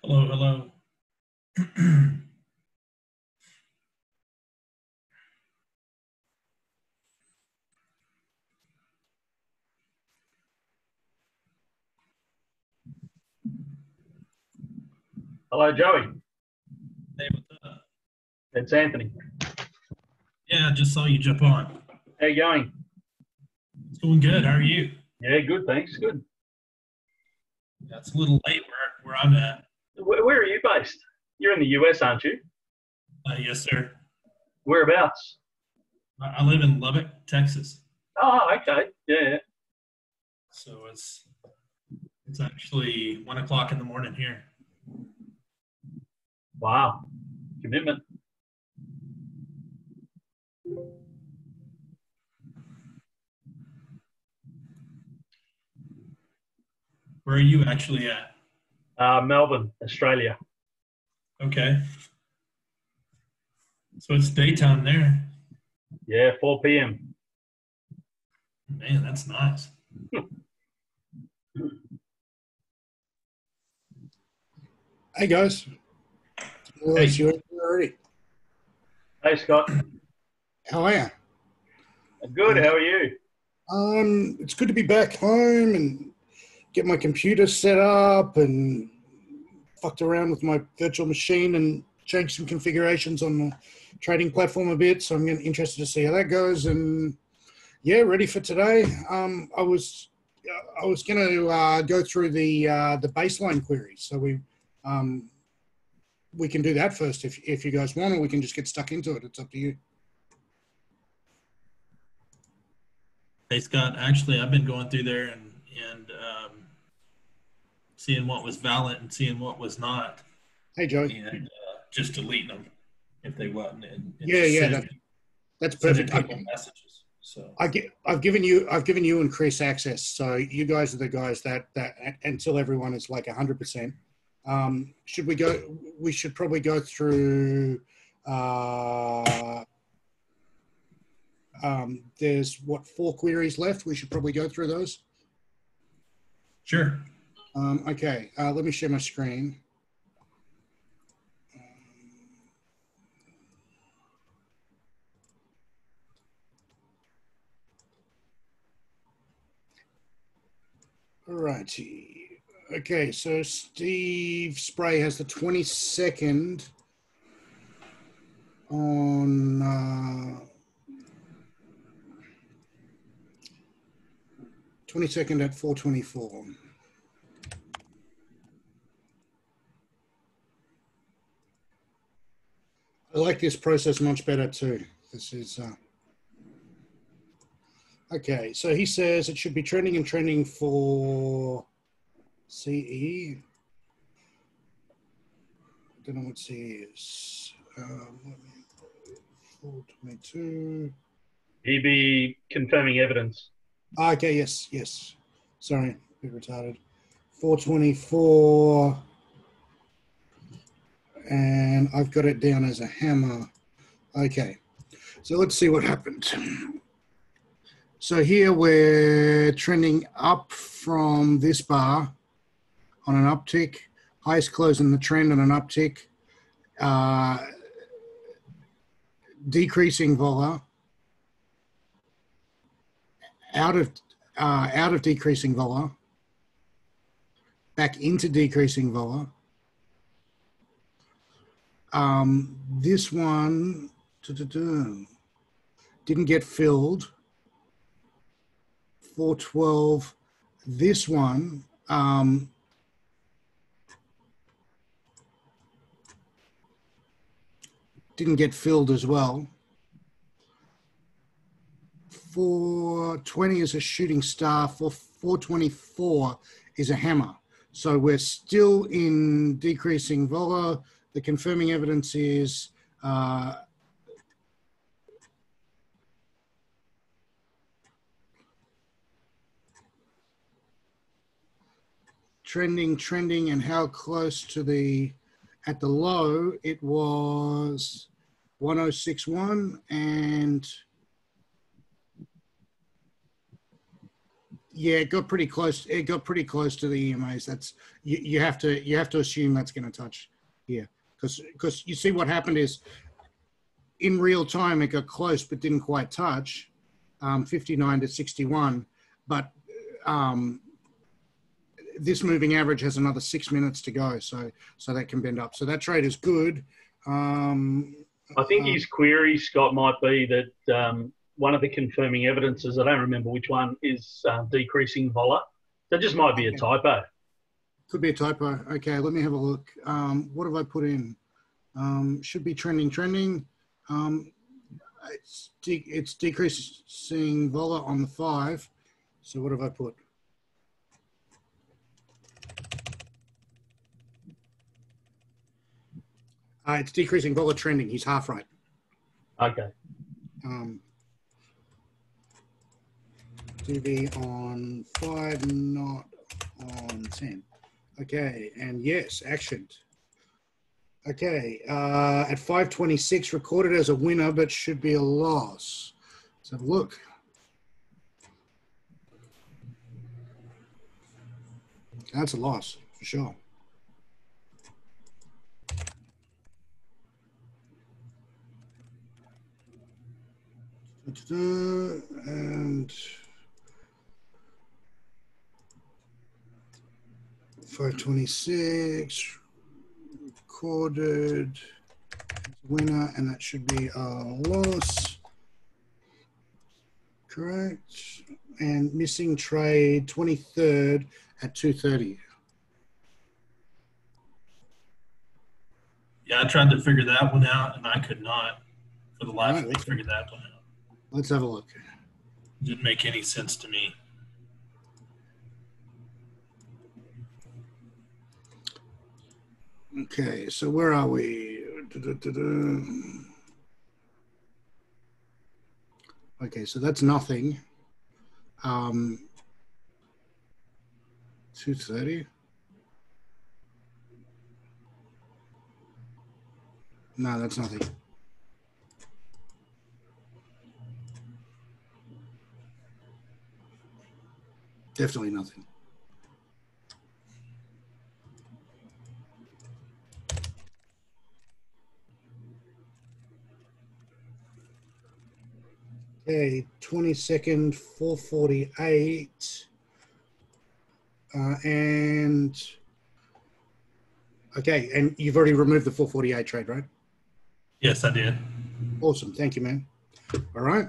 Hello, hello. Hello, Joey. Hey, what's up? It's Anthony. Yeah, I just saw you jump on. How you going? It's going good. How are you? Yeah, good, thanks. Good. Yeah, it's a little late where I'm at. Where are you based? You're in the US, aren't you? Yes, sir. Whereabouts? I live in Lubbock, Texas. Oh, okay. Yeah. So it's actually 1 o'clock in the morning here. Wow. Commitment. Where are you actually at? Melbourne, Australia. Okay. So it's daytime there. Yeah, 4 p.m. Man, that's nice. Hey guys. Well, Hey. it's you already. Hey, Scott. How are you? Good. How are you? It's good to be back home and get my computer set up and fucked around with my virtual machine and changed some configurations on the trading platform a bit. So I'm interested to see how that goes. And yeah, ready for today. I was going to go through the baseline queries. So we can do that first if you guys want, or we can just get stuck into it. It's up to you. Hey, Scott, actually, I've been going through there and seeing what was valid and seeing what was not. Hey, Joey. And just deleting them if they wasn't. And yeah, that's perfect. People messages. So I've given you and Chris access. So you guys are the guys that until everyone is like 100%. Should we go? We should probably go through. There's 4 queries left. We should probably go through those. Sure. Okay. Let me share my screen. Alrighty. Okay, so Steve Spray has the 22nd on 22nd at 4:24. I like this process much better too. This is okay. So he says it should be trending and trending for CE. I don't know what CE is. 422. EB confirming evidence. Okay, yes. Sorry, a bit retarded. 424. And I've got it down as a hammer. Okay, so let's see what happened. So here we're trending up from this bar on an uptick, highest close in the trend on an uptick, decreasing vola, out of decreasing vola, back into decreasing vola. This one didn't get filled. 412. This one didn't get filled as well. 420 is a shooting star. 424 is a hammer. So we're still in decreasing vola. The confirming evidence is trending, and how close to the, at the low, it was 1061, and yeah, it got pretty close. It got pretty close to the EMAs. That's you have to assume that's going to touch here, because you see what happened is in real time it got close but didn't quite touch, 59 to 61, but this moving average has another 6 minutes to go, so that can bend up. So that trade is good. I think his query, Scott, might be that one of the confirming evidences, I don't remember which one, is decreasing vola. That just might be a typo. Could be a typo. Okay, let me have a look. What have I put in? Should be trending. It's decreasing vola on the 5. So what have I put? It's decreasing vola trending. He's half right. Okay. DV on 5, not on 10. Okay, and yes, actioned. Okay, at 526, recorded as a winner, but should be a loss. Let's have a look. That's a loss, for sure. And 526 recorded winner, and that should be a loss. Correct. And missing trade 23rd at 2:30. Yeah, I tried to figure that one out, and I could not for the life of me figure that one out. Let's have a look. Didn't make any sense to me. Okay, so where are we? Okay, so that's nothing. 2:30. No, that's nothing. Definitely nothing. Okay, 22nd, 448. And okay, and you've already removed the 448 trade, right? Yes, I did. Awesome. Thank you, man. All right.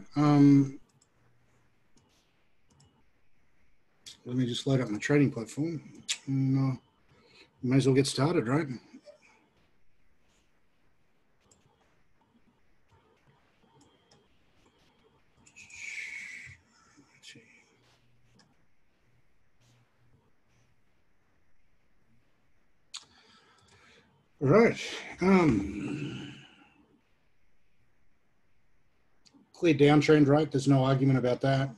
Let me just load up my trading platform. And, may as well get started, right? Right. Clear downtrend, right? There's no argument about that.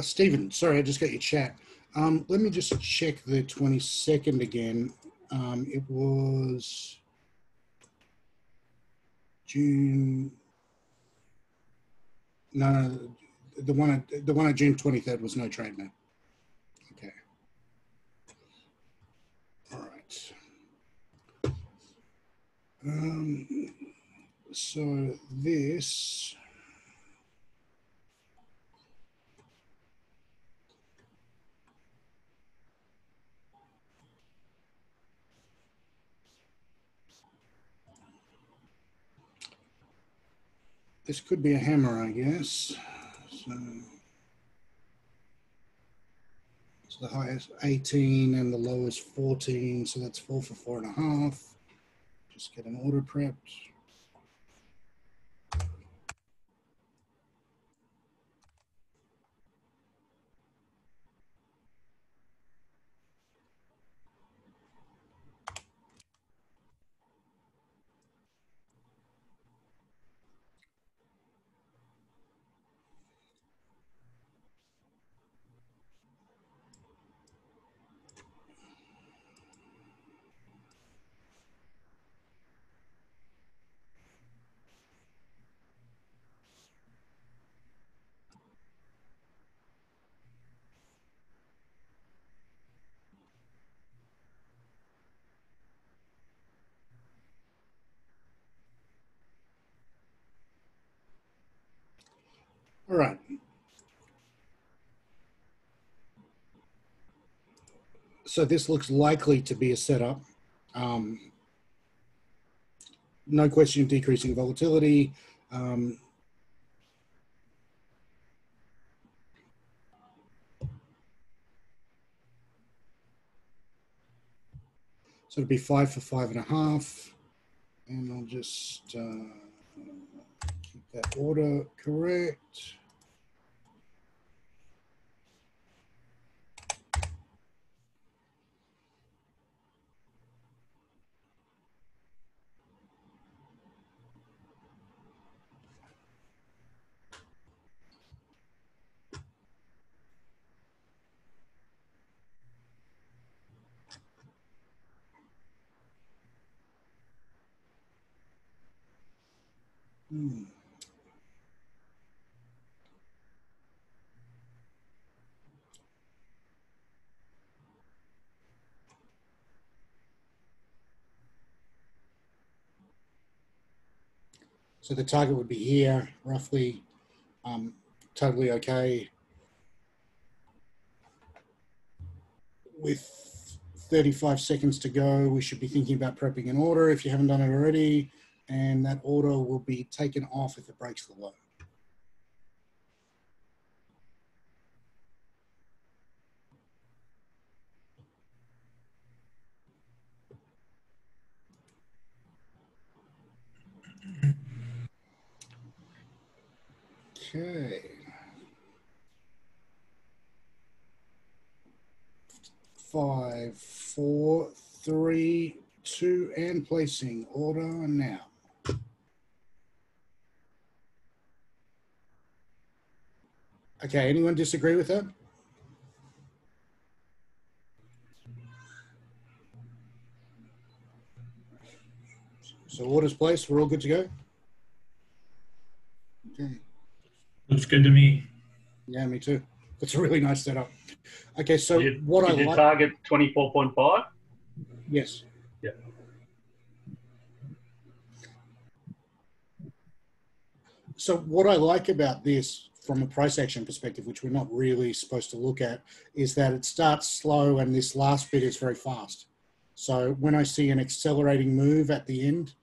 Stephen, sorry, I just got your chat. Let me just check the 22nd again. It was June. No, the one on June 23rd was no trade now. Okay. All right. So this. This could be a hammer, I guess. So the highest 18 and the lowest 14. So that's 4 for 4.5. Just get an order prepped. All right. So this looks likely to be a setup. No question of decreasing volatility. So it'd be 5 for 5.5. And I'll just keep that order correct. So the target would be here, roughly. Totally okay. With 35 seconds to go, we should be thinking about prepping an order if you haven't done it already. And that order will be taken off if it breaks the low. Okay. 5, 4, 3, 2, and placing order now. Okay, anyone disagree with that? So orders placed, we're all good to go? Okay. Looks good to me. Yeah, me too. That's a really nice setup. Okay, so Did what you I like... target 24.5? Yes. Yeah. So what I like about this from a price action perspective, which we're not really supposed to look at, is that it starts slow and this last bit is very fast. So when I see an accelerating move at the end,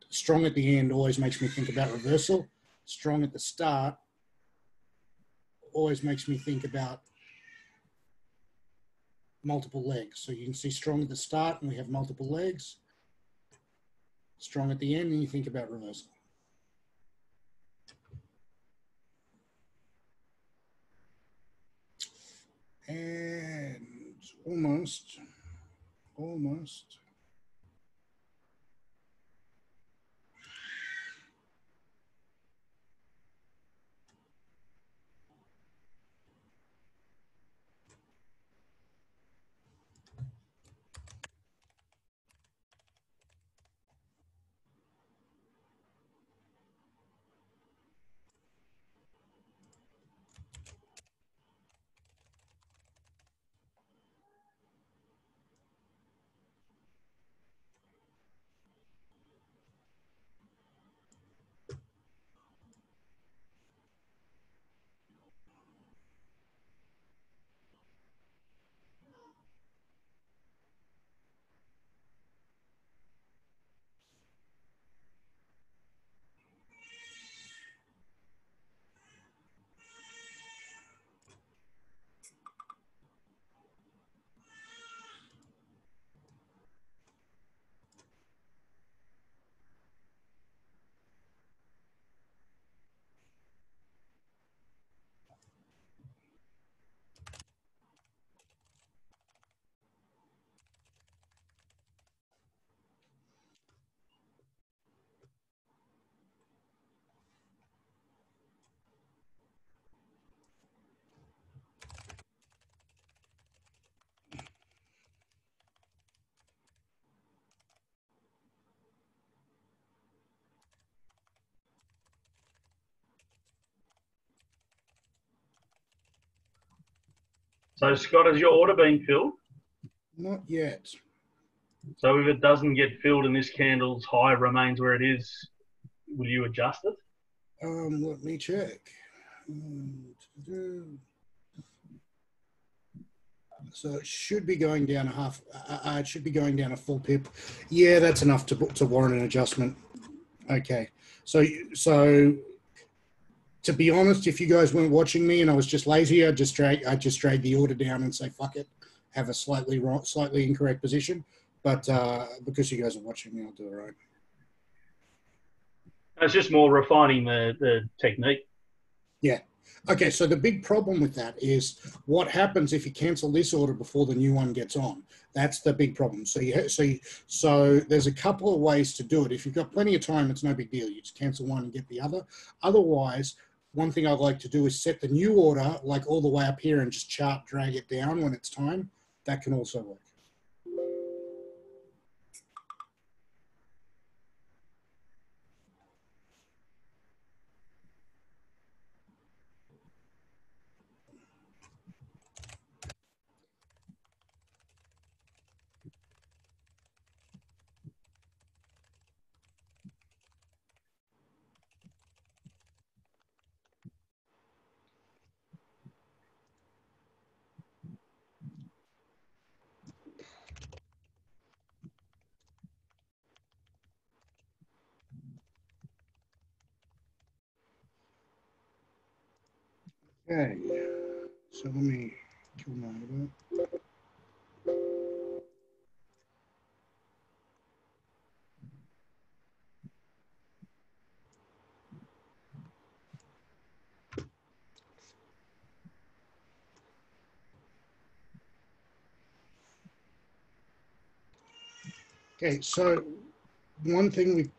strong at the end always makes me think about reversal. Strong at the start always makes me think about multiple legs. So you can see strong at the start and we have multiple legs. Strong at the end and you think about reversal. And almost. So, Scott, has your order been filled? Not yet. So if it doesn't get filled and this candle's high remains where it is, will you adjust it? Let me check. So it should be going down a half. It should be going down a full pip. Yeah, that's enough to warrant an adjustment. Okay. So to be honest, if you guys weren't watching me and I was just lazy, I'd just drag the order down and say fuck it, have a slightly incorrect position. But because you guys are watching me, I'll do it right. It's just more refining the technique. Yeah. Okay, so the big problem with that is what happens if you cancel this order before the new one gets on. That's the big problem. So there's a couple of ways to do it. If you've got plenty of time, it's no big deal. You just cancel one and get the other. Otherwise, one thing I'd like to do is set the new order like all the way up here and just drag it down when it's time. That can also work. Okay, so let me kill my order. Okay, so one thing we've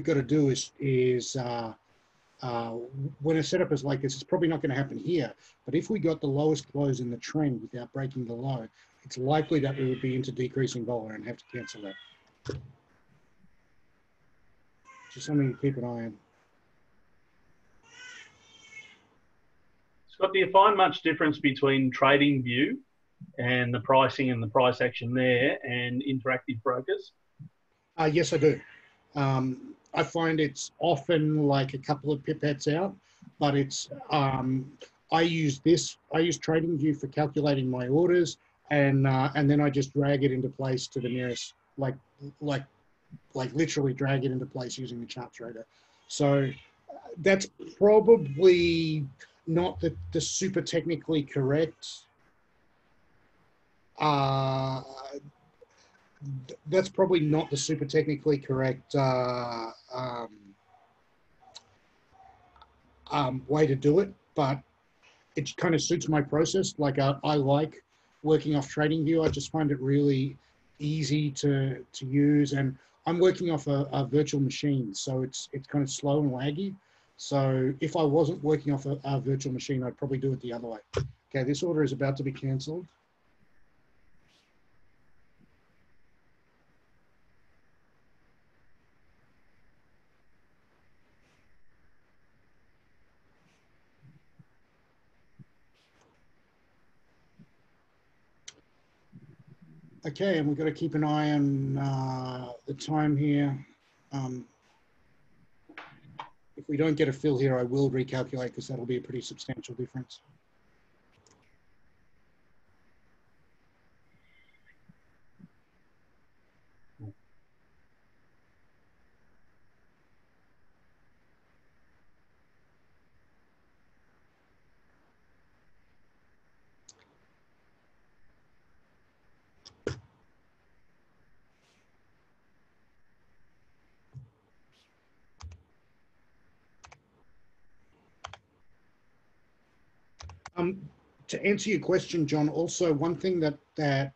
got to do is when a setup is like this, it's probably not going to happen here. But if we got the lowest close in the trend without breaking the low, it's likely that we would be into decreasing vola and have to cancel that. Just something to keep an eye on. Scott, do you find much difference between TradingView and the pricing and the price action there and interactive brokers? Yes, I do. I find it's often like a couple of pipettes out, but it's I use TradingView for calculating my orders, and then I just drag it into place to the nearest, like literally drag it into place using the chart trader. So that's probably not the super technically correct. That's probably not the super technically correct way to do it, but it kind of suits my process. Like I like working off TradingView. I just find it really easy to use, and I'm working off a virtual machine, so it's kind of slow and laggy. So if I wasn't working off a virtual machine, I'd probably do it the other way. Okay, this order is about to be cancelled. Okay, and we've got to keep an eye on the time here. If we don't get a fill here, I will recalculate because that'll be a pretty substantial difference. To answer your question, John, also one thing that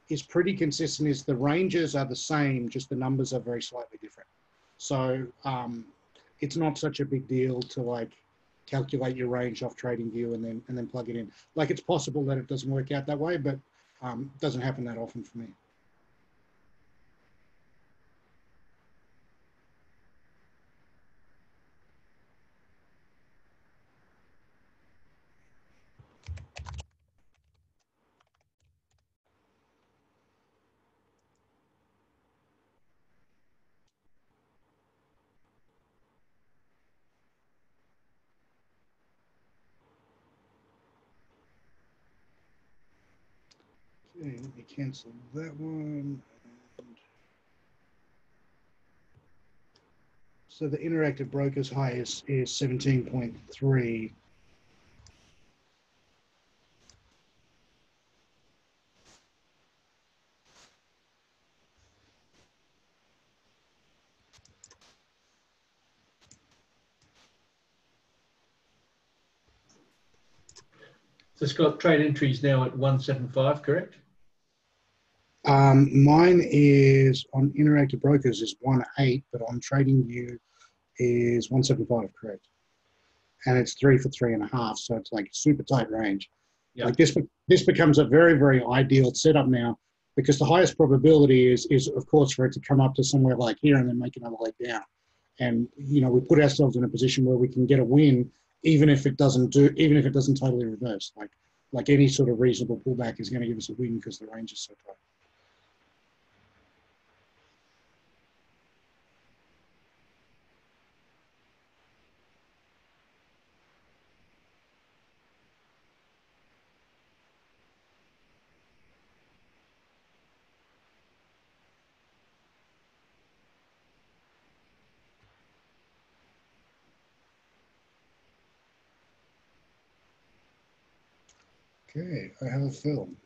is pretty consistent is the ranges are the same, just the numbers are very slightly different. So it's not such a big deal to like calculate your range off TradingView and then plug it in. Like it's possible that it doesn't work out that way, but it doesn't happen that often for me. Okay, let me cancel that one. So the interactive brokers high is 17.3. So Scott, trade entries now at 175, correct? Mine is on interactive brokers is 1.8, but on TradingView is 175, correct? And it's 3 for 3.5, so it's like super tight range. Yep. Like this becomes a very, very ideal setup now because the highest probability is of course for it to come up to somewhere like here and then make another leg down. And you know, we put ourselves in a position where we can get a win even if it doesn't totally reverse. Like any sort of reasonable pullback is going to give us a win because the range is so tight. Okay, I have a film.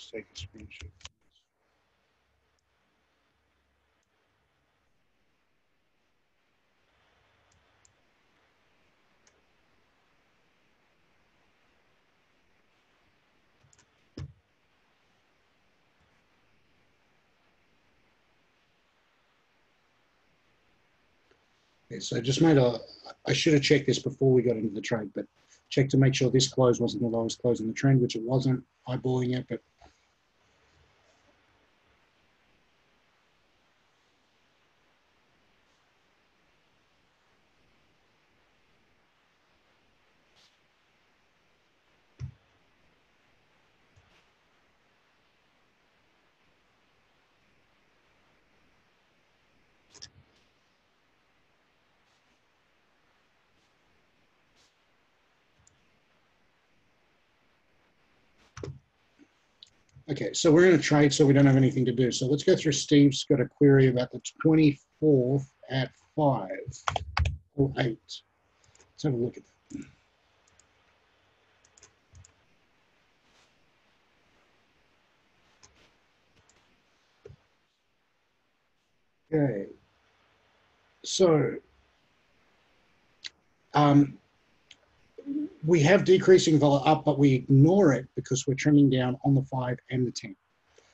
just take a screenshot. Okay, so just made I should have checked this before we got into the trade, but check to make sure this close wasn't the lowest close in the trend, which it wasn't, eyeballing it, but okay, so we're going to trade, so we don't have anything to do. So let's go through. Steve's got a query about the 24th at 5 or 8. Let's have a look at that. Okay, so we have decreasing vol up, but we ignore it because we're trending down on the 5 and the 10.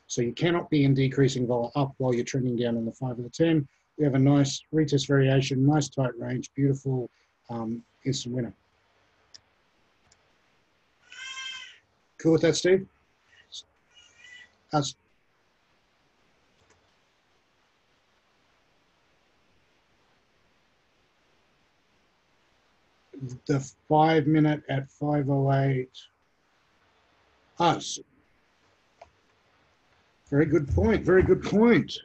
So you cannot be in decreasing vol up while you're trending down on the 5 or the 10. We have a nice retest variation, nice tight range, beautiful instant winner. Cool with that, Steve? Us. The 5 minute at 5:08. Us. Very good point. Very good point.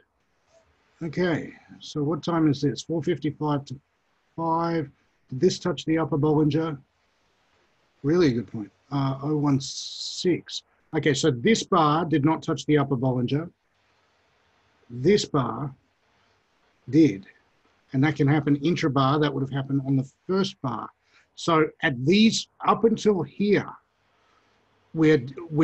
Okay, so what time is this? 4:55 to 5. Did this touch the upper Bollinger? Really good point. 016. Okay, so this bar did not touch the upper Bollinger. This bar did. And that can happen intra-bar. That would have happened on the first bar. So at these, up until here, we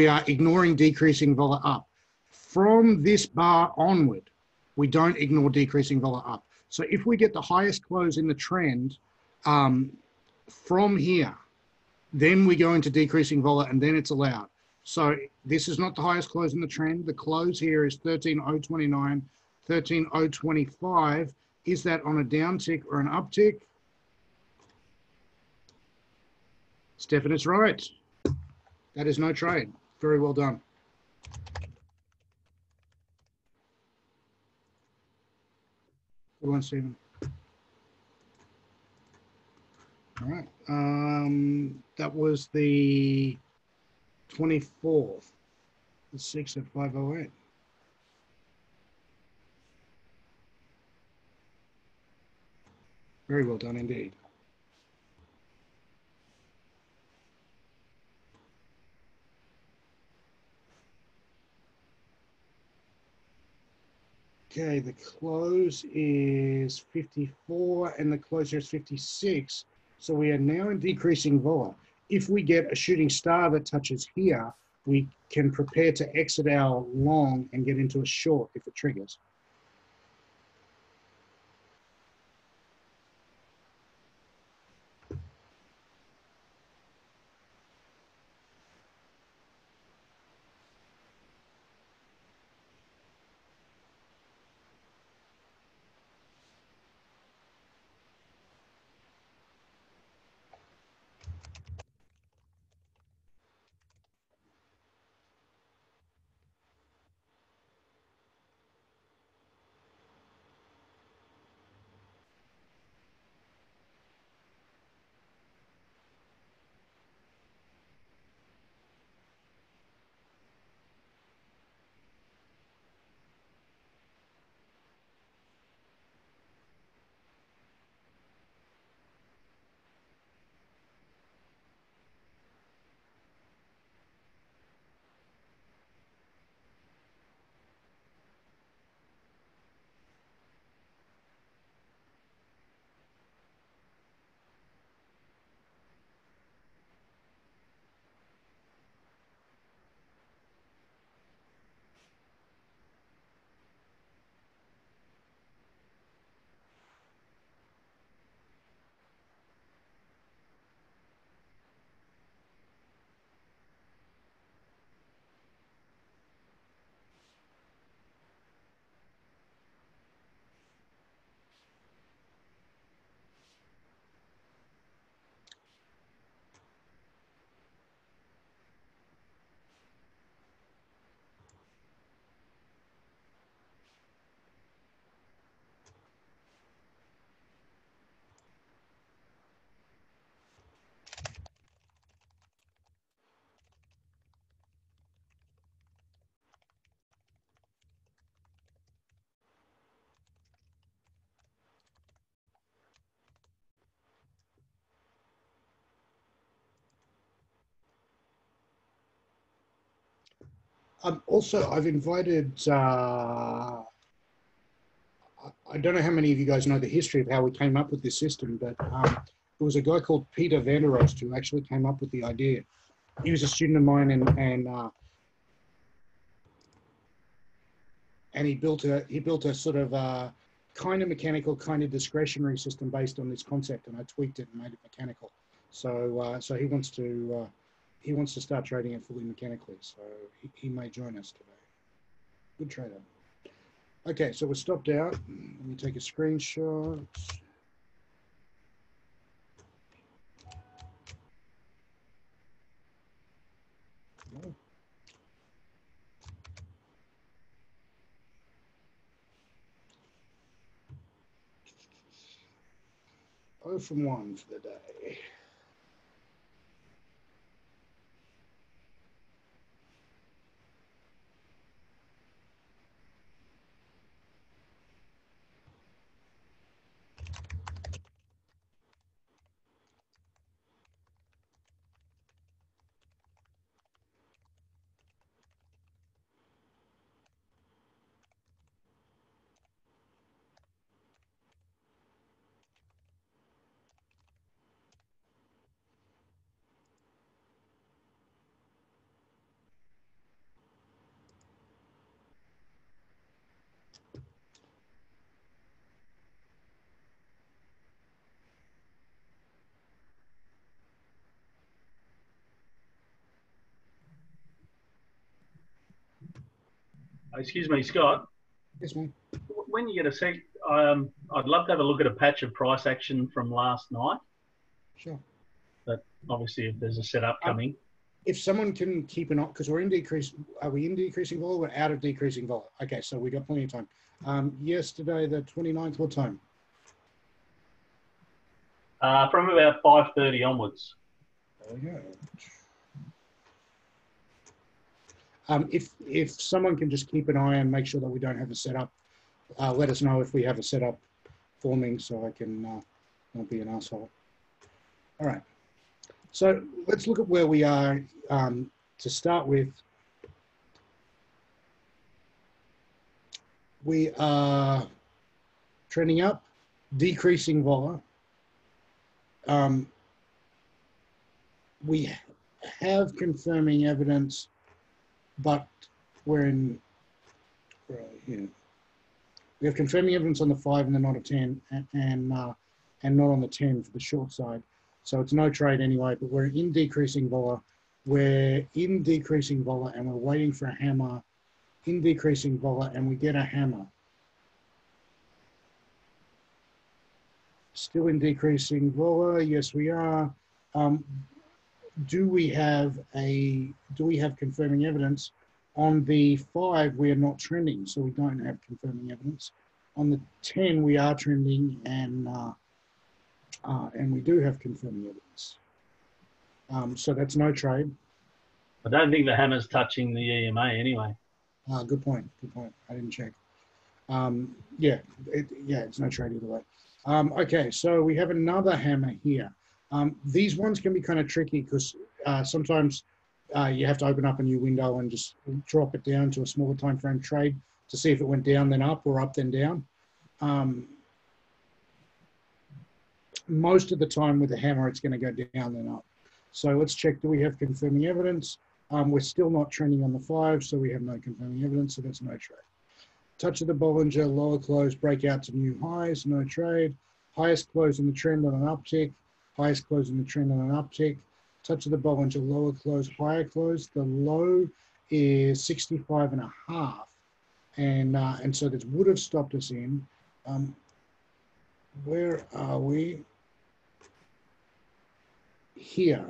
are ignoring decreasing vola up. From this bar onward, we don't ignore decreasing vola up. So if we get the highest close in the trend from here, then we go into decreasing vola and then it's allowed. So this is not the highest close in the trend. The close here is 13.029, 13.025. Is that on a downtick or an uptick? Stefan is right. That is no trade. Very well done. Good one, Stephen. All right. That was the 24th, the 6 at 5:08. Very well done indeed. Okay, the close is 54 and the close here is 56. So we are now in decreasing vola. If we get a shooting star that touches here, we can prepare to exit our long and get into a short if it triggers. Also, I've invited, I don't know how many of you guys know the history of how we came up with this system, but it was a guy called Peter van der Rost who actually came up with the idea. He was a student of mine, and he built a sort of kind of mechanical, kind of discretionary system based on this concept, and I tweaked it and made it mechanical. So so he wants to start trading it fully mechanically. So he may join us today. Good trader. Okay, so we're stopped out. Let me take a screenshot. Oh. 0 from 1 for the day. Excuse me, Scott. Yes, ma'am. When you get a sec, I'd love to have a look at a patch of price action from last night. Sure. But obviously, if there's a setup coming. If someone can keep an eye, because we're in decrease, are we in decreasing vol? We're out of decreasing vol. Okay, so we got plenty of time. Yesterday, the 29th, what time? From about 5:30 onwards. There we go. If someone can just keep an eye and make sure that we don't have a setup, let us know if we have a setup forming so I can not be an asshole. All right. So let's look at where we are to start with. We are trending up, decreasing vol. We have confirming evidence, but we're in, right here. We have confirming evidence on the 5 and the not a 10, and not on the 10 for the short side. So it's no trade anyway, but we're in decreasing vol. We're in decreasing vol, and we're waiting for a hammer in decreasing vol, and we get a hammer. Still in decreasing vol, yes we are. Do we have confirming evidence? On the 5, we are not trending, so we don't have confirming evidence. On the 10, we are trending, and we do have confirming evidence. So that's no trade. I don't think the hammer's touching the EMA anyway. Good point. Good point. I didn't check. Yeah, it's no trade either way. Okay, so we have another hammer here. These ones can be kind of tricky because sometimes you have to open up a new window and just drop it down to a smaller time frame trade to see if it went down then up or up then down. Most of the time with the hammer, it's going to go down then up. So let's check, do we have confirming evidence? We're still not trending on the 5, so we have no confirming evidence, so that's no trade. Touch of the Bollinger, lower close, breakout to new highs, no trade. Highest close in the trend on an uptick, highest close in the trend on an uptick. Touch of the Bollinger, lower close, higher close. The low is 65.5, and so this would have stopped us in. Where are we? Here.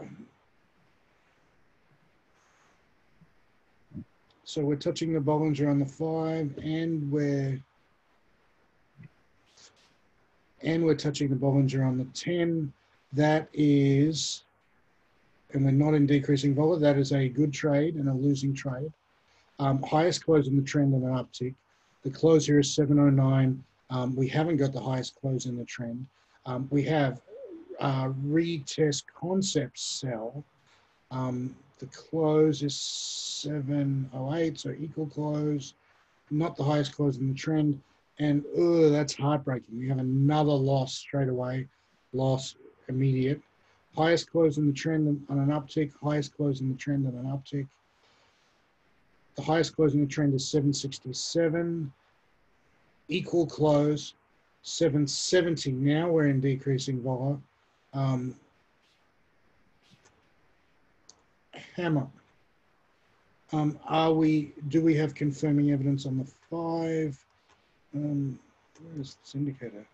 So we're touching the Bollinger on the 5, and we're touching the Bollinger on the 10. That is, and we're not in decreasing vol. That is a good trade and a losing trade. Highest close in the trend on an uptick. The close here is 709. We haven't got the highest close in the trend. We have retest concept sell. The close is 708, so equal close, not the highest close in the trend. And that's heartbreaking. We have another loss straight away, loss immediate. Highest close in the trend on an uptick, highest close in the trend on an uptick. The highest close in the trend is 767. Equal close, 770. Now we're in decreasing vol. Hammer. Do we have confirming evidence on the 5? Where is this indicator?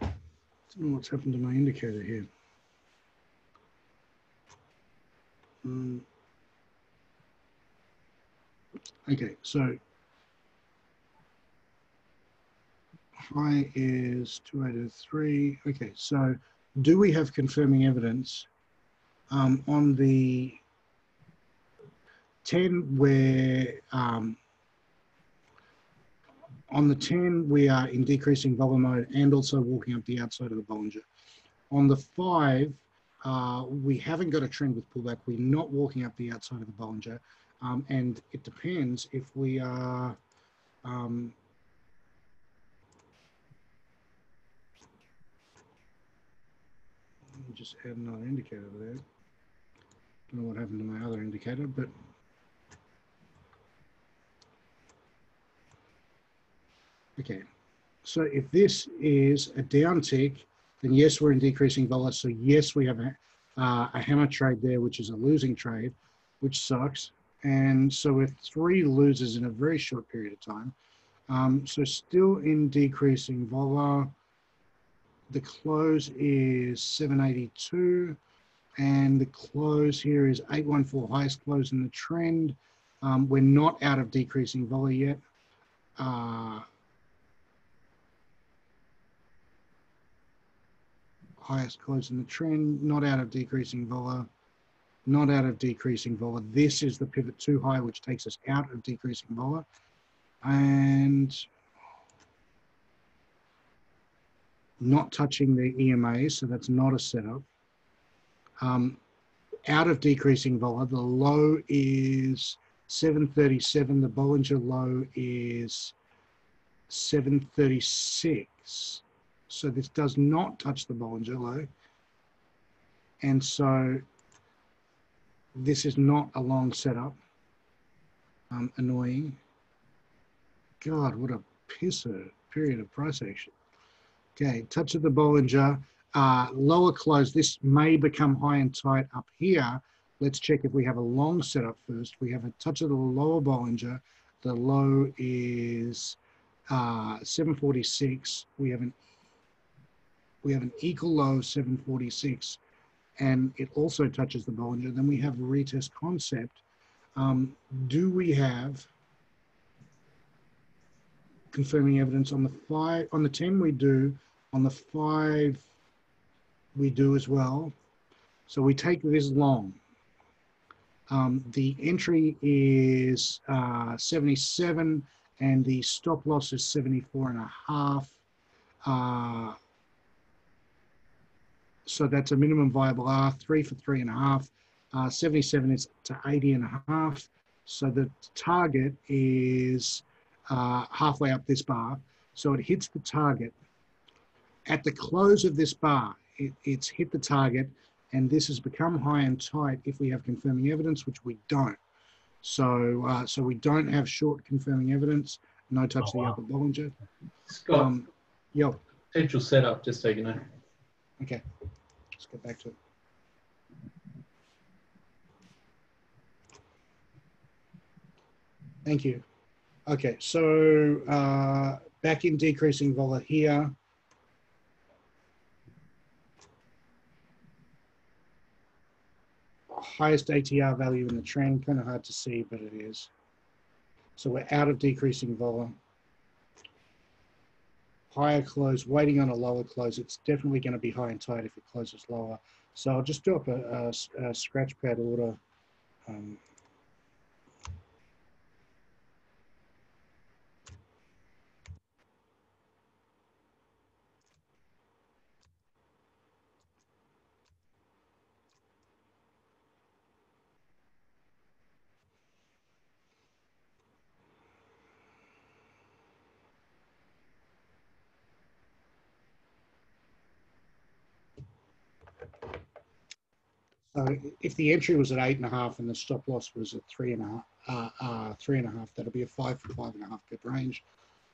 I don't know what's happened to my indicator here. Okay, so high is 2803. Okay, so do we have confirming evidence on the 10 where on the 10 we are in decreasing vol mode and also walking up the outside of the Bollinger. On the 5, we haven't got a trend with pullback. We're not walking up the outside of the Bollinger. And it depends if we are let me just add another indicator there. Don't know what happened to my other indicator, but okay. So if this is a downtick, then yes, we're in decreasing vol. So yes, we have a hammer trade there, which is a losing trade, which sucks. And so we're 3 losers in a very short period of time. So still in decreasing vol. The close is 782, and the close here is 814, highest close in the trend. We're not out of decreasing vol yet. Highest close in the trend, not out of decreasing vol, not out of decreasing vol. This is the pivot too high, which takes us out of decreasing vol. And not touching the EMA, so that's not a setup. Out of decreasing vol, the low is 737, the Bollinger low is 736. So this does not touch the Bollinger low. And so this is not a long setup. Annoying. God, what a pisser period of price action. Okay, touch of the Bollinger, lower close. This may become high and tight up here. Let's check if we have a long setup first. We have a touch of the lower Bollinger. The low is 746. We have an equal low of 746, and it also touches the Bollinger. Then we have a retest concept. Do we have confirming evidence on the 5? On the 10 we do. On the 5 we do as well. So we take this long. The entry is 77 and the stop loss is 74.5. So that's a minimum viable R, 3 for 3.5. 77 is to 80.5. So the target is halfway up this bar. So it hits the target. At the close of this bar, it's hit the target, and this has become high and tight if we have confirming evidence, which we don't. So so we don't have short confirming evidence. No touch the upper Bollinger. Scott, Yo. potential setup, just so you know. Okay, let's get back to it. Thank you. Okay, so back in decreasing vol here. Highest ATR value in the trend, kind of hard to see, but it is. So we're out of decreasing vol. Higher close, waiting on a lower close. It's definitely going to be high and tight if it closes lower. So I'll just drop a scratch pad order. So if the entry was at 8.5 and the stop loss was at 3.5, that'll be a 5 for 5.5 pip range.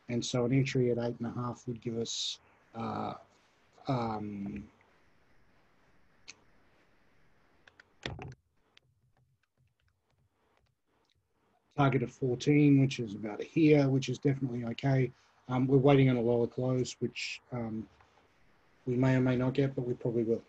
And so an entry at 8.5 would give us target of 14, which is about here, which is definitely okay. We're waiting on a lower close, which we may or may not get, but we probably will.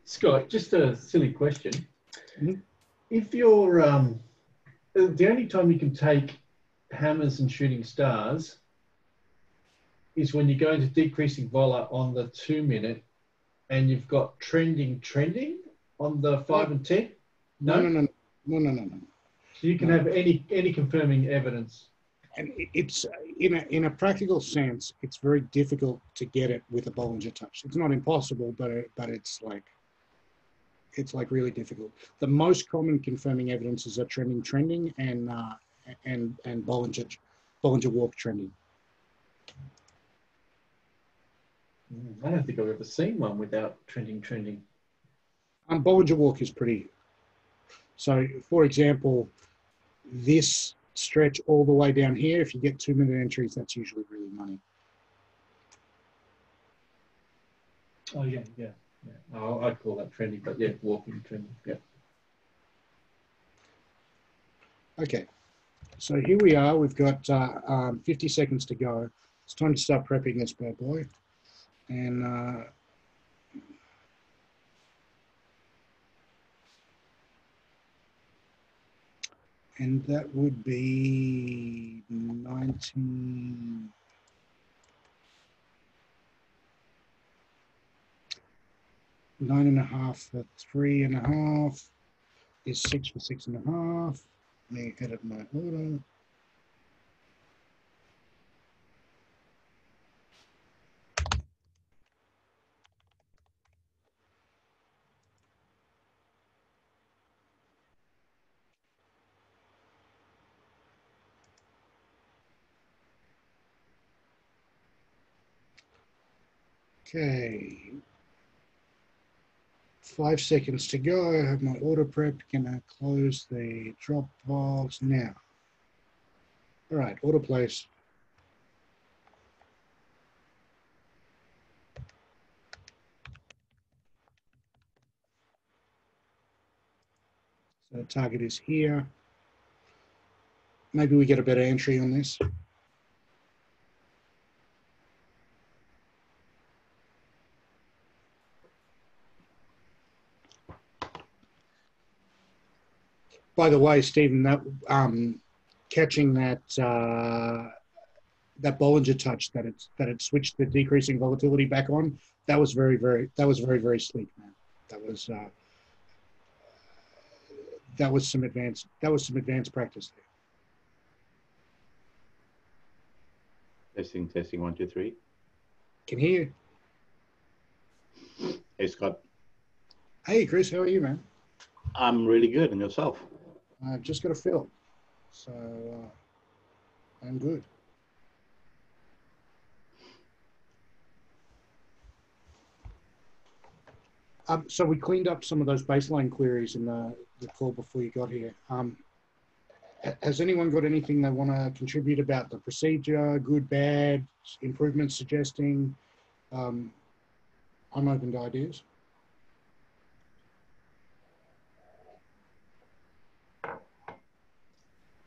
Scott, just a silly question. Mm-hmm. If you're, the only time you can take hammers and shooting stars is when you go into decreasing vola on the 2 minute and you've got trending on the 5 and 10? No. So you can have any confirming evidence. And it's in a practical sense, it's very difficult to get it with a Bollinger touch. It's not impossible, but it's like really difficult. The most common confirming evidences are trending and Bollinger walk trending. I don't think I've ever seen one without trending. Bollinger walk is pretty. So, for example, this stretch all the way down here, if you get 2 minute entries, that's usually really money. Oh, yeah. Oh, I'd call that trending, but yeah, walking trending, yeah. Okay, so here we are. We've got 50 seconds to go. It's time to start prepping this bad boy. And that would be 9.5 for 3.5 is 6 for 6.5. Let me edit my order. Okay, 5 seconds to go. I have my order prepped. Can I close the Dropbox now? All right, order place. So the target is here. Maybe we get a better entry on this. By the way, Stephen, that catching that that Bollinger touch that it switched the decreasing volatility back on, that was very sleek, man. That was some advanced practice there. Testing 1 2 3. Can hear you. Hey Scott. Hey Chris, how are you, man? I'm really good, and yourself? I've just got a fill, so I'm good. So we cleaned up some of those baseline queries in the call before you got here. Has anyone got anything they want to contribute about the procedure, good, bad, improvements suggesting? I'm open to ideas.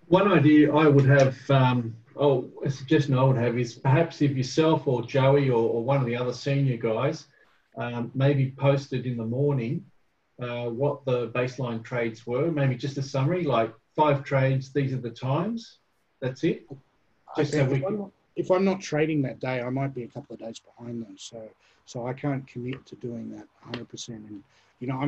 One idea I would have, a suggestion I would have is perhaps if yourself or Joey or one of the other senior guys maybe posted in the morning what the baseline trades were, maybe just a summary, like 5 trades, these are the times, that's it. Just so we can... if I'm not trading that day, I might be a couple of days behind them. So I can't commit to doing that 100%. And you know,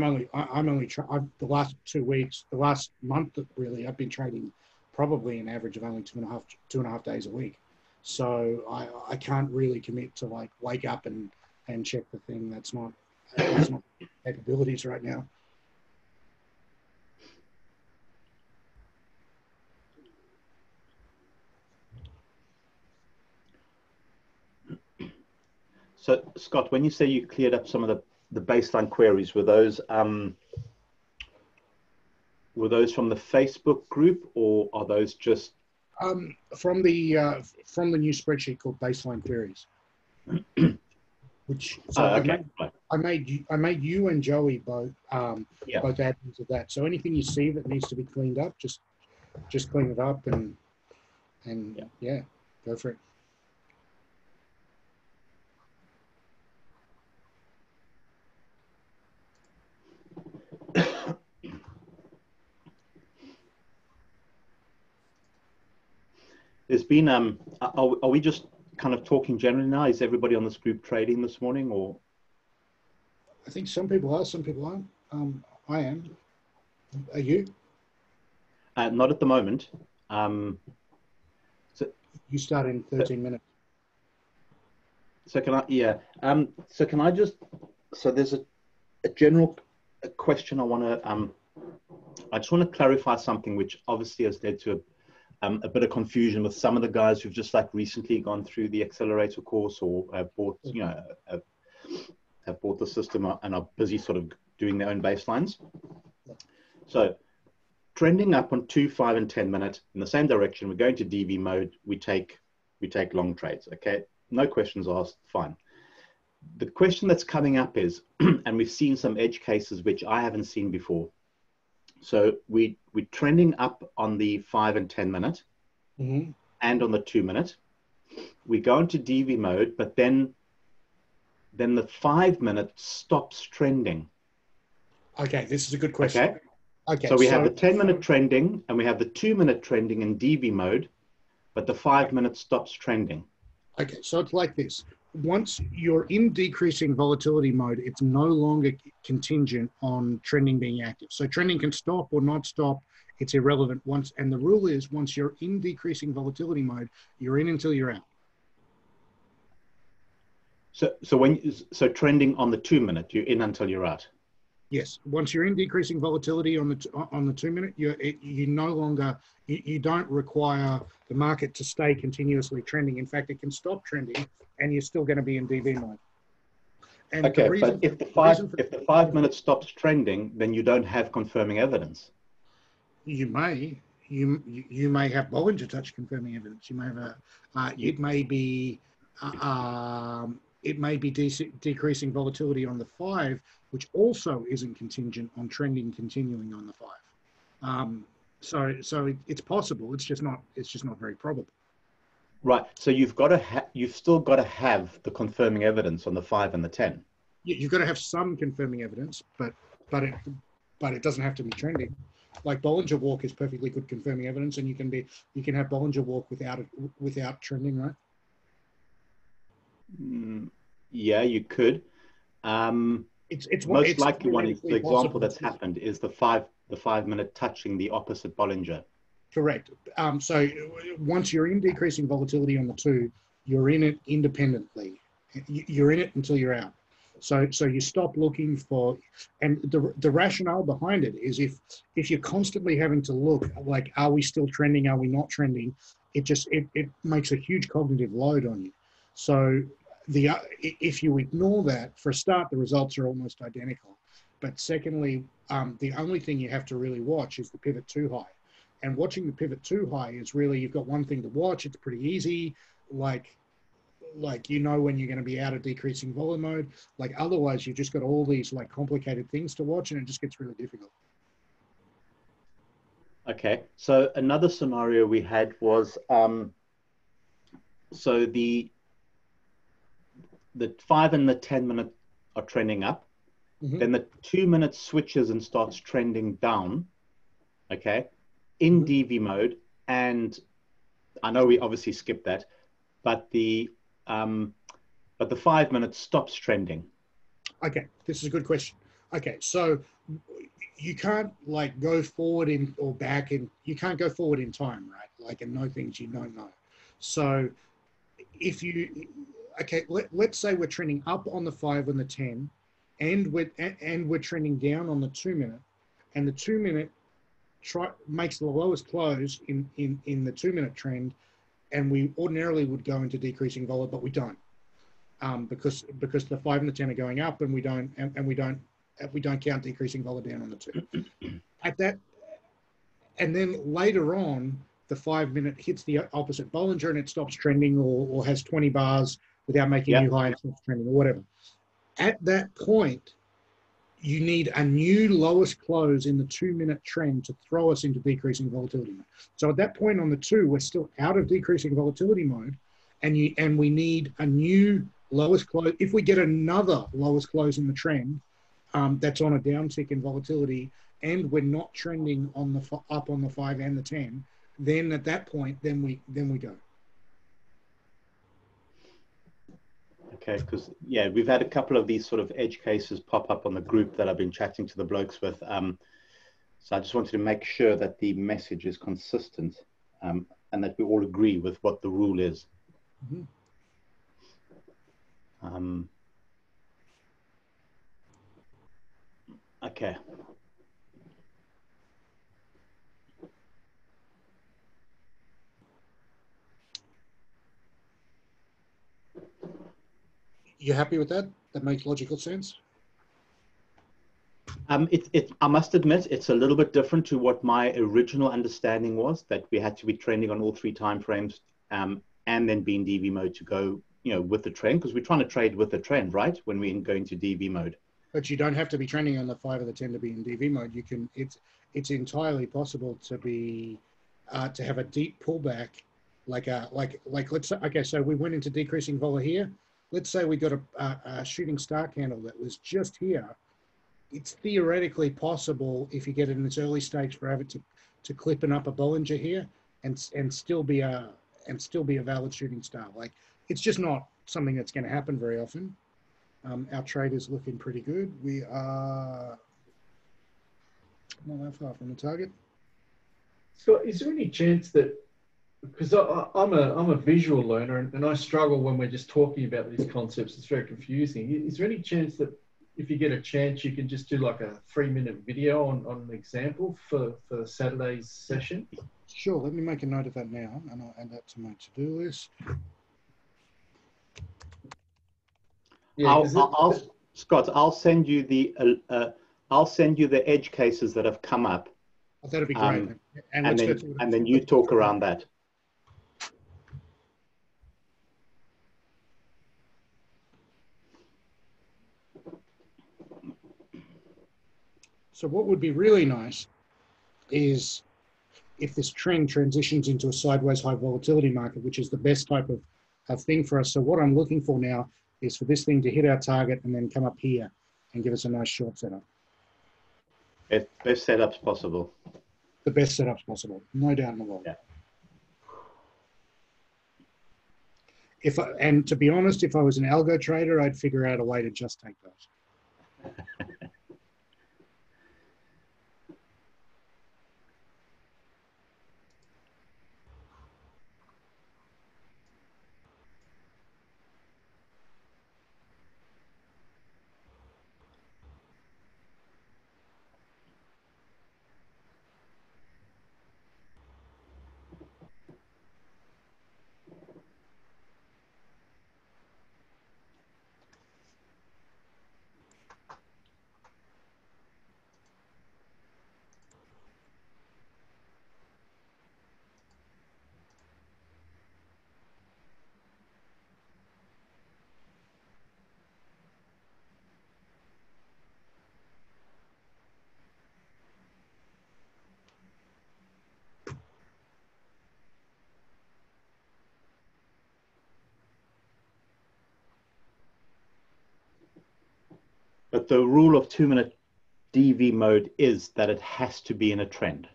the last 2 weeks, the last month really, I've been trading probably an average of only two and a half days a week. So I can't really commit to like wake up and check the thing. That's not capabilities right now. So, Scott, when you say you cleared up some of the baseline queries, were those from the Facebook group, or are those just from the new spreadsheet called baseline queries? Which so okay. I made you and Joey both Yeah. both admins of that. So anything you see that needs to be cleaned up, just clean it up and yeah, go for it. There's been are we just kind of talking generally now? Is everybody on this group trading this morning, or? I think some people are, some people aren't. I am. Are you? Not at the moment. So you start in 13 minutes. So can I? Yeah. So can I just? So there's a general question I want to. I just want to clarify something which obviously has led to a bit of confusion with some of the guys who've just like recently gone through the accelerator course or have bought, you know, have bought the system and are busy sort of doing their own baselines. So trending up on 2, 5, and 10 minutes in the same direction. We're going to DV mode. We take long trades. Okay, no questions asked. Fine. The question that's coming up is, and we've seen some edge cases which I haven't seen before. So we're trending up on the 5 and 10 minute, and on the 2 minute. We go into DV mode, but then the 5 minute stops trending. Okay, this is a good question. Okay. So we have the 10 minute trending and we have the 2 minute trending in DV mode, but the 5 minute stops trending. Okay, so it's like this. Once you're in decreasing volatility mode, it's no longer contingent on trending being active. So trending can stop or not stop. It's irrelevant once. And the rule is once you're in decreasing volatility mode, you're in until you're out. So trending on the 2 minute, you're in until you're out. Yes, once you're in decreasing volatility on the 2 minute, you no longer you don't require the market to stay continuously trending. In fact, it can stop trending, and you're still going to be in DV mode. And okay, but if the 5 minutes stops trending, then you don't have confirming evidence. You may have Bollinger touch confirming evidence. You may have it may be decreasing volatility on the 5, which also isn't contingent on trending continuing on the 5. So it's possible. It's just not very probable. Right. So you've still got to have the confirming evidence on the 5 and the 10. You've got to have some confirming evidence, but it doesn't have to be trending. Like Bollinger Walk is perfectly good confirming evidence, and you can have Bollinger Walk without trending, right? Yeah, you could. It's most likely one is the example that's happened is the 5 minute touching the opposite Bollinger. Correct. So once you're in decreasing volatility on the 2, you're in it independently. You're in it until you're out. So you stop looking for, and the rationale behind it is if you're constantly having to look like, are we still trending? Are we not trending? It makes a huge cognitive load on you. So if you ignore that, for a start, the results are almost identical. But secondly, the only thing you have to really watch is the pivot too high. And watching the pivot too high is really, you've got one thing to watch. It's pretty easy. Like you know when you're going to be out of decreasing vol mode. Like otherwise, you've just got all these like complicated things to watch, and it just gets really difficult. Okay. So another scenario we had was so the 5 and the 10 minute are trending up. Then the 2 minute switches and starts trending down. Okay. In DV mode, and I know we obviously skipped that, but the 5 minutes stops trending. Okay, this is a good question. Okay, so you can't like go forward in or back in, you can't go forward in time, right? Like, and know things you don't know. So if you, okay, let's say we're trending up on the 5 and the 10, and we're trending down on the 2 minute, and the 2 minute makes the lowest close in the 2 minute trend, and we ordinarily would go into decreasing vol, but we don't, because the 5 and the 10 are going up, and we don't count decreasing vol down on the 2. At that, and then later on, the 5 minute hits the opposite Bollinger and it stops trending, or has 20 bars without making a new high and stops trending, or whatever. At that point, you need a new lowest close in the 2 minute trend to throw us into decreasing volatility mode. So at that point on the 2, we're still out of decreasing volatility mode, and we need a new lowest close. If we get another lowest close in the trend, that's on a downtick in volatility, and we're not trending on the up on the 5 and the 10, then at that point, then we go. Okay, because yeah, we've had a couple of these sort of edge cases pop up on the group that I've been chatting to the blokes with. So I just wanted to make sure that the message is consistent, and that we all agree with what the rule is. Mm-hmm. Okay. You happy with that? That makes logical sense? I must admit, it's a little bit different to what my original understanding was, that we had to be trending on all 3 time frames, and then be in DV mode to go, with the trend, because we're trying to trade with the trend, right? When we go into DV mode. But you don't have to be trending on the 5 or the 10 to be in DV mode. You can. It's entirely possible to be to have a deep pullback, like let's say, okay, so we went into decreasing vol here. Let's say we got a shooting star candle that was just here. It's theoretically possible, if you get it in its early stage, for it to clip an upper Bollinger here and still be a valid shooting star. Like, it's just not something that's going to happen very often. Our trade is looking pretty good. We are not that far from the target. Scott, is there any chance that, because I'm a visual learner and I struggle when we're just talking about these concepts, it's very confusing. Is there any chance that if you get a chance, you can just do like a 3-minute video on an example for Saturday's session? Sure, let me make a note of that now, and I'll add that to my to-do list. Yeah, Scott, I'll send you the edge cases that have come up. Oh, that'd be great. And then you talk around that. So what would be really nice is if this trend transitions into a sideways high volatility market, which is the best type of thing for us. So what I'm looking for now is for this thing to hit our target and then come up here and give us a nice short setup. Best setups possible. The best setups possible, no doubt in the world. Yeah. And to be honest, if I was an algo trader, I'd figure out a way to just take those. But the rule of 2-minute DV mode is that it has to be in a trend.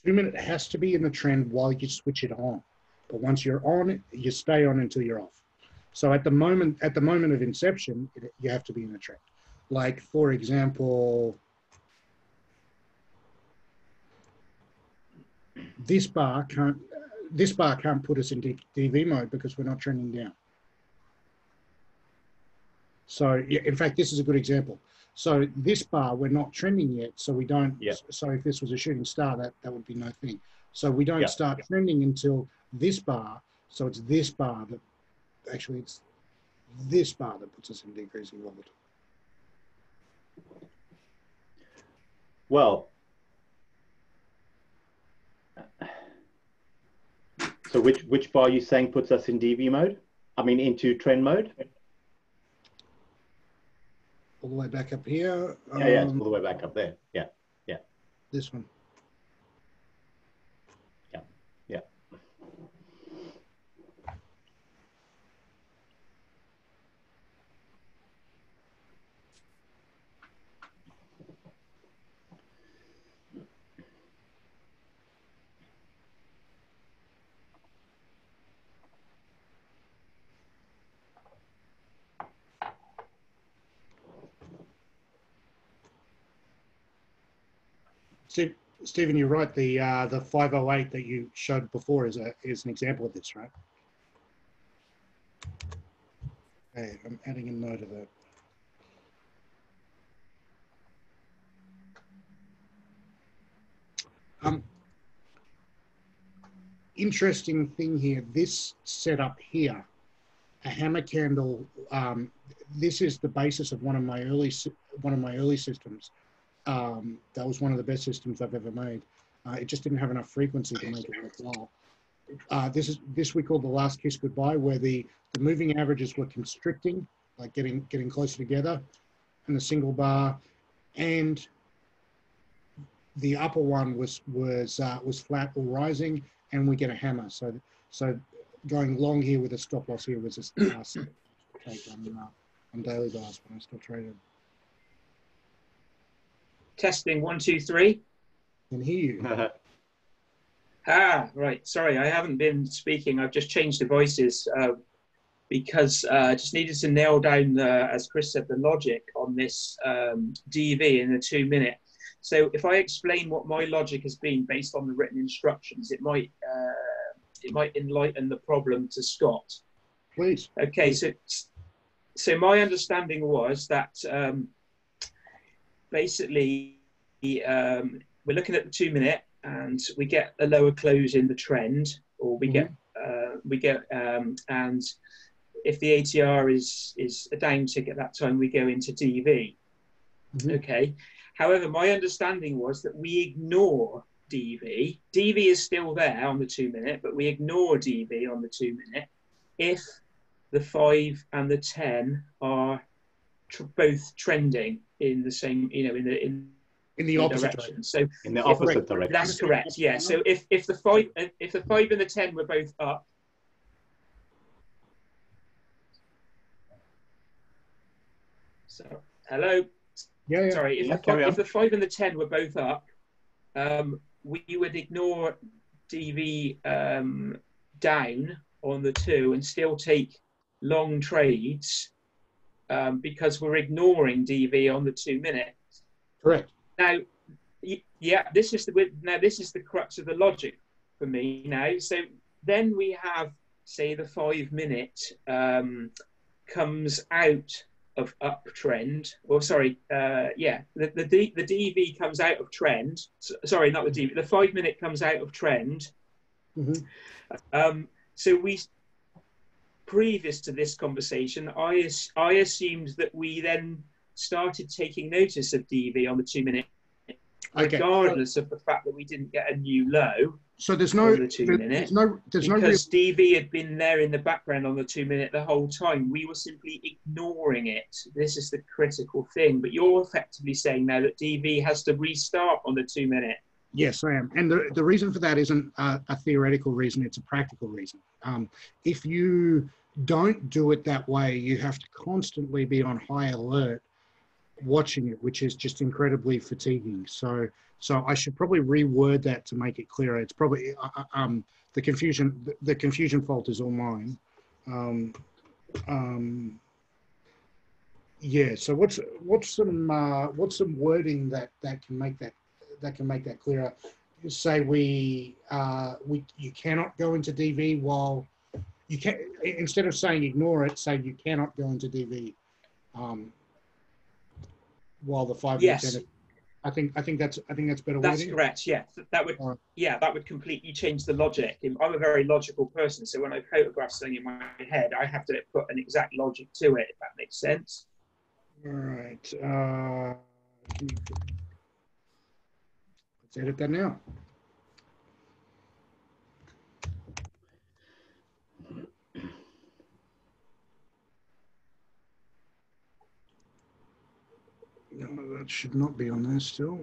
2 minute has to be in the trend while you switch it on. But once you're on, you stay on until you're off. So at the moment of inception, you have to be in a trend. Like, for example, this bar can't put us in DV mode because we're not trending down. So in fact, this is a good example. So this bar, we're not trending yet, so we don't. Yeah. So if this was a shooting star, that would be no thing. So we don't Yeah. start trending until this bar. So it's this bar that, actually it's this bar that puts us in decreasing volatile. Well, so which bar are you saying puts us in DV mode? I mean, into trend mode? All the way back up here. Yeah, it's all the way back up there. Yeah, yeah. This one. Yeah, yeah. Stephen, you're right. The 508 that you showed before is an example of this, right? Okay, I'm adding a note of that. Interesting thing here. This setup here, a hammer candle. This is the basis of one of my early systems. That was one of the best systems I've ever made. It just didn't have enough frequency to make it worthwhile. This we call the last kiss goodbye, where the moving averages were constricting, like getting closer together, and the single bar, and the upper one was flat or rising, and we get a hammer. So going long here with a stop loss here was a take on daily bars when I still traded. Testing 1, 2, 3. Can hear you. Right. Sorry, I haven't been speaking. I've just changed devices because I just needed to nail down, as Chris said, the logic on this DV in the 2 minute. So if I explain what my logic has been based on the written instructions, it might enlighten the problem to Scott. Please. Okay. So my understanding was that basically we're looking at the 2 minute and we get a lower close in the trend, or we get and if the ATR is a down tick at that time, we go into DV. Okay. However, my understanding was that we ignore DV. DV is still there on the 2 minute, but we ignore DV on the 2 minute if the 5 and the 10 are both trending in the same, in the opposite direction. So in the opposite direction. That's correct. Yeah. So if the 5 and the 10 were both up, so hello. Yeah. Sorry. If the 5 and the 10 were both up, we would ignore DV down on the 2 and still take long trades because we're ignoring DV on the 2 minute. Correct. Now, yeah, this is the crux of the logic for me now. So then we have, say, the 5 minute comes out of uptrend, or sorry, the DV comes out of trend. Sorry, not the DV. The 5 minute comes out of trend. So we, previous to this conversation, I assumed that we then started taking notice of DV on the 2 minute, regardless of the fact that we didn't get a new low. So there's no on the 2 minute, because DV had been there in the background on the 2 minute the whole time. We were simply ignoring it. This is the critical thing. But you're effectively saying now that DV has to restart on the 2 minute. Yes, I am. And the reason for that isn't a theoretical reason, it's a practical reason. If you don't do it that way, you have to constantly be on high alert watching it, which is just incredibly fatiguing. So I should probably reword that to make it clearer. It's probably the confusion fault is all mine. Yeah. So what's some wording that can make that clearer? Say you cannot go into DV while you can, instead of saying ignore it, say you cannot go into DV while the 5 Yes. and 10. I think that's better That's wording. correct. Yeah, that would completely change the logic. I'm a very logical person, so when I photograph something in my head, I have to put an exact logic to it. If that makes sense. All right. Let's edit that now. No, that should not be on there still.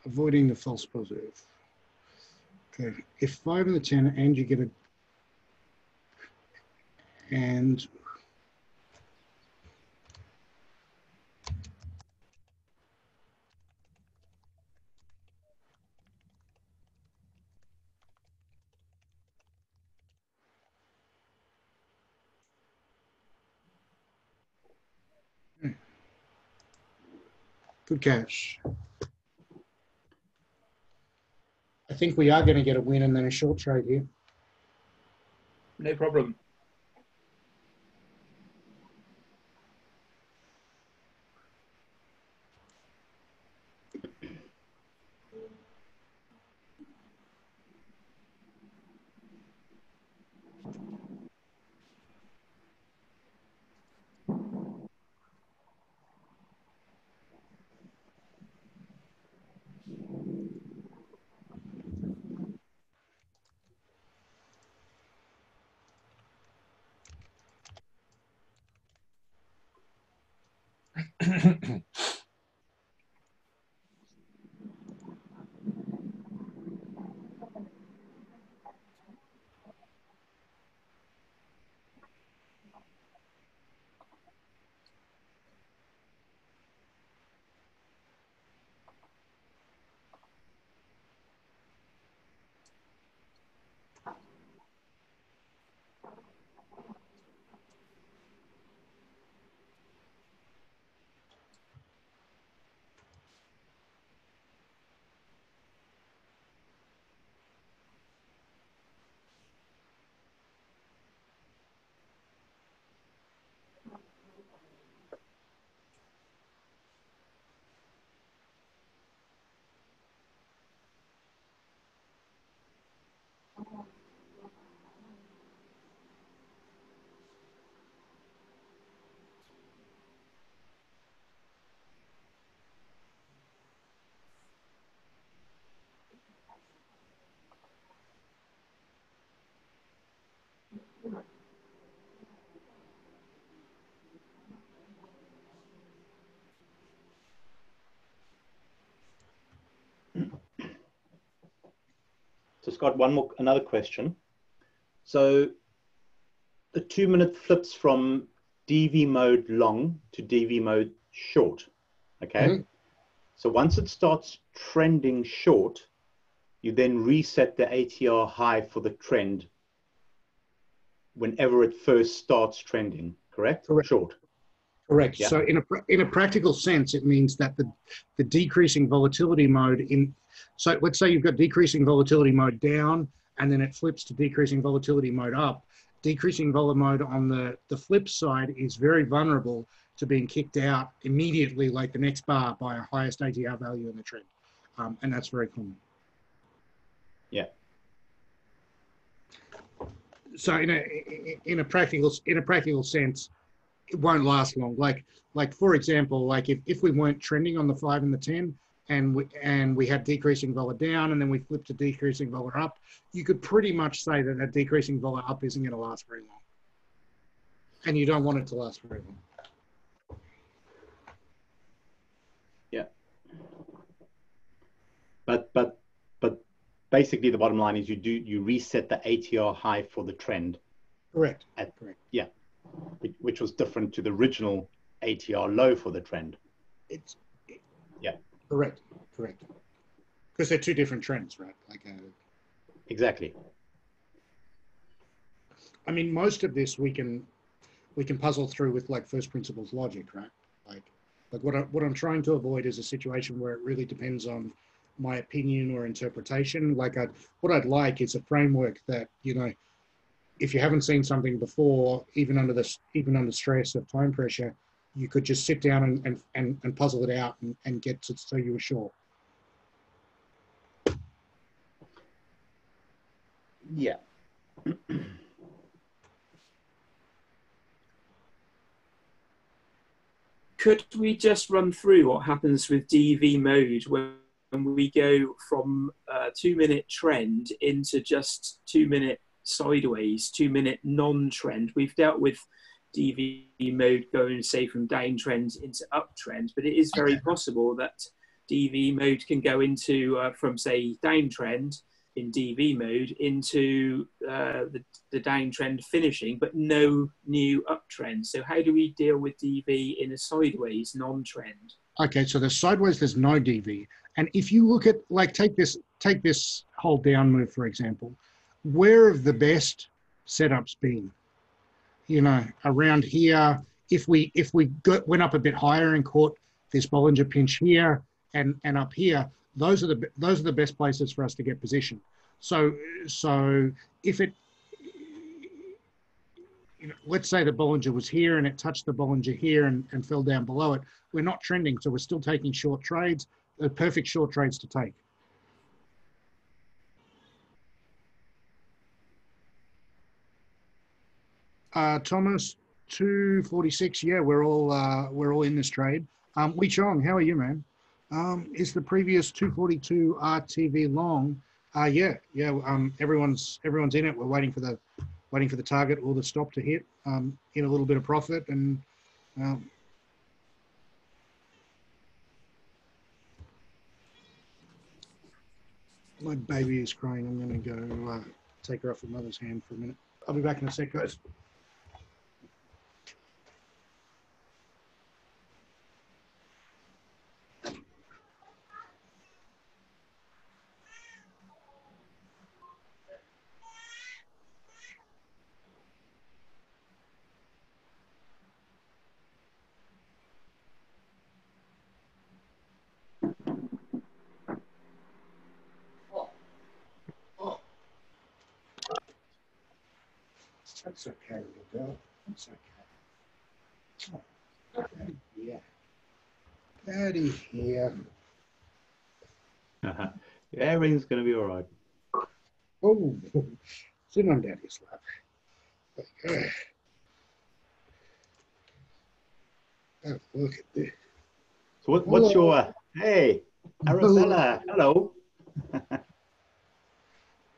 Avoiding the false positive. Okay, if 5 and the 10 and you get good catch. I think we are going to get a win and then a short trade here. No problem. So Scott, another question. So the 2 minute flips from DV mode long to DV mode short. Okay. Mm-hmm. So once it starts trending short, you then reset the ATR high for the trend whenever it first starts trending, correct? Correct. Short. Correct. Yeah. So in a practical sense, it means that the decreasing volatility mode so let's say you've got decreasing volatility mode down and then it flips to decreasing volatility mode up. Decreasing vol mode on the flip side is very vulnerable to being kicked out immediately, like the next bar, by a highest ATR value in the trend. And that's very common. Yeah. So in a practical sense, it won't last long. Like for example, like if we weren't trending on the 5 and the 10 and we had decreasing vol down and then we flipped to decreasing vol up, you could pretty much say that decreasing vol up isn't going to last very long. And you don't want it to last very long. Yeah. But basically the bottom line is you reset the ATR high for the trend. Correct. Correct. Yeah. Which was different to the original ATR low for the trend. Correct. Because they're two different trends, right? Exactly. I mean, most of this we can puzzle through with like first principles logic, right? Like what I'm trying to avoid is a situation where it really depends on my opinion or interpretation. What I'd like is a framework that, you know, if you haven't seen something before, even under stress of time pressure, you could just sit down and puzzle it out and get to so you were sure. Yeah. Could we just run through what happens with DV mode when we go from a 2-minute trend into just 2-minute sideways, 2-minute non-trend? We've dealt with DV mode going, say, from downtrend into uptrend, but it is very possible that DV mode can go into from, say, downtrend in DV mode into the downtrend finishing, but no new uptrend. So how do we deal with DV in a sideways non-trend? Okay, so there's sideways, there's no DV. And if you look at, like, take this whole down move, for example, where have the best setups been? You know, around here, if we went up a bit higher and caught this Bollinger pinch here and up here, those are the best places for us to get position. So if it, you know, let's say the Bollinger was here and it touched the Bollinger here and fell down below it, we're not trending, so we're still taking short trades. They're perfect short trades to take. Thomas, 246. Yeah, we're all in this trade. Wei Chong, how are you, man? Is the previous 242 RTV long? Yeah. Everyone's in it. We're waiting for the target or the stop to hit. In a little bit of profit, and my baby is crying. I'm going to go take her off her mother's hand for a minute. I'll be back in a sec, guys. That's okay, little girl. That's okay. Oh, okay. Yeah. Daddy here. Yeah, everything's going to be all right. Oh, sit on Daddy's lap. Okay. Oh, look at this. So what's your, hey, Arabella, hello.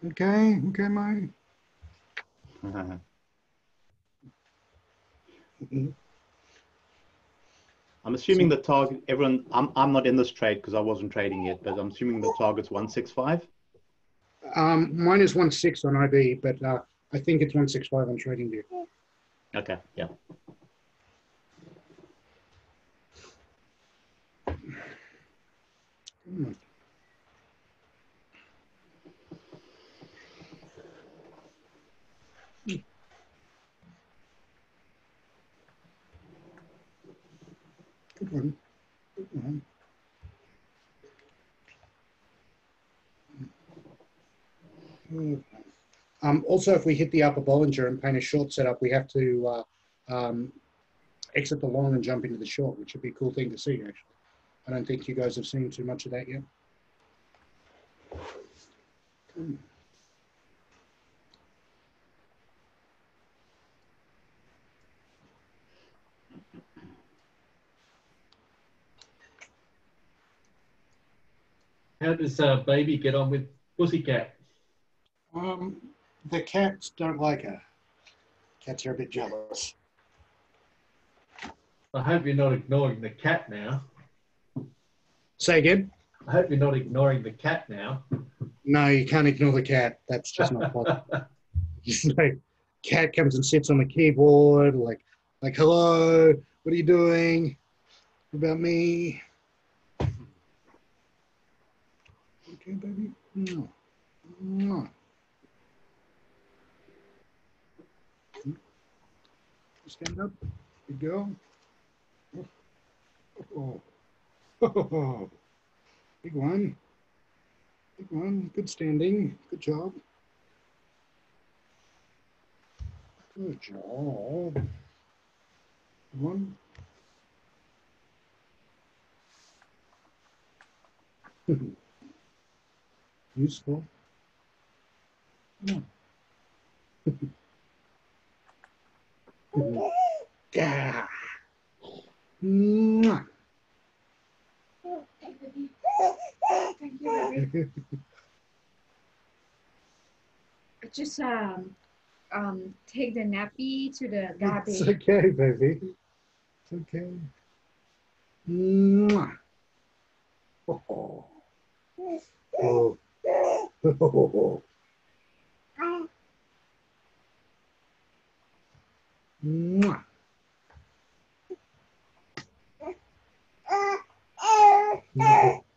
Okay, mate. I'm assuming the target, everyone, I'm not in this trade because I wasn't trading yet, but I'm assuming the target's 165. Mine is 1.6 on IB, but I think it's 1.65 on TradingView. Okay, yeah. Good one. Good one. Also, if we hit the upper Bollinger and paint a short setup, we have to exit the long and jump into the short, which would be a cool thing to see, actually. I don't think you guys have seen too much of that yet. How does baby get on with Pussycat? The cats don't like her. Cats are a bit jealous. I hope you're not ignoring the cat now. Say again? I hope you're not ignoring the cat now. No, you can't ignore the cat. That's just not possible. Like, cat comes and sits on the keyboard, like, hello, what are you doing? What about me? okay, baby. Mwah. Mwah. Stand up. Good girl. Oh. Oh. Big one. Big one. Good standing. Good job. Good job. One. Useful. Yeah. Yeah. Mwah. Thank you, baby. Just take the nappy to the It's garbage. okay, baby. It's okay. Mwah. Oh. Oh. Oh. Mwah.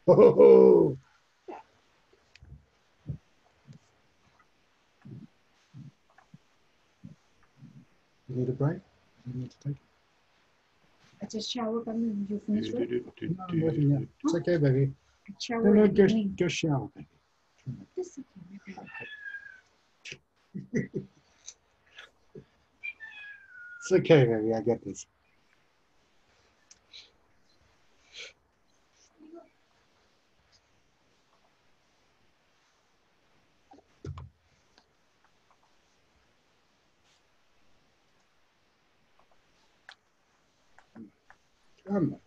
Oh. You need a break? You need to take it? I just showered. You finished with? No, I'm waiting now. It's okay, baby. I No, showered. no, in the go, evening. go shower, baby. This is okay. It's okay, baby. I get this. Come on.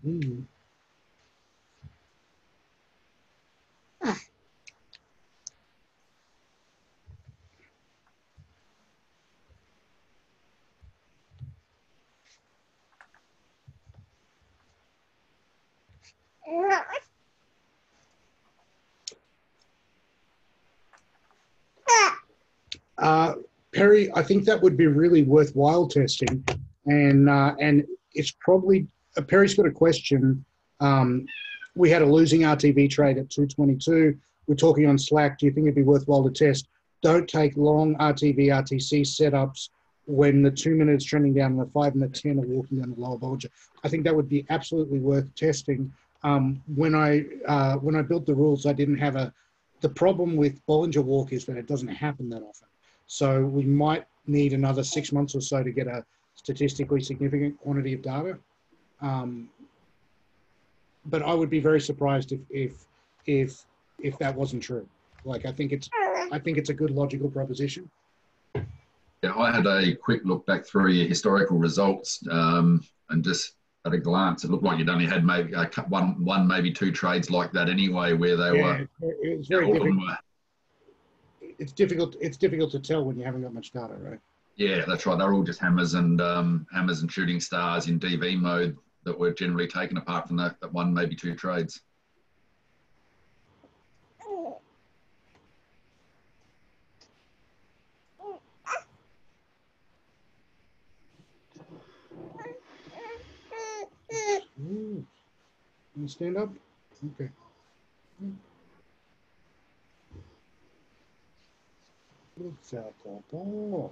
Mm. Perry, I think that would be really worthwhile testing, and it's probably Perry's got a question. We had a losing RTV trade at 222. We're talking on Slack. Do you think it'd be worthwhile to test? Don't take long RTV RTC setups when the 2 minutes trending down and the 5 and the 10 are walking down the lower Bollinger. I think that would be absolutely worth testing. When I built the rules, I didn't have the problem with Bollinger Walk is that it doesn't happen that often. So we might need another 6 months or so to get a statistically significant quantity of data. But I would be very surprised if that wasn't true. Like I think it's a good logical proposition. Yeah, I had a quick look back through your historical results, and just at a glance, it looked like you'd only had maybe one, maybe two trades like that anyway, where they were. It's very difficult. It's difficult to tell when you haven't got much data, right? Yeah, that's right. They're all just hammers and shooting stars in DV mode that were generally taken apart from that one, maybe two trades. Ooh. You stand up? Okay. Looks out, Papa.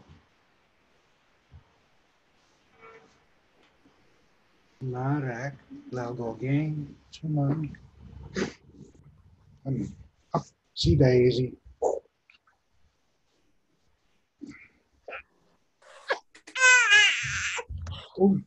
Larak, Lagogang, Chaman. Up, see Daisy. Oh.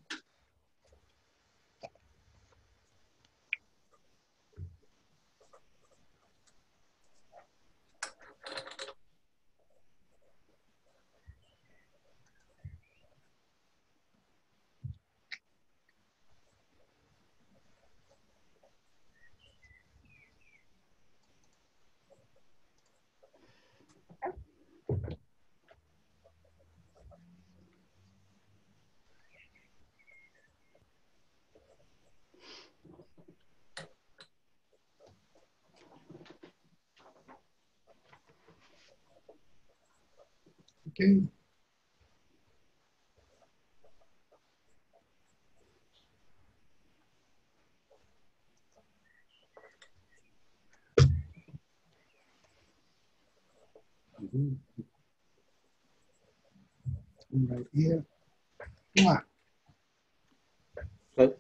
Okay. Right here. What? So,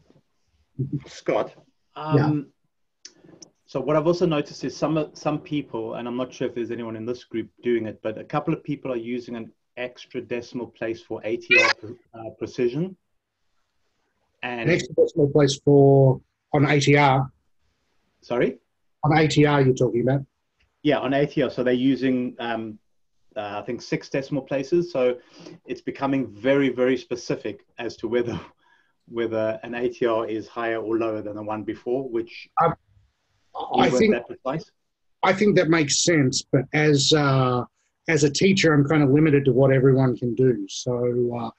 Scott, so what I've also noticed is some people, and I'm not sure if there's anyone in this group doing it, but a couple of people are using an extra decimal place for ATR precision. And An extra decimal place for on ATR. Sorry? On ATR you're talking about? Yeah, on ATR. So they're using, I think, 6 decimal places. So it's becoming very, very specific as to whether an ATR is higher or lower than the one before, which I think that precise. I think that makes sense, but as a teacher, I'm kind of limited to what everyone can do. So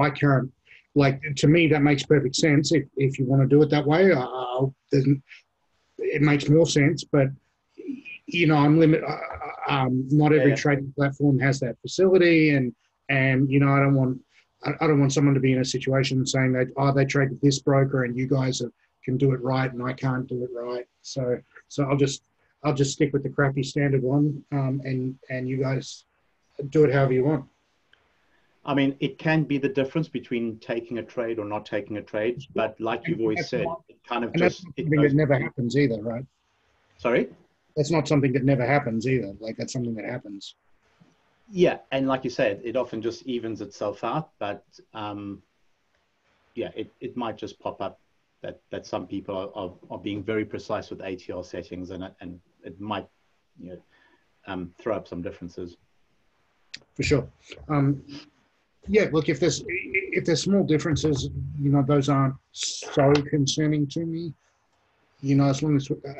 I can't, like, to me, that makes perfect sense. If you want to do it that way, it makes more sense. But you know, I'm limited. Not every trading platform has that facility, and you know, I don't want someone to be in a situation saying that they trade with this broker and you guys can do it right and I can't do it right. So I'll just stick with the crappy standard one, and you guys do it however you want. I mean, it can be the difference between taking a trade or not taking a trade, but like you've always said, it kind of and just... that's something that never happens either, right? Sorry? That's not something that never happens either. Like, that's something that happens. Yeah, and like you said, it often just evens itself out, but yeah, it might just pop up that some people are being very precise with ATR settings, and it might, you know, throw up some differences. For sure. Yeah, look, if there's small differences, you know, those aren't so concerning to me. You know, as long as we've got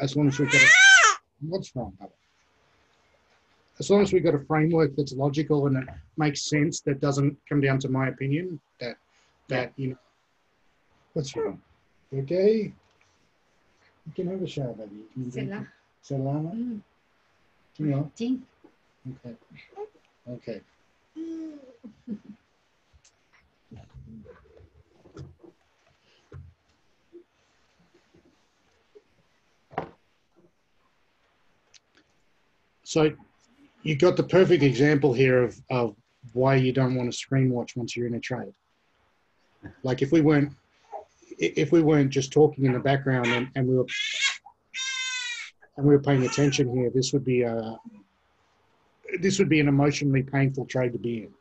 what's wrong, Bubba? As long as we've got a framework that's logical and it makes sense, that doesn't come down to my opinion, that you know, what's wrong? Okay, you can have a shower, baby. Selama. You know. Okay. Okay. So you got the perfect example here of why you don't want to screen watch once you're in a trade. Like if we weren't just talking in the background and we were paying attention here, this would be an emotionally painful trade to be in.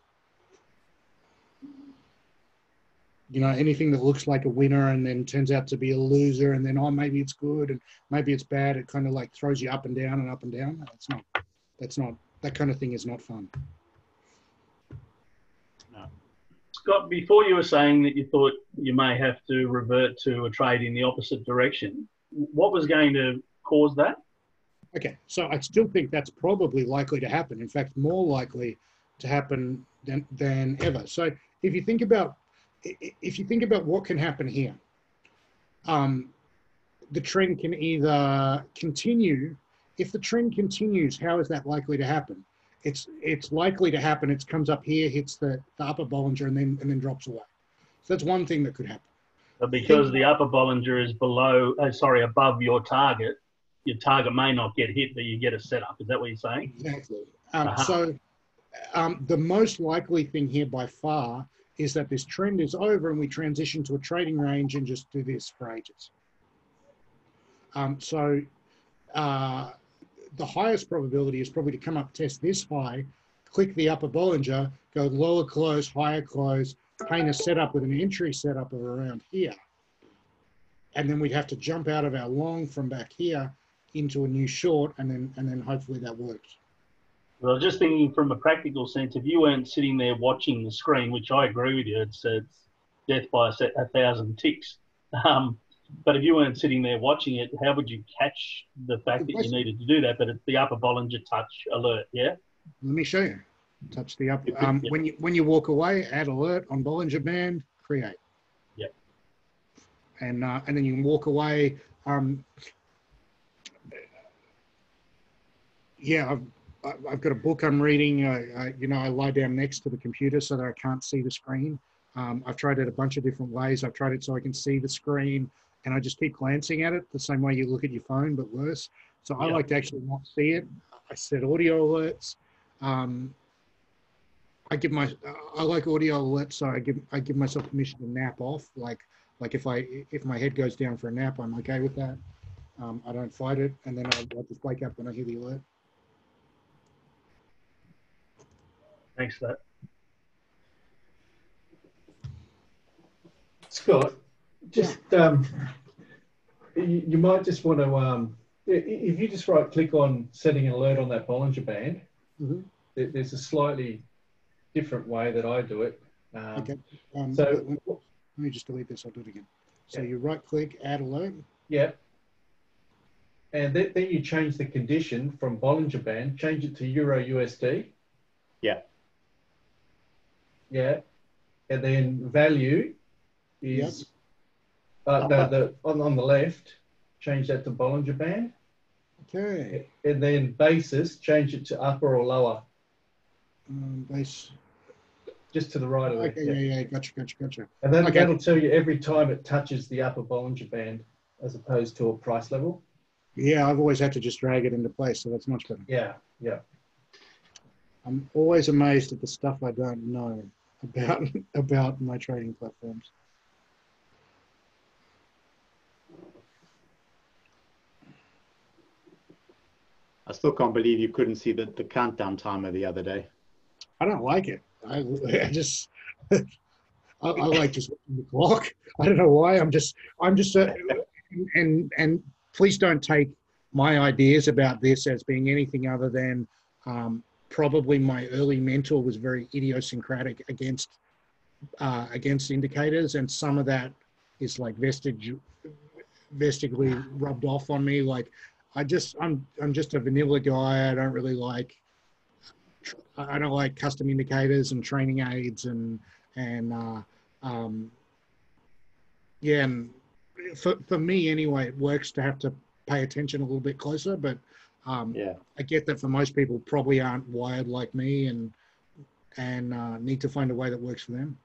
You know, anything that looks like a winner and then turns out to be a loser, and then maybe it's good and maybe it's bad. It kind of like throws you up and down and up and down. That's not that kind of thing is not fun. No. Scott, before you were saying that you thought you may have to revert to a trade in the opposite direction, what was going to cause that? Okay, so I still think that's probably likely to happen. In fact, more likely to happen than ever. So if you think about what can happen here, the trend can either continue. If the trend continues, how is that likely to happen? It's likely to happen. It comes up here, hits the upper Bollinger, and then drops away. So that's one thing that could happen. But because the upper Bollinger is above your target may not get hit, but you get a setup. Is that what you're saying? Exactly. So the most likely thing here by far is that this trend is over and we transition to a trading range and just do this for ages. The highest probability is probably to come up, test this high, click the upper Bollinger, go lower close, higher close, paint a setup with an entry setup of around here. And then we'd have to jump out of our long from back here into a new short, and then hopefully that works. Well, I was just thinking from a practical sense, if you weren't sitting there watching the screen, which I agree with you, it's death by 1,000 ticks. But if you weren't sitting there watching it, how would you catch the fact that you needed to do that? But it's the upper Bollinger touch alert, yeah? Let me show you. Touch the upper. When you walk away, add alert on Bollinger Band, create. Yep. And then you can walk away. Yeah, I've got a book I'm reading. I lie down next to the computer so that I can't see the screen. I've tried it a bunch of different ways. I've tried it so I can see the screen, and I just keep glancing at it the same way you look at your phone, but worse. So I like to actually not see it. I set audio alerts. I like audio alerts, so I give myself permission to nap off. Like if my head goes down for a nap, I'm okay with that. I don't fight it, and then I'll just wake up when I hear the alert. Thanks for that. Scott, just you might just want to if you just right click on setting an alert on that Bollinger Band. There's a slightly different way that I do it. Okay. So let me just delete this. I'll do it again. So Yeah. you right click, add alert. yeah, and then you change the condition from Bollinger Band, change it to Euro USD. Yeah. Yeah, and then value is on the left. Change that to Bollinger Band. Okay. And then basis, change it to upper or lower. Base. Just to the right of it. Okay, yeah. Gotcha. And then that'll tell you every time it touches the upper Bollinger Band as opposed to a price level. Yeah, I've always had to just drag it into place, so that's much better. Yeah. I'm always amazed at the stuff I don't know about my trading platforms. I still can't believe you couldn't see the countdown timer the other day. I don't like it. I just I like just watching the clock. I don't know why. I'm just and please don't take my ideas about this as being anything other than probably my early mentor was very idiosyncratic against indicators, and some of that is like vestigally rubbed off on me. Like I'm just a vanilla guy. I don't like custom indicators and training aids and for me anyway, it works to have to pay attention a little bit closer, but I get that for most people probably aren't wired like me and need to find a way that works for them.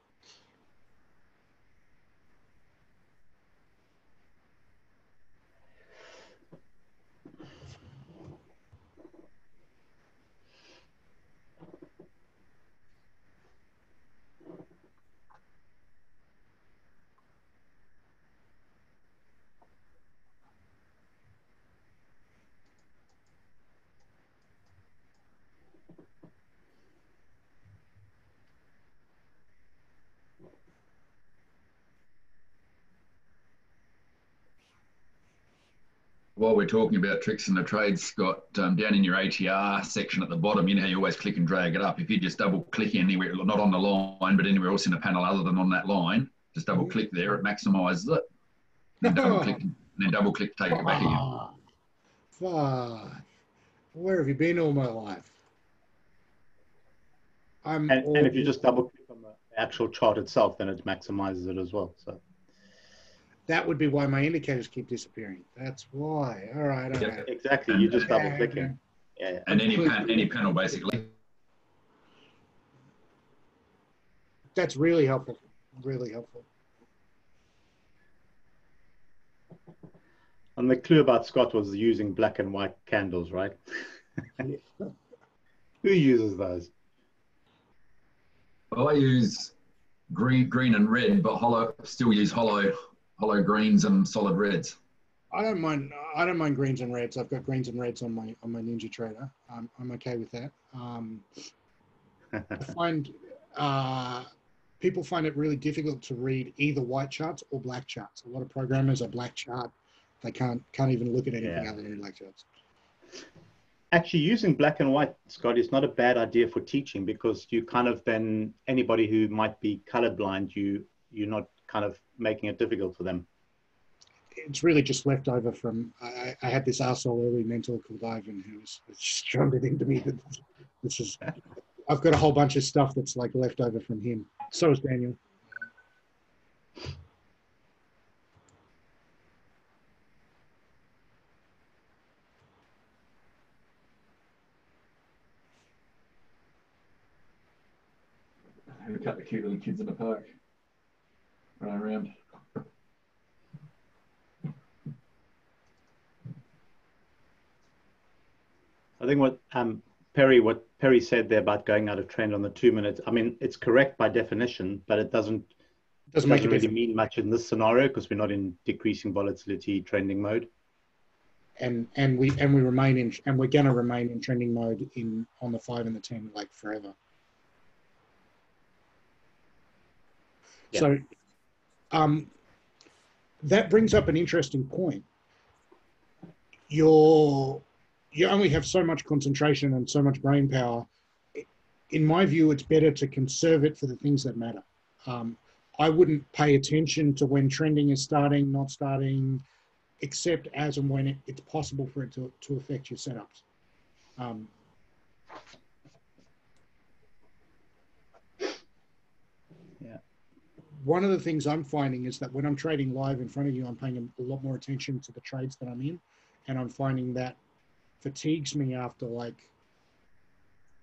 While we're talking about tricks in the trade, Scott, down in your ATR section at the bottom, you know how you always click and drag it up. If you just double click anywhere, not on the line, but anywhere else in the panel other than on that line, just double click there, it maximizes it. Then double click, take it back again. Fuck. Where have you been all my life? And if you just double click on the actual chart itself, then it maximizes it as well. So that would be why my indicators keep disappearing. That's why. All right. Exactly. You just double clicking. Yeah. And any panel basically. That's really helpful. Really helpful. And the clue about Scott was using black and white candles, right? Who uses those? Well, I use green and red, but still use hollow greens and solid reds. I don't mind greens and reds. I've got greens and reds on my Ninja Trader. I'm okay with that. I find people find it really difficult to read either white charts or black charts. A lot of programmers are black chart. They can't even look at anything other than black charts. Actually, using black and white, Scott, is not a bad idea for teaching, because you kind of then, anybody who might be colorblind, you're not kind of making it difficult for them. It's really just left over from, I had this arsehole early mentor called Ivan who was just drummed it into me that this is, I've got a whole bunch of stuff that's like left over from him. So is Daniel. Have a couple of cute little kids in the park running around. I think what Perry said there about going out of trend on the 2 minutes, I mean, it's correct by definition, but it doesn't really mean much in this scenario because we're not in decreasing volatility trending mode. And we're going to remain in trending mode on the 5 and the 10 like forever. Yeah. So that brings up an interesting point. You only have so much concentration and so much brain power. In my view, it's better to conserve it for the things that matter. I wouldn't pay attention to when trending is starting, not starting, except as and when it's possible for it to affect your setups. Yeah. One of the things I'm finding is that when I'm trading live in front of you, I'm paying a lot more attention to the trades that I'm in, and I'm finding that fatigues me after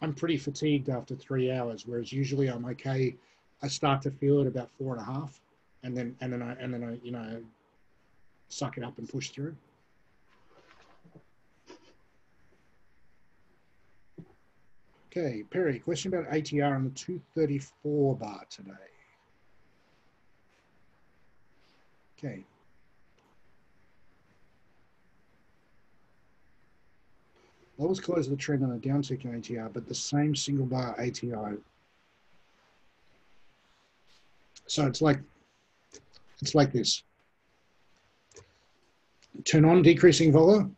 I'm pretty fatigued after 3 hours, whereas usually I'm okay. I start to feel it about 4.5, and then I suck it up and push through. Okay, Perry, question about ATR on the 234 bar today. Okay. Lowest close of the trend on a downtick in ATR, but the same single bar ATI. So it's like this. Turn on decreasing vola.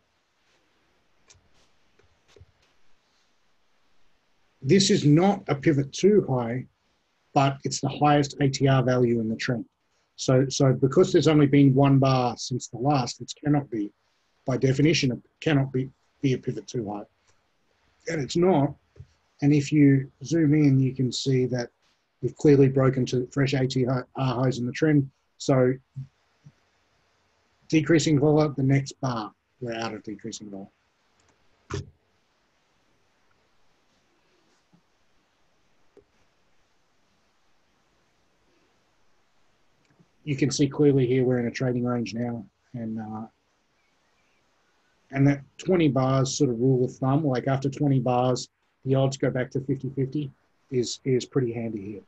This is not a pivot too high, but it's the highest ATR value in the trend. So because there's only been one bar since the last, it cannot be, by definition, it cannot be a pivot too high. And it's not. And if you zoom in, you can see that we've clearly broken to fresh ATR highs in the trend. So decreasing vola, the next bar, we're out of decreasing vola. You can see clearly here we're in a trading range now, and that 20 bars sort of rule of thumb, like after 20 bars, the odds go back to 50-50 is pretty handy here.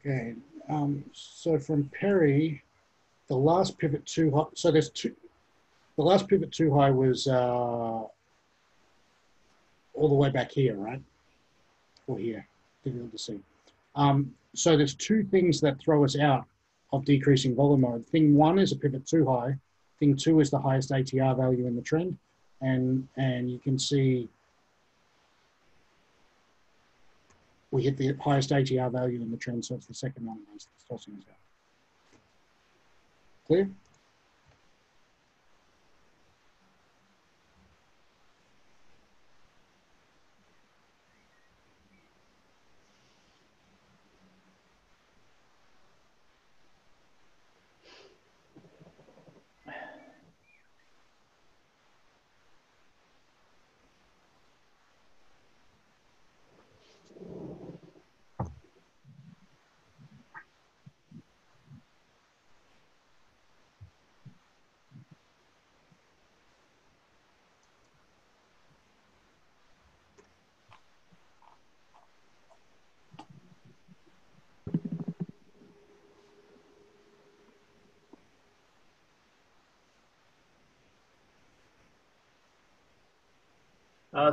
Okay, so from Perry, the last pivot too high. So there's two. The last pivot too high was all the way back here, right? Or here, difficult to see. So there's two things that throw us out of decreasing volume mode. Thing one is a pivot too high. Thing two is the highest ATR value in the trend, and you can see we hit the highest ATR value in the trend, so it's the second one that's tossing us out. Clear?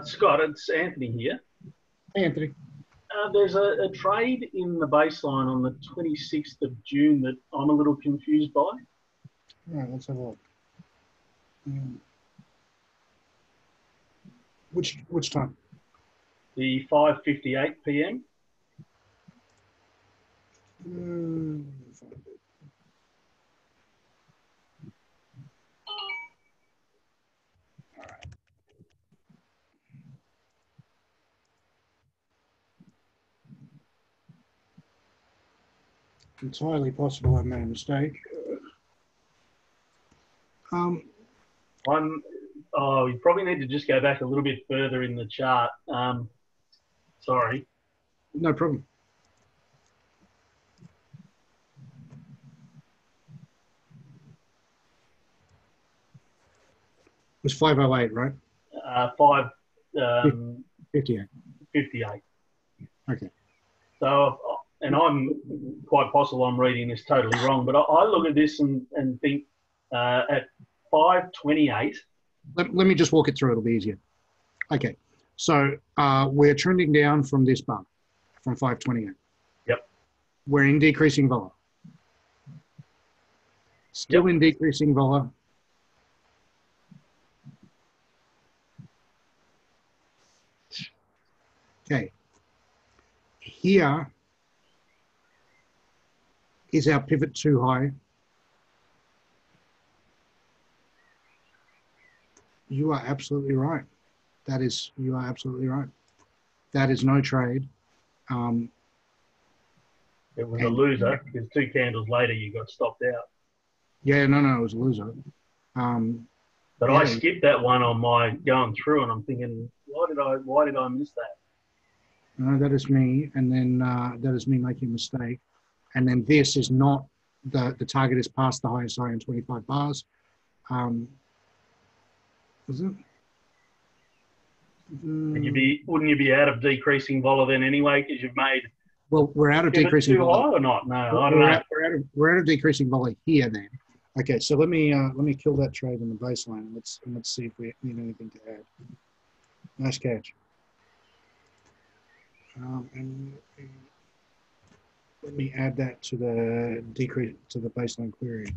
Scott, it's Anthony here. Hey, Anthony. There's a trade in the baseline on the 26th of June that I'm a little confused by. All right, let's have a look. Which time? The 5:58 p.m. Entirely possible I made a mistake. You probably need to just go back a little bit further in the chart. Sorry. No problem. It was 5:08, right? 58. 58. Okay. So, and I'm quite possible I'm reading this totally wrong, but I look at this and think at 5:28. Let me just walk it through. It'll be easier. Okay. So we're trending down from this bar, from 5:28. Yep. We're in decreasing vol. Still in decreasing vol. Okay. Here is our pivot too high. You are absolutely right. You are absolutely right. That is no trade. It was a loser because 2 candles later you got stopped out. Yeah, no, it was a loser. But I skipped that one on my going through, and I'm thinking, why did I miss that? No, that is me, and then that is me making a mistake. And then this is not the target is past the highest high in 25 bars. Is it? Wouldn't you be out of decreasing vol then anyway because you've made? Well, we're out of decreasing too vol high or not? No, I don't know. We're out of decreasing vol here then. Okay, so let me kill that trade in the baseline and let's see if we need anything to add. Nice catch. And let me add that to the baseline query.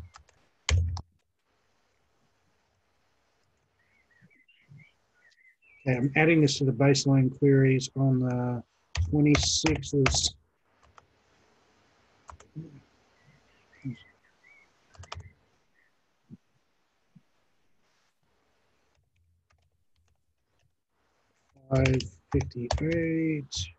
Okay, I'm adding this to the baseline queries on the 26th. 5:58.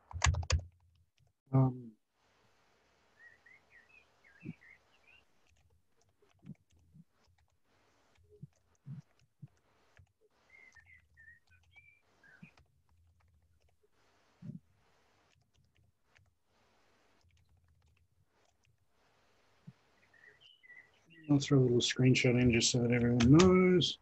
I'll throw a little screenshot in just so that everyone knows.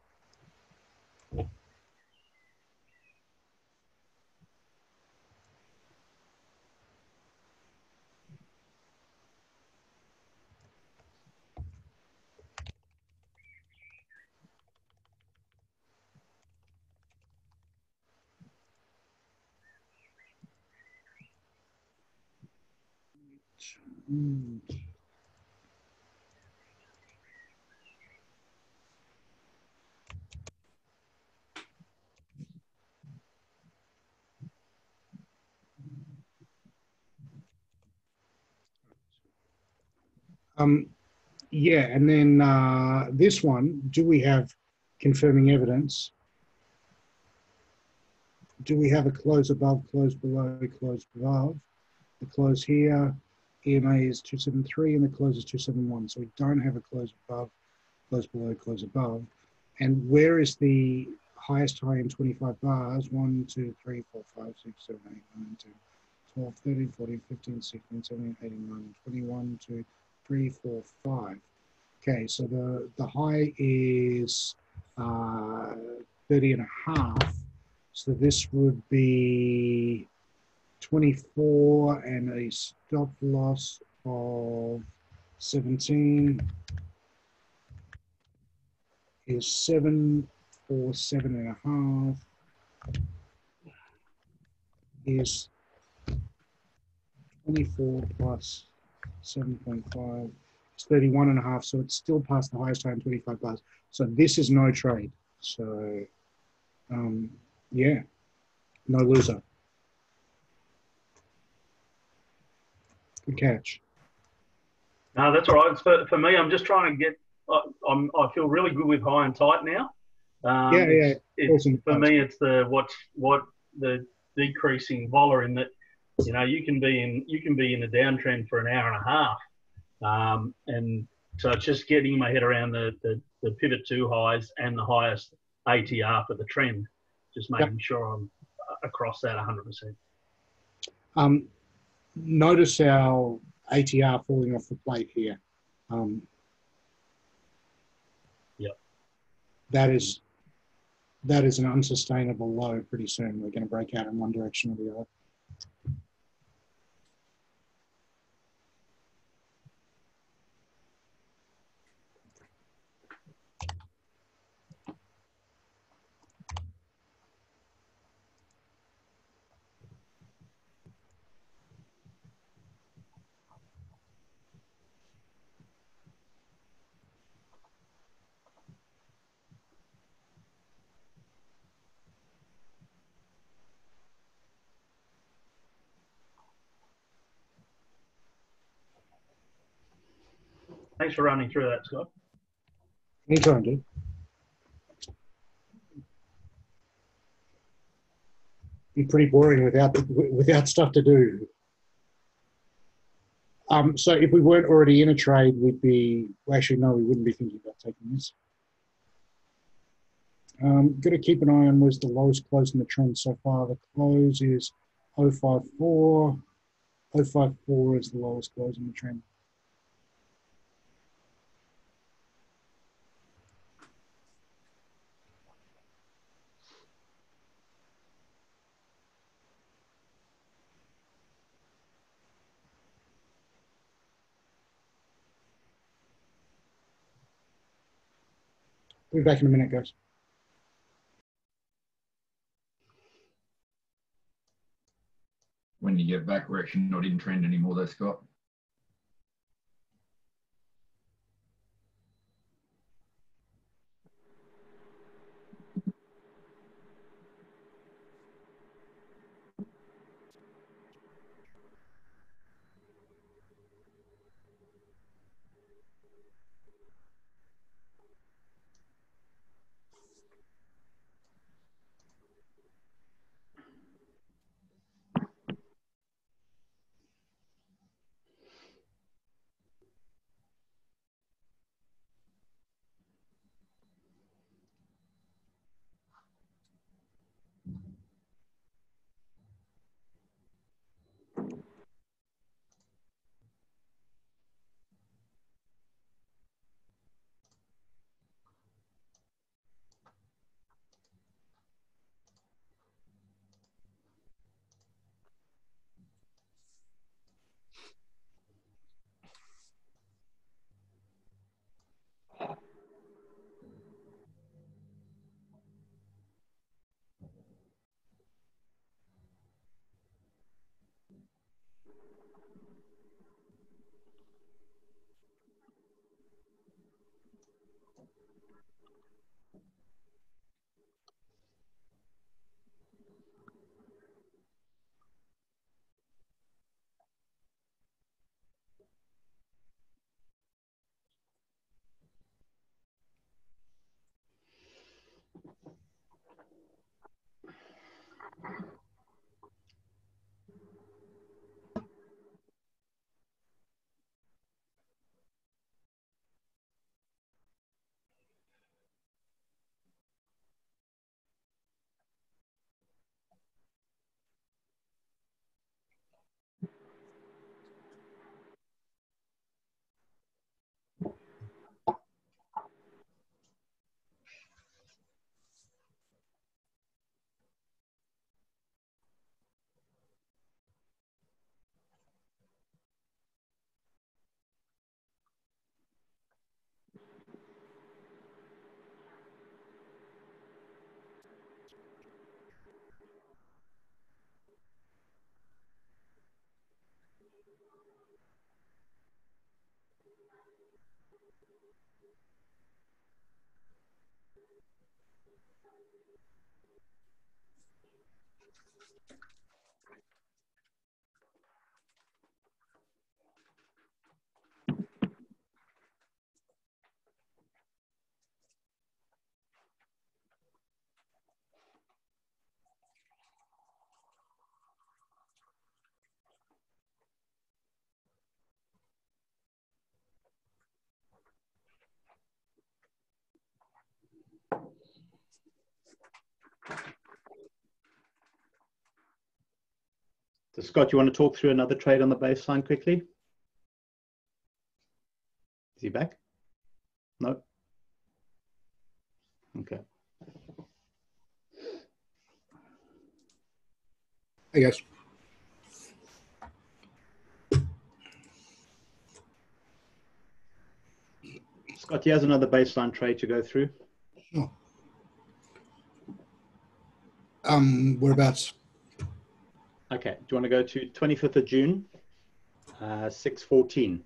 Yeah, and then this one, do we have confirming evidence? Do we have a close above, close below, close above? The close here, EMA is 273 and the close is 271. So we don't have a close above, close below, close above. And where is the highest high in 25 bars? 1, 2, 3, 4, 5, 6, 7, 8, 9, 10, 12, 13, 14, 15, 16, 17, 18, 19, 21, 2, 3, 4, 5. Okay, so the high is 30 and a half. So this would be 24 and a stop loss of 17 is 7 or 7 and a half. is 24 plus 7.5. It's 31.5, so it's still past the highest high in 25 bars. So this is no trade. So, yeah, no loser. Good catch. No, that's all right. For me, I'm just trying to get. I feel really good with high and tight now. Yeah. For me, it's what the decreasing vola in that. You know, you can be in a downtrend for an hour and a half, and so it's just getting my head around the pivot 2 highs and the highest ATR for the trend, just making sure I'm across that 100%. Notice our ATR falling off the plate here. Yep. That is an unsustainable low pretty soon. We're going to break out in one direction or the other. Thanks for running through that, Scott. Anytime, dude. Be pretty boring without stuff to do. So if we weren't already in a trade, we'd be, well, actually, no, we wouldn't be thinking about taking this. Got to keep an eye on where's the lowest close in the trend so far. The close is 054. 054 is the lowest close in the trend. We'll be back in a minute, guys. When you get back, we're actually not in trend anymore, though, Scott. So Scott, you want to talk through another trade on the baseline quickly? Is he back? No? Okay. I guess. Scott, he has another baseline trade to go through. Oh. Whereabouts? Okay. Do you want to go to 25th of June, 6:14?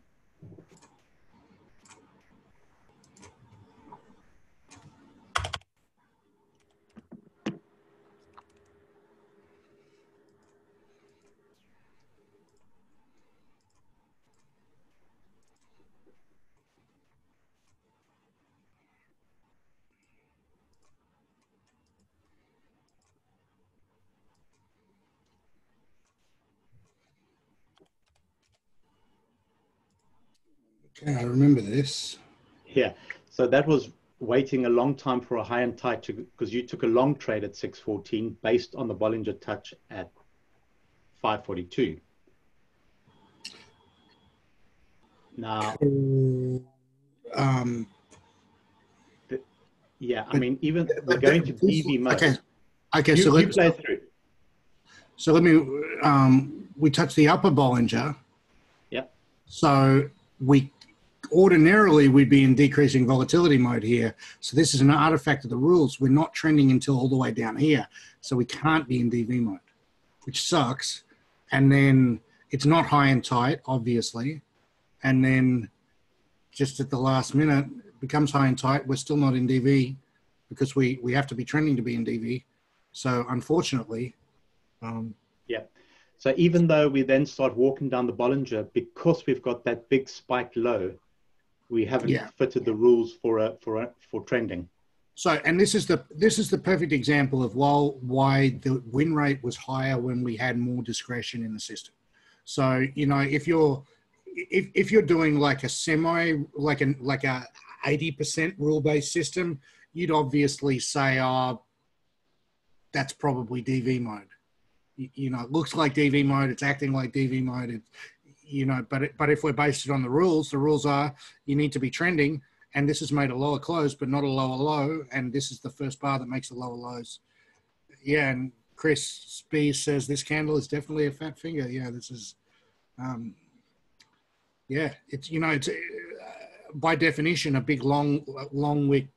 Okay, I remember this. Yeah. So that was waiting a long time for a high and tight because you took a long trade at 6:14 based on the Bollinger touch at 5:42. Now, yeah, I mean, even we're going to DV mode. Okay, so you play through. So let me, we touched the upper Bollinger. Yeah. So ordinarily we'd be in decreasing volatility mode here. So this is an artifact of the rules. We're not trending until all the way down here. So we can't be in DV mode, which sucks. And then it's not high and tight, obviously. And then just at the last minute, it becomes high and tight. We're still not in DV because we have to be trending to be in DV. So unfortunately, yeah. So even though we then start walking down the Bollinger, because we've got that big spike low, we haven't fitted the rules for trending. So, and this is the perfect example of why the win rate was higher when we had more discretion in the system. So, you know, if you're doing like a 80% rule-based system, you'd obviously say, oh, that's probably DV mode. You know, it looks like DV mode, it's acting like DV mode, you know, but if we're based it on the rules are you need to be trending, and this has made a lower close, but not a lower low, and this is the first bar that makes the lower lows. Yeah, and Chris Spees says this candle is definitely a fat finger. Yeah, this is, yeah, it's, you know, it's by definition, a big long wick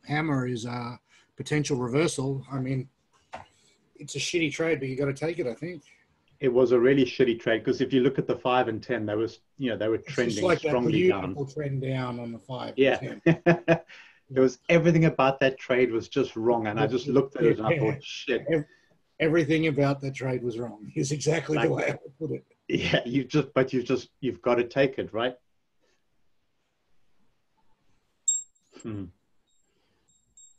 hammer is a potential reversal. I mean, it's a shitty trade, but you got to take it, I think. It was a really shitty trade because if you look at the 5 and 10, they were trending like strongly down. Trend down on the 5. Yeah, there was everything about that trade was just wrong, and I just looked at it and I thought, shit. Everything about that trade was wrong. Is exactly the way I would put it. Yeah, you've got to take it, right?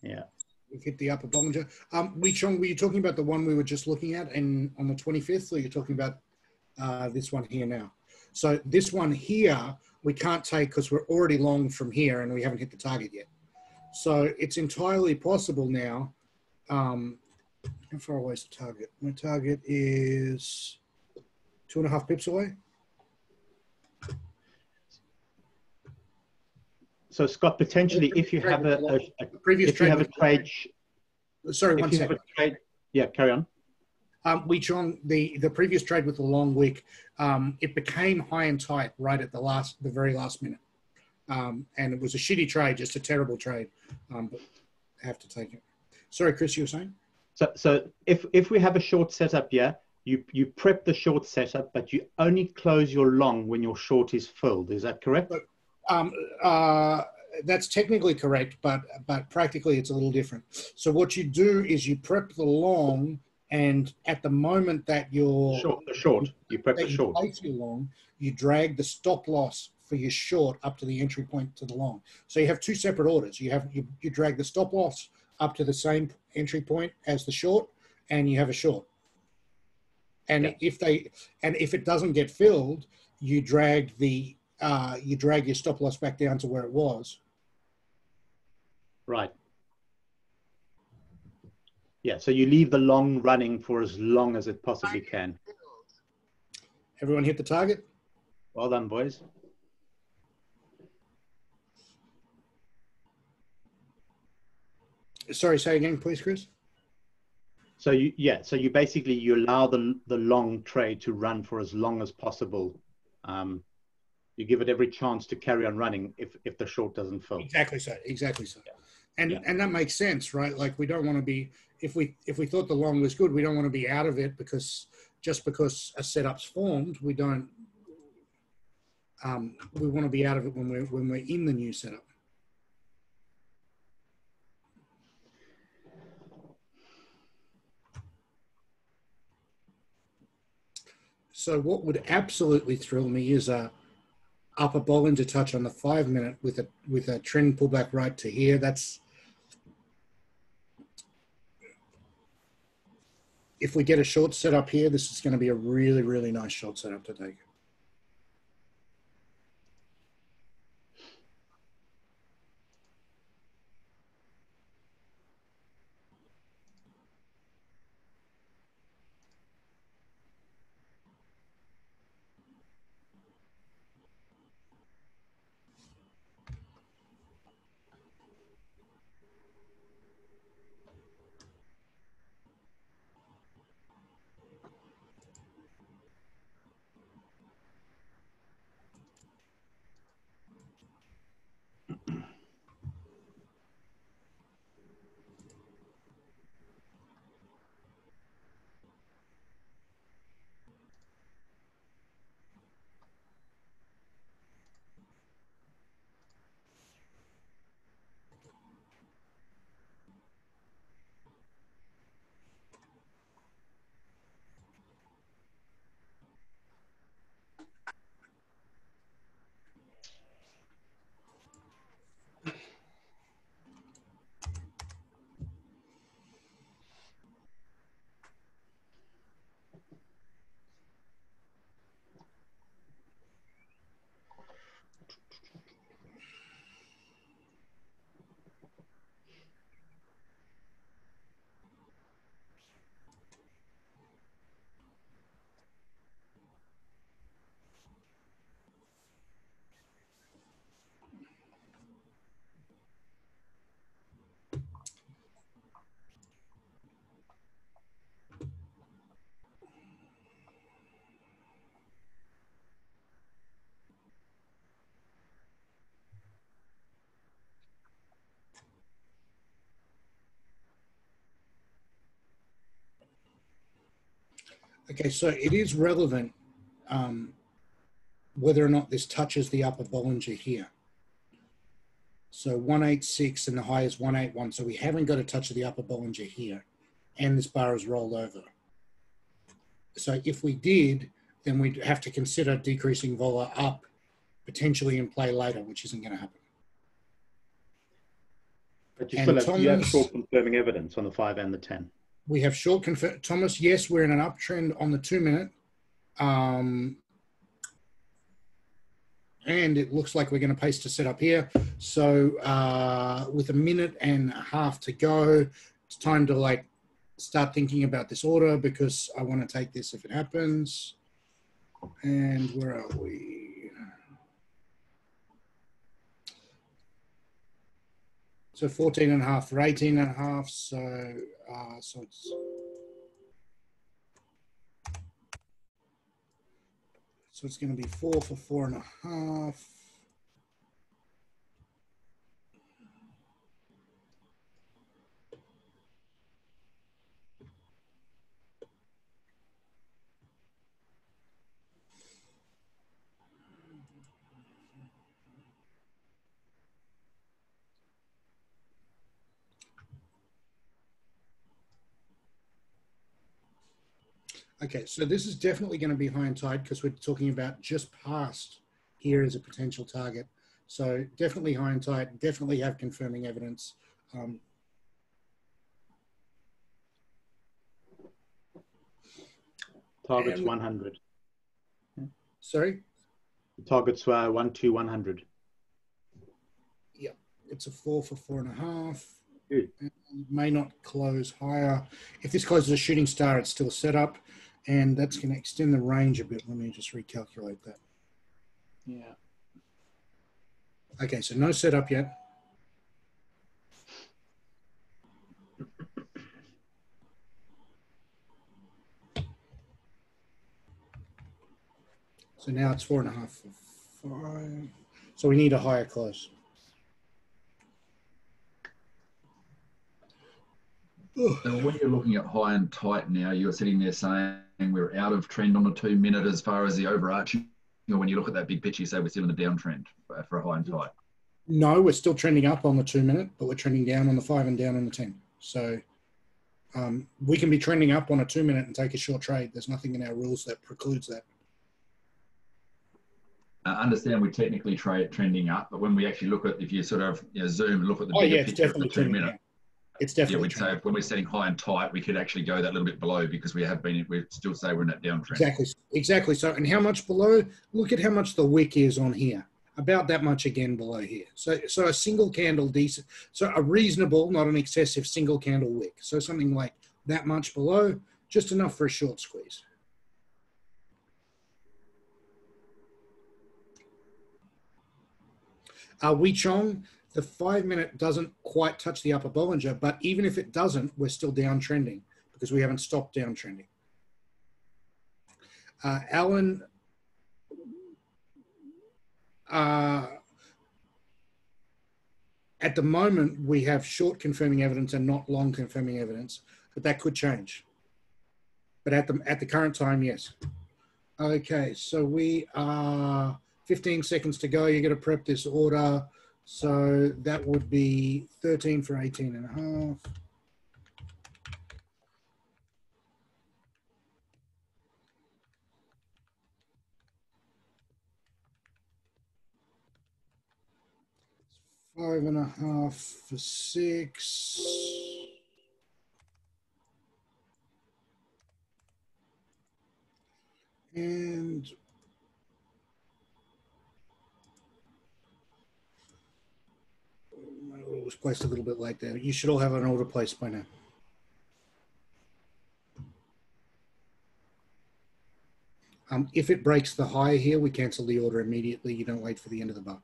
Yeah. We've hit the upper Bollinger. Wei Chong, were you talking about the one we were just looking at on the 25th, or you're talking about this one here now? So this one here, we can't take because we're already long from here and we haven't hit the target yet. So it's entirely possible now. How far away is the target? My target is 2.5 pips away. So Scott, potentially, if you have a trade, sorry, one second. Yeah, carry on. Wei Chong, the previous trade with the long wick, it became high and tight right at the very last minute, and it was a shitty trade, just a terrible trade, but I have to take it. Sorry, Chris, you were saying? So if we have a short setup, yeah, you prep the short setup, but you only close your long when your short is filled. Is that correct? That's technically correct, but practically it's a little different. So what you do is you prep the long, and at the moment that you're you prep the short. Place your long, you drag the stop loss for your short up to the entry point to the long. So you have two separate orders. You drag the stop loss up to the same entry point as the short, and you have a short. And if it doesn't get filled, you drag your stop loss back down to where it was. Right. Yeah, so you leave the long running for as long as it possibly can. Everyone hit the target? Well done, boys. Sorry, say again, please, Chris. So you basically you allow the long trade to run for as long as possible. You give it every chance to carry on running if the short doesn't fill. Exactly so. Exactly so. Yeah. And that makes sense, right? Like we don't want to be, if we thought the long was good, we don't want to be out of it because just because a setup's formed, we don't. We want to be out of it when we're in the new setup. So what would absolutely thrill me is a upper Bollinger touch on the 5 minute with a trend pullback right to here. That's if we get a short setup here, this is going to be a really, really nice short setup to take. Okay, so it is relevant whether or not this touches the upper Bollinger here. So 186 and the high is 181. So we haven't got a touch of the upper Bollinger here. And this bar is rolled over. So if we did, then we'd have to consider decreasing vola up potentially in play later, which isn't going to happen. But you have short confirming evidence on the 5 and the 10. We have short Thomas, yes, we're in an uptrend on the 2 minute. And it looks like we're going to paste a setup here. So with a minute and a half to go, it's time to like start thinking about this order because I want to take this if it happens. And where are we? So 14 and a half for 18 and a half. So it's going to be 4 for 4 and a half. Okay, so this is definitely going to be high and tight because we're talking about just past here as a potential target. So definitely high and tight, definitely have confirming evidence. Target's 100. Sorry? Target's 100. Yeah, it's a 4 for 4 and a half. Good. May not close higher. If this closes a shooting star, it's still set up. And that's going to extend the range a bit. Let me just recalculate that. Yeah. Okay, so no setup yet. So now it's 4.5 for 5. So we need a higher close. So when you're looking at high and tight now, you're sitting there saying we're out of trend on the 2 minute as far as the overarching, or when you look at that big picture, you say we're still in a downtrend for a high and tight. No, we're still trending up on the 2 minute, but we're trending down on the 5 and down on the 10. So we can be trending up on a 2 minute and take a short trade. There's nothing in our rules that precludes that. I understand we're technically trending up, but when we actually look at, if you sort of zoom and look at the Oh bigger yeah, it's picture of the definitely 2 minute, down. It's definitely we'd say when we're setting high and tight, we could actually go that little bit below because we still say we're in that downtrend. Exactly. So, and how much below? Look at how much the wick is on here. About that much again below here. So a single candle decent. So a reasonable, not an excessive single candle wick. So something like that much below, just enough for a short squeeze. Wee Chong, the 5 minute doesn't quite touch the upper Bollinger, but even if it doesn't, we're still downtrending because we haven't stopped downtrending. Alan, at the moment, we have short confirming evidence and not long confirming evidence, but that could change. But at the current time, yes. Okay, so we are 15 seconds to go. You're going to prep this order. So that would be 13 for 18.5. $5.5 for 6. And my order was placed a little bit late there. You should all have an order placed by now. If it breaks the high here, we cancel the order immediately. You don't wait for the end of the bar.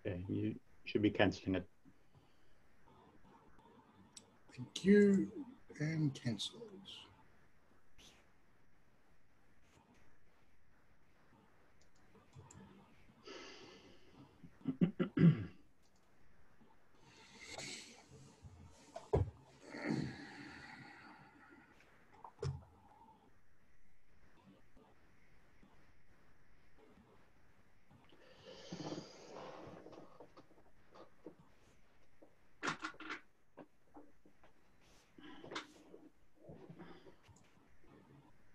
Okay, you should be cancelling it. Thank you. And cancels.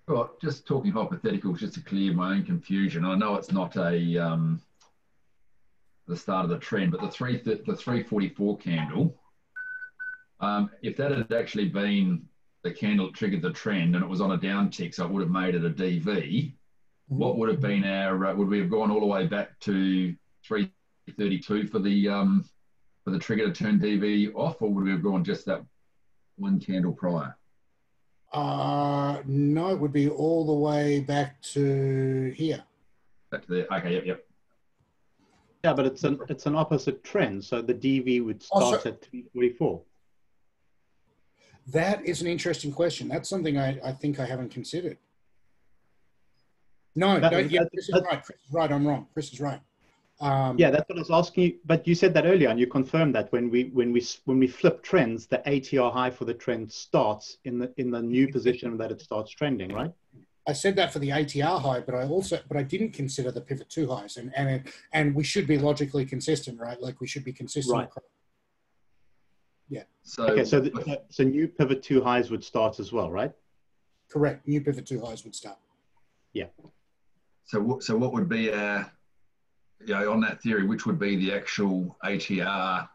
Well, just talking hypotheticals, just to clear my own confusion. I know it's not the start of the trend, but the 344 candle, if that had actually been the candle that triggered the trend and it was on a downtick, so it would have made it a DV, what would have been our, would we have gone all the way back to 332 for the trigger to turn DV off, or would we have gone just that one candle prior? No, it would be all the way back to here. Back to the, okay, yep. Yeah, but it's an opposite trend, so the DV would start at 344. That is an interesting question. That's something I think I haven't considered. No, Chris is right. Chris is right. I'm wrong. Chris is right. Yeah, that's what I was asking you. But you said that earlier, and you confirmed that when we flip trends, the ATR high for the trend starts in the new position that it starts trending, right? I said that for the ATR high, but I didn't consider the pivot 2 highs, and we should be logically consistent, right? Like we should be consistent. Right. Yeah. So okay, so new pivot 2 highs would start as well, right? Correct. New pivot 2 highs would start. Yeah. So what would be our on that theory, which would be the actual ATR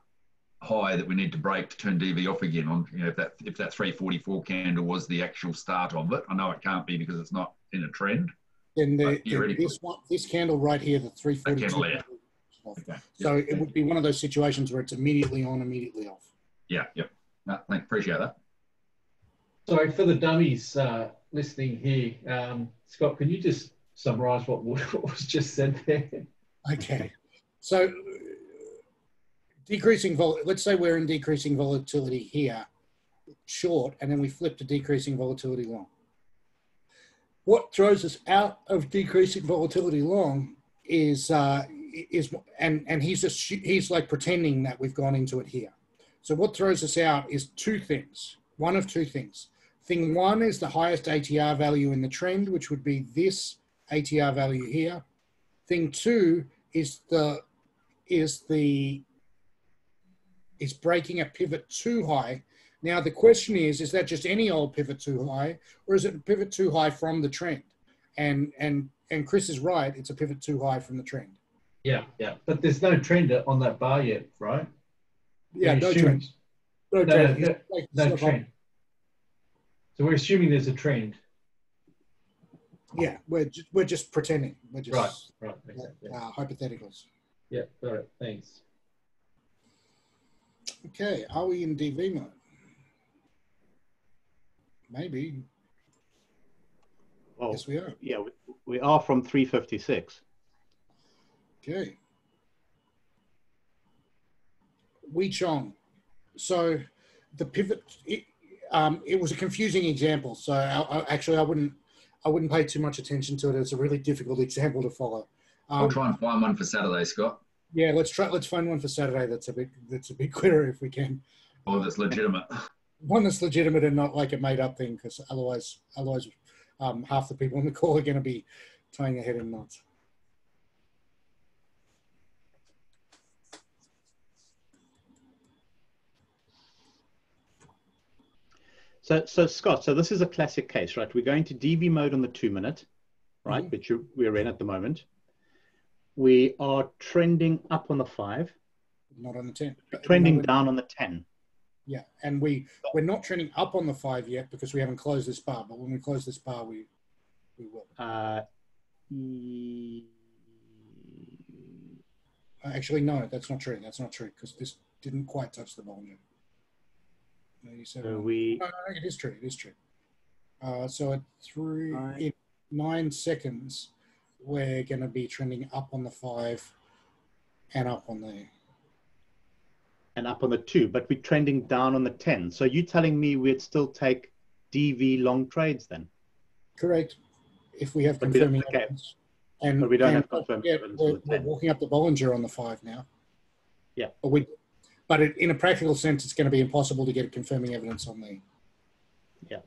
high that we need to break to turn DV off again on, if that 344 candle was the actual start of it. I know it can't be because it's not in a trend. Then this candle right here, the 342. Yeah. Okay. So it would be one of those situations where it's immediately on, immediately off. Yeah. No, appreciate that. Sorry, for the dummies listening here, Scott, can you just summarise what was just said there? Okay. So let's say we're in decreasing volatility here, short, and then we flip to decreasing volatility long. What throws us out of decreasing volatility long is he's like pretending that we've gone into it here. So what throws us out is two things, one of two things. Thing one is the highest ATR value in the trend, which would be this ATR value here. Thing two is breaking a pivot too high. Now the question is that just any old pivot too high, or is it a pivot too high from the trend? And Chris is right, it's a pivot too high from the trend. Yeah. But there's no trend on that bar yet, right? Yeah, no trend. No trend. No trend. So we're assuming there's a trend. Yeah, we're just pretending. We're just right. Exactly. Hypotheticals. Yeah, got it. Thanks. Okay, are we in DV mode? Maybe. Well, yes, we are. Yeah, we are from 356. Okay. Wee Chong. So the pivot, it was a confusing example. So I wouldn't pay too much attention to it. It's a really difficult example to follow. I'll try and find one for Saturday, Scott. Yeah, let's find one for Saturday that's a bit clearer if we can. Oh, that's legitimate. One that's legitimate and not like a made up thing, because otherwise half the people on the call are going to be tying their head in knots. So Scott, so this is a classic case, right? We're going to DV mode on the 2 minute, right? Mm-hmm. Which we're in at the moment. We are trending up on the 5. Not on the 10. Trending down on the 10. Yeah, and we're not trending up on the 5 yet because we haven't closed this bar. But when we close this bar, we will. Actually, no, that's not true. That's not true because this didn't quite touch the Bollinger. No, it is true. It is true. So at 9 seconds, we're going to be trending up on the 5 and up on the... And up on the 2, but we're trending down on the 10. So you're telling me we'd still take DV long trades then? Correct. If we have confirming evidence. But we don't have confirming evidence. We're walking up the Bollinger on the 5 now. Yeah. But in a practical sense, it's going to be impossible to get confirming evidence on the... Yeah.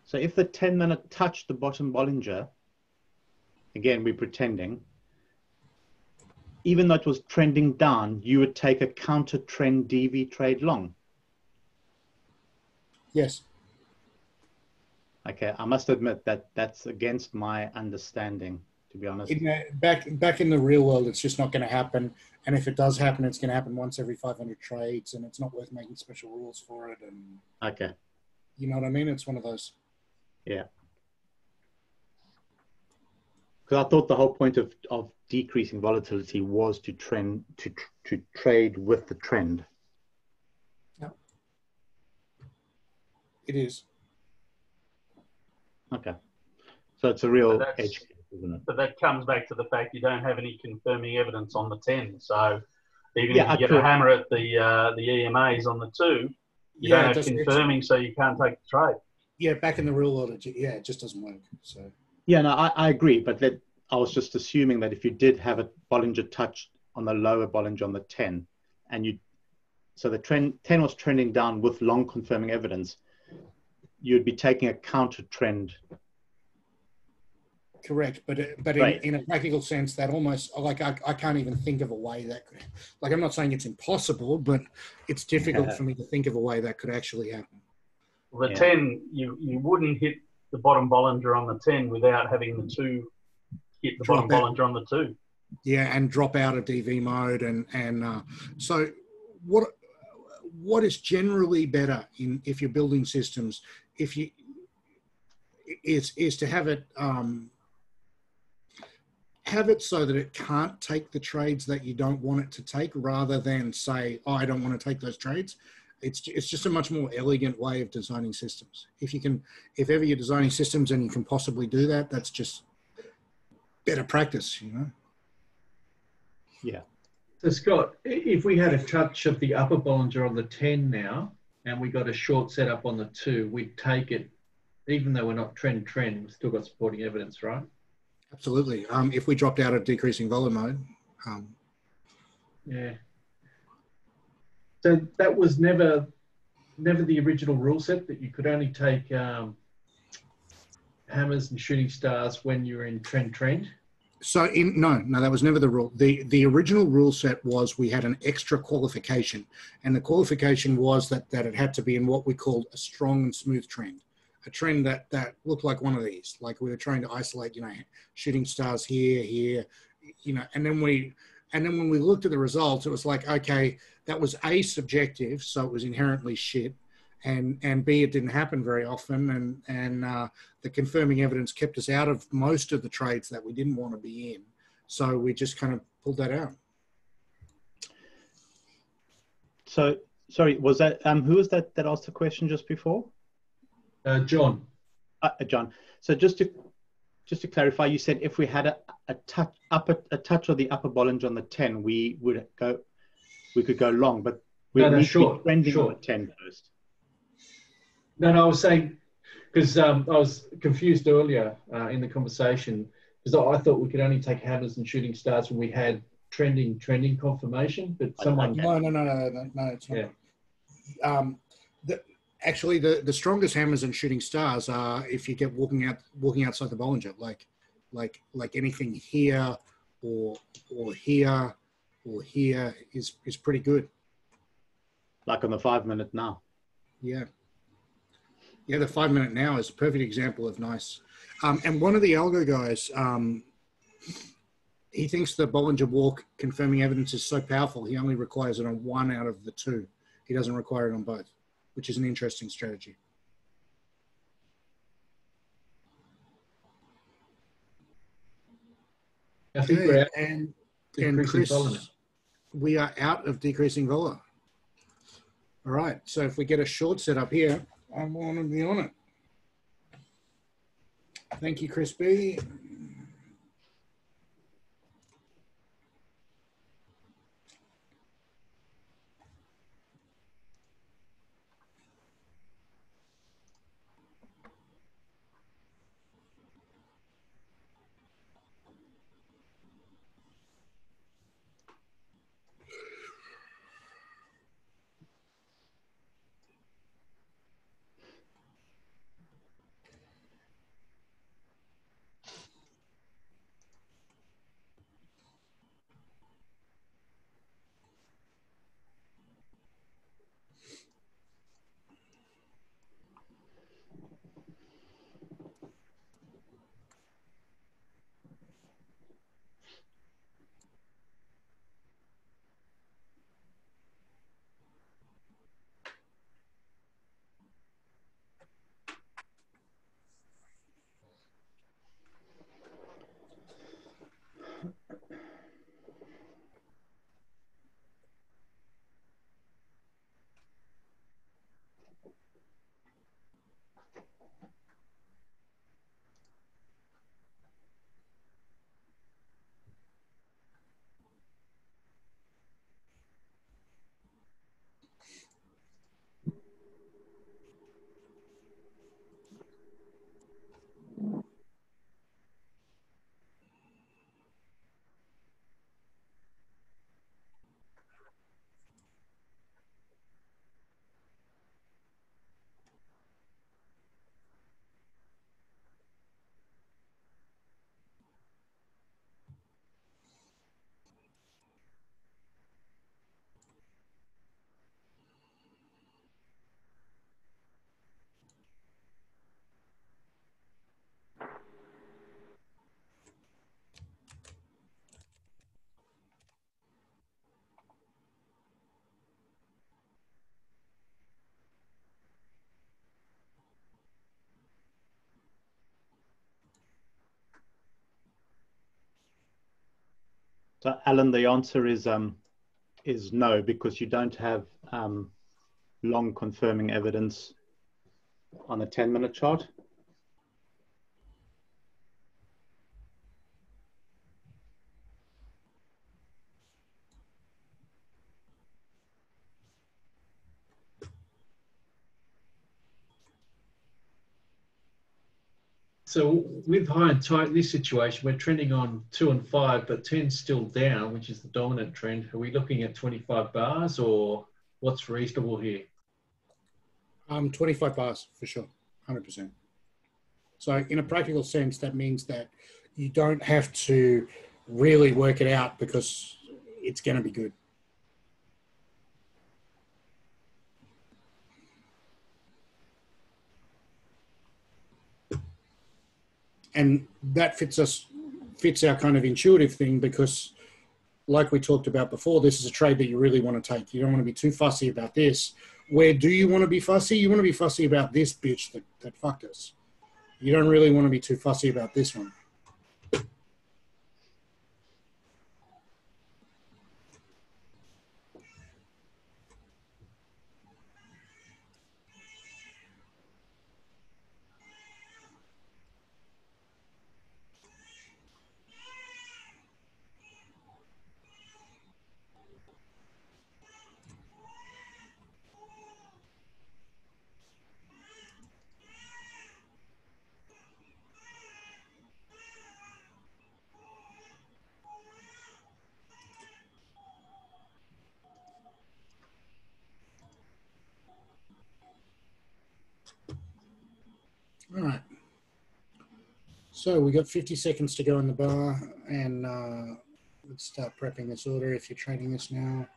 So if the 10-minute touched the bottom Bollinger, again, we're pretending, even though it was trending down, you would take a counter trend DV trade long. Yes. Okay, I must admit that that's against my understanding, to be honest. Back in the real world, it's just not going to happen. And if it does happen, it's going to happen once every 500 trades, and it's not worth making special rules for it. And okay. You know what I mean? It's one of those. Yeah. Because I thought the whole point of decreasing volatility was to trade with the trend. Yeah. It is. Okay. So it's a real edge case, isn't it? But that comes back to the fact you don't have any confirming evidence on the 10. So even if you get a hammer at the EMAs on the 2, you don't have confirming, so you can't take the trade. Yeah, back in the real world, it just doesn't work. So. Yeah, no, I agree. But I was just assuming that if you did have a Bollinger touch on the lower Bollinger on the 10, so the 10 was trending down with long confirming evidence, you'd be taking a counter trend. Correct, but right. in a practical sense, that almost like I can't even think of a way that could. Like I'm not saying it's impossible, but it's difficult for me to think of a way that could actually happen. Well, the 10, you wouldn't hit the bottom Bollinger on the 10 without having the 2 hit the bottom Bollinger on the 2. Yeah, and drop out of DV mode, and so what is generally better if you're building systems, is to have it so that it can't take the trades that you don't want it to take, rather than say, oh, I don't want to take those trades. It's just a much more elegant way of designing systems. If ever you're designing systems and you can possibly do that, that's just better practice, you know? Yeah. So Scott, if we had a touch of the upper Bollinger on the 10 now, and we got a short setup on the 2, we'd take it, even though we're not trend, we've still got supporting evidence, right? Absolutely. If we dropped out of decreasing vola mode. Yeah. So that was never the original rule set, that you could only take hammers and shooting stars when you're in trend. So no, that was never the rule. The original rule set was we had an extra qualification, and the qualification was that it had to be in what we called a strong and smooth trend, a trend that looked like one of these, like we were trying to isolate, you know, shooting stars here, you know, and then when we looked at the results, it was like, okay, that was A, subjective, so it was inherently shit, and B, it didn't happen very often, and the confirming evidence kept us out of most of the trades that we didn't want to be in. So we just kind of pulled that out. So, sorry, was that, who was that asked the question just before? John. John. So just to clarify, you said if we had a touch of the upper Bollinger on the 10, we could go long, but we need to be trending on the 10 first. No, I was saying, because I was confused earlier in the conversation, because I thought we could only take hammers and shooting stars when we had trending confirmation, but someone... No, it's not. Yeah. Actually, the strongest hammers and shooting stars are if you get walking outside the Bollinger, like anything here or here or here is pretty good. Like on the 5 minute now. Yeah. Yeah, the 5 minute now is a perfect example of nice. And one of the algo guys, he thinks the Bollinger Walk confirming evidence is so powerful, he only requires it on 1 out of the 2. He doesn't require it on both, which is an interesting strategy. I think we're out and decreasing Chris, vola. we are out of decreasing vola. All right, so if we get a short setup here, I want to be on it. Thank you, Chris B. So, Alan, the answer is no, because you don't have long confirming evidence on a 10-minute chart. So with high and tight in this situation, we're trending on 2 and 5, but 10's still down, which is the dominant trend. Are we looking at 25 bars, or what's reasonable here? 25 bars for sure, 100%. So in a practical sense, that means that you don't have to really work it out because it's going to be good. And that fits our kind of intuitive thing, because like we talked about before, this is a trade that you really want to take. You don't want to be too fussy about this. Where do you want to be fussy? You want to be fussy about this bitch that fucked us. You don't really want to be too fussy about this one. All right. So we got 50 seconds to go in the bar, and let's start prepping this order if you're trading this now.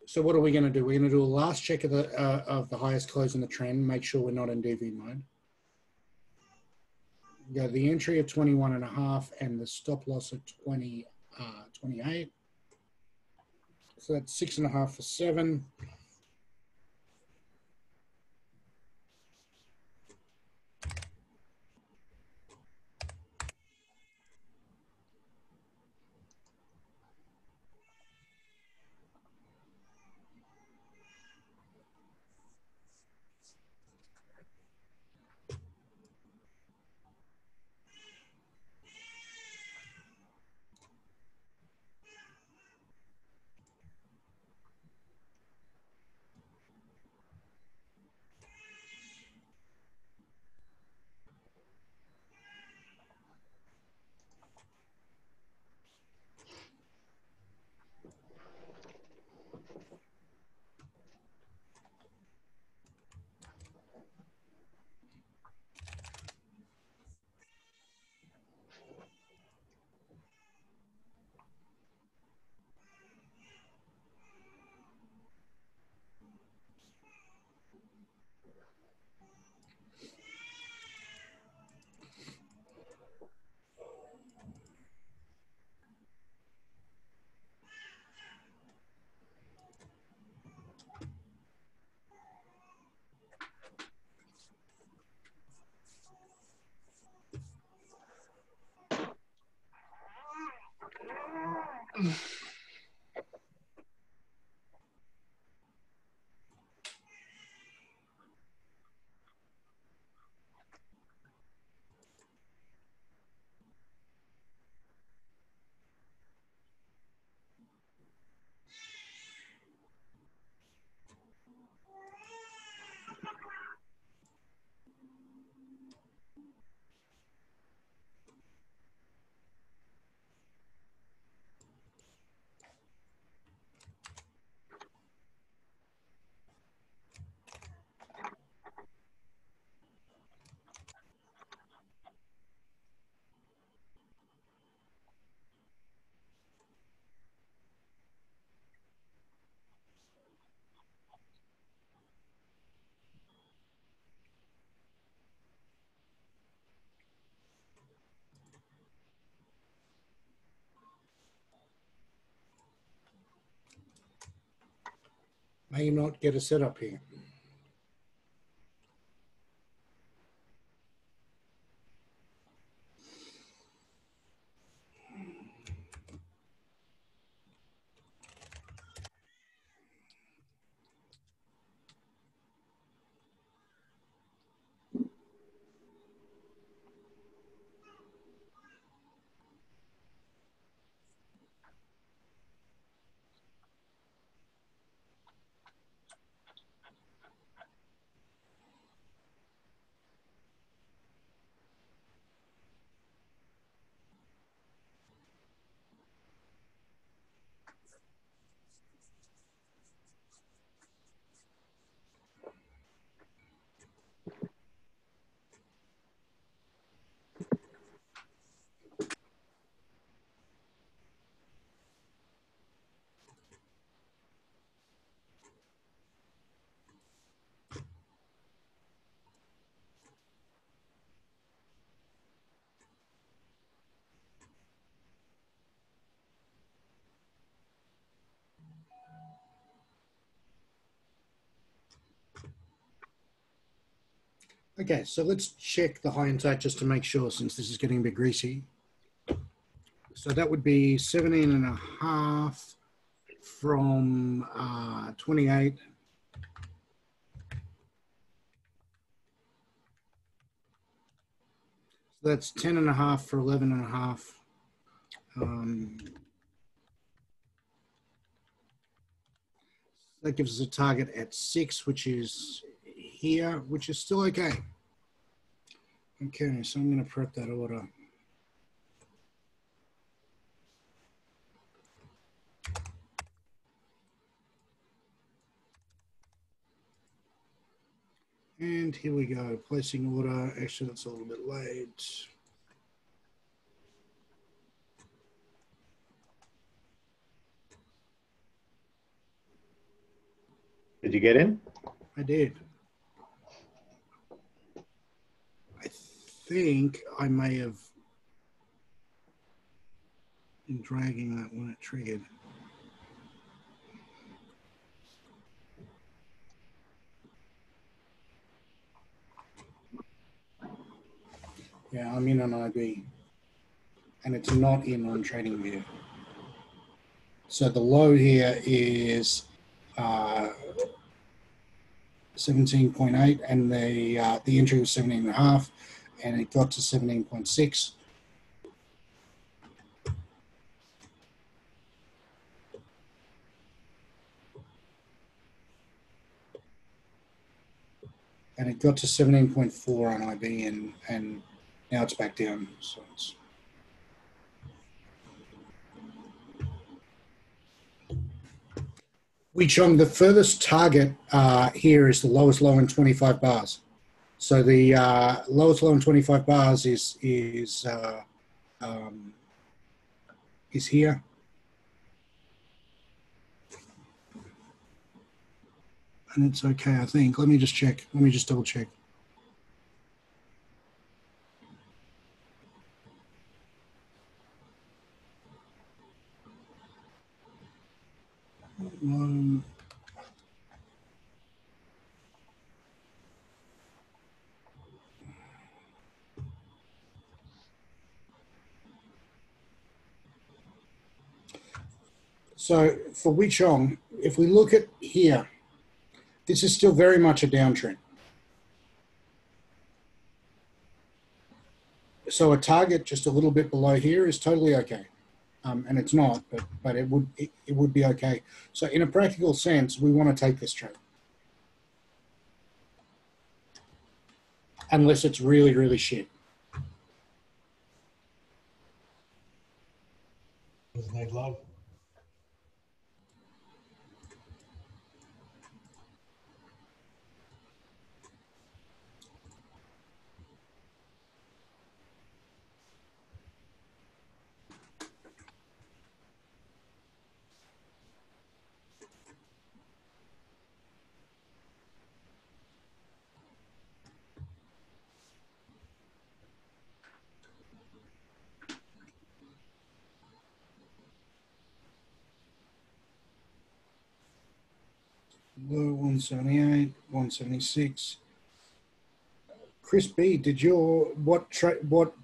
So what are we going to do? We're going to do a last check of the highest close in the trend, make sure we're not in DV mode. We go the entry of 21.5 and the stop loss of 28. So that's 6.5 for 7. May not get a setup here. Okay, so let's check the high and tight just to make sure, since this is getting a bit greasy. So that would be 17.5 from 28. So that's 10.5 for 11.5. That gives us a target at 6, which is here, which is still okay. Okay, so I'm going to prep that order. And here we go, placing order. Actually, that's a little bit late. Did you get in? I did. I think I may have been dragging that when it triggered. Yeah, I'm in on IB, and it's not in on TradingView. So the low here is 17.8, and the entry was 17.5, and it got to 17.6. And it got to 17.4 on IB, and now it's back down. So it's Weichong, the furthest target here is the lowest low in 25 bars. So the lowest low in 25 bars is here. And it's okay, I think. Let me just check. Let me just double check. So for Weichong, if we look at here, this is still very much a downtrend. So a target just a little bit below here is totally okay. And it's not, but it would be okay. So in a practical sense, we want to take this trade. Unless it's really, really shit. Doesn't need love. Low 178, 176. Chris B, did your what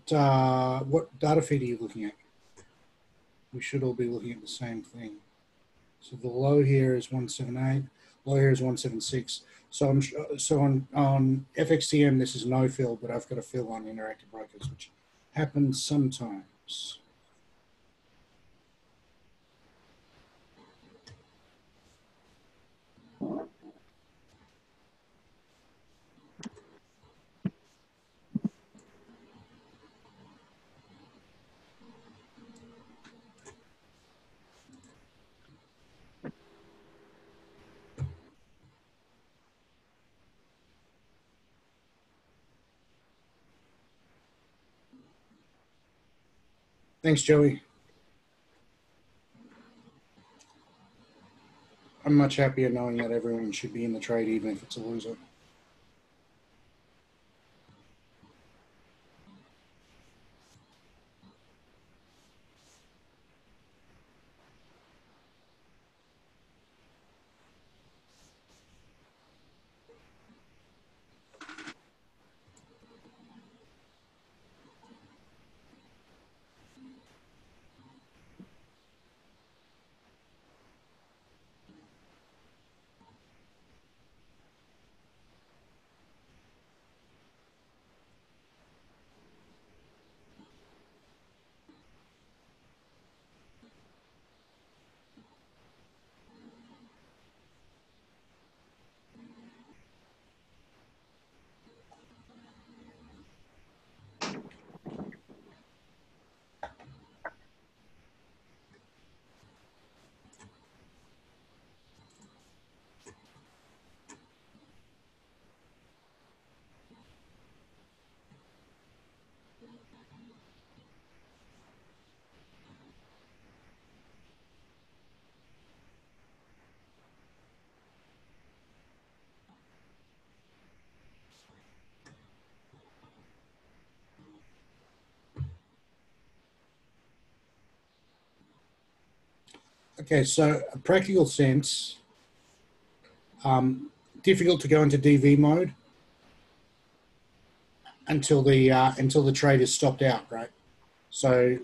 data feed are you looking at? We should all be looking at the same thing. So the low here is 178, low here is 176. So on FXTM this is no fill, but I've got a fill on interactive brokers, which happens sometimes. Thanks, Joey. I'm much happier knowing that everyone should be in the trade, even if it's a loser. Okay, so a practical sense, difficult to go into DV mode until the trade is stopped out, right? So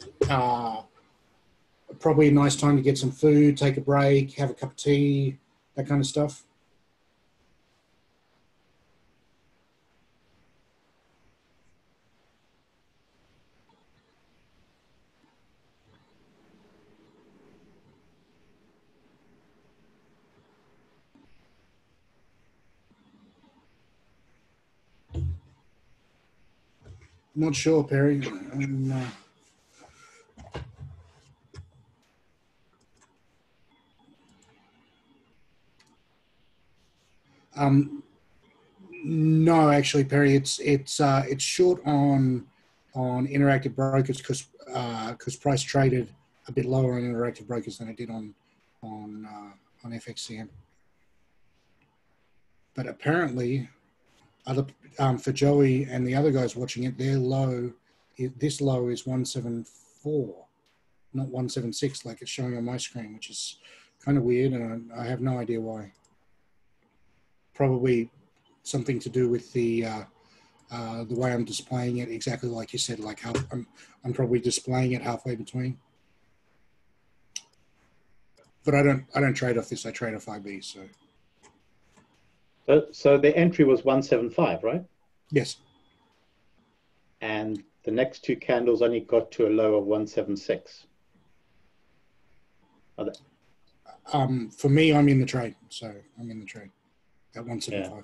probably a nice time to get some food, take a break, have a cup of tea, that kind of stuff. Not sure, Perry. No, actually, Perry, it's short on interactive brokers because price traded a bit lower on interactive brokers than it did on FXCM. But apparently, for Joey and the other guys watching it, their low, this low is 174, not 176 like it's showing on my screen, which is kind of weird, and I have no idea why. Probably something to do with the way I'm displaying it, exactly like you said, like I'm probably displaying it halfway between. But I don't trade off this, I trade off IB, so. So the entry was 175, right? Yes. And the next two candles only got to a low of 176. For me, I'm in the trade, so I'm in the trade at 175. Yeah.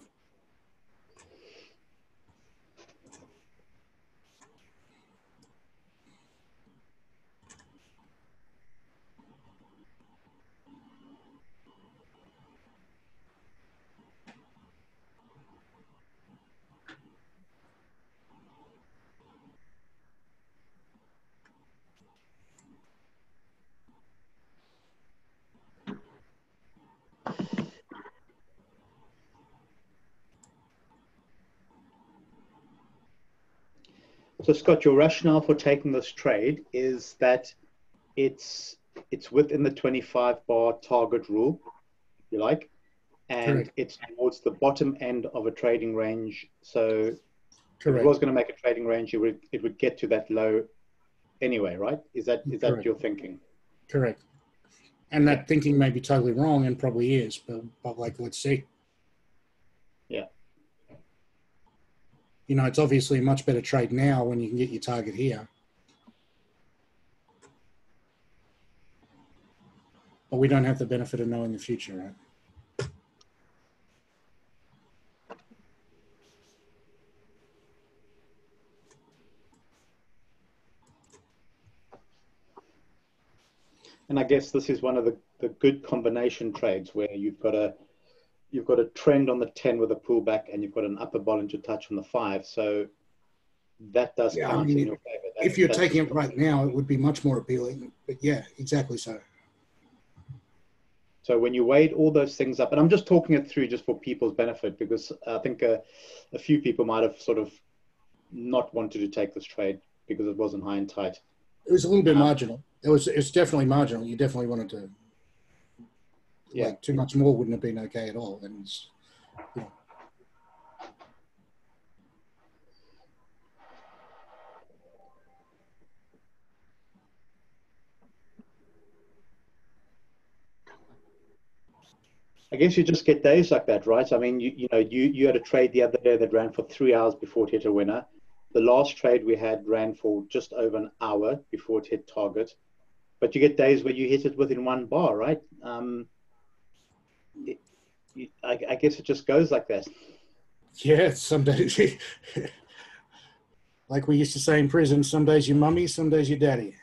So Scott, your rationale for taking this trade is that it's within the 25 bar target rule, if you like, and correct, it's towards the bottom end of a trading range. So correct, if it was going to make a trading range, it would get to that low anyway, right? Is that correct, your thinking? Correct. And that thinking may be totally wrong, and probably is, but like, let's see. Yeah. You know, it's obviously a much better trade now when you can get your target here. But we don't have the benefit of knowing the future, right? And I guess this is one of the good combination trades where you've got a trend on the 10 with a pullback, and you've got an upper Bollinger touch on the 5. So that does count in your favor. If you're taking it right now, it would be much more appealing. But yeah, exactly so. So when you weighed all those things up, and I'm just talking it through just for people's benefit, because I think a few people might have sort of not wanted to take this trade because it wasn't high and tight. It was a little bit marginal. It's definitely marginal. You definitely wanted to. Yeah. Like, too much more wouldn't have been okay at all. And yeah. I guess you just get days like that, right? I mean, you had a trade the other day that ran for 3 hours before it hit a winner. The last trade we had ran for just over an hour before it hit target. But you get days where you hit it within 1 bar, right? I guess it just goes like that. Yeah, some days, like we used to say in prison, some days you're mummy, some days you're daddy.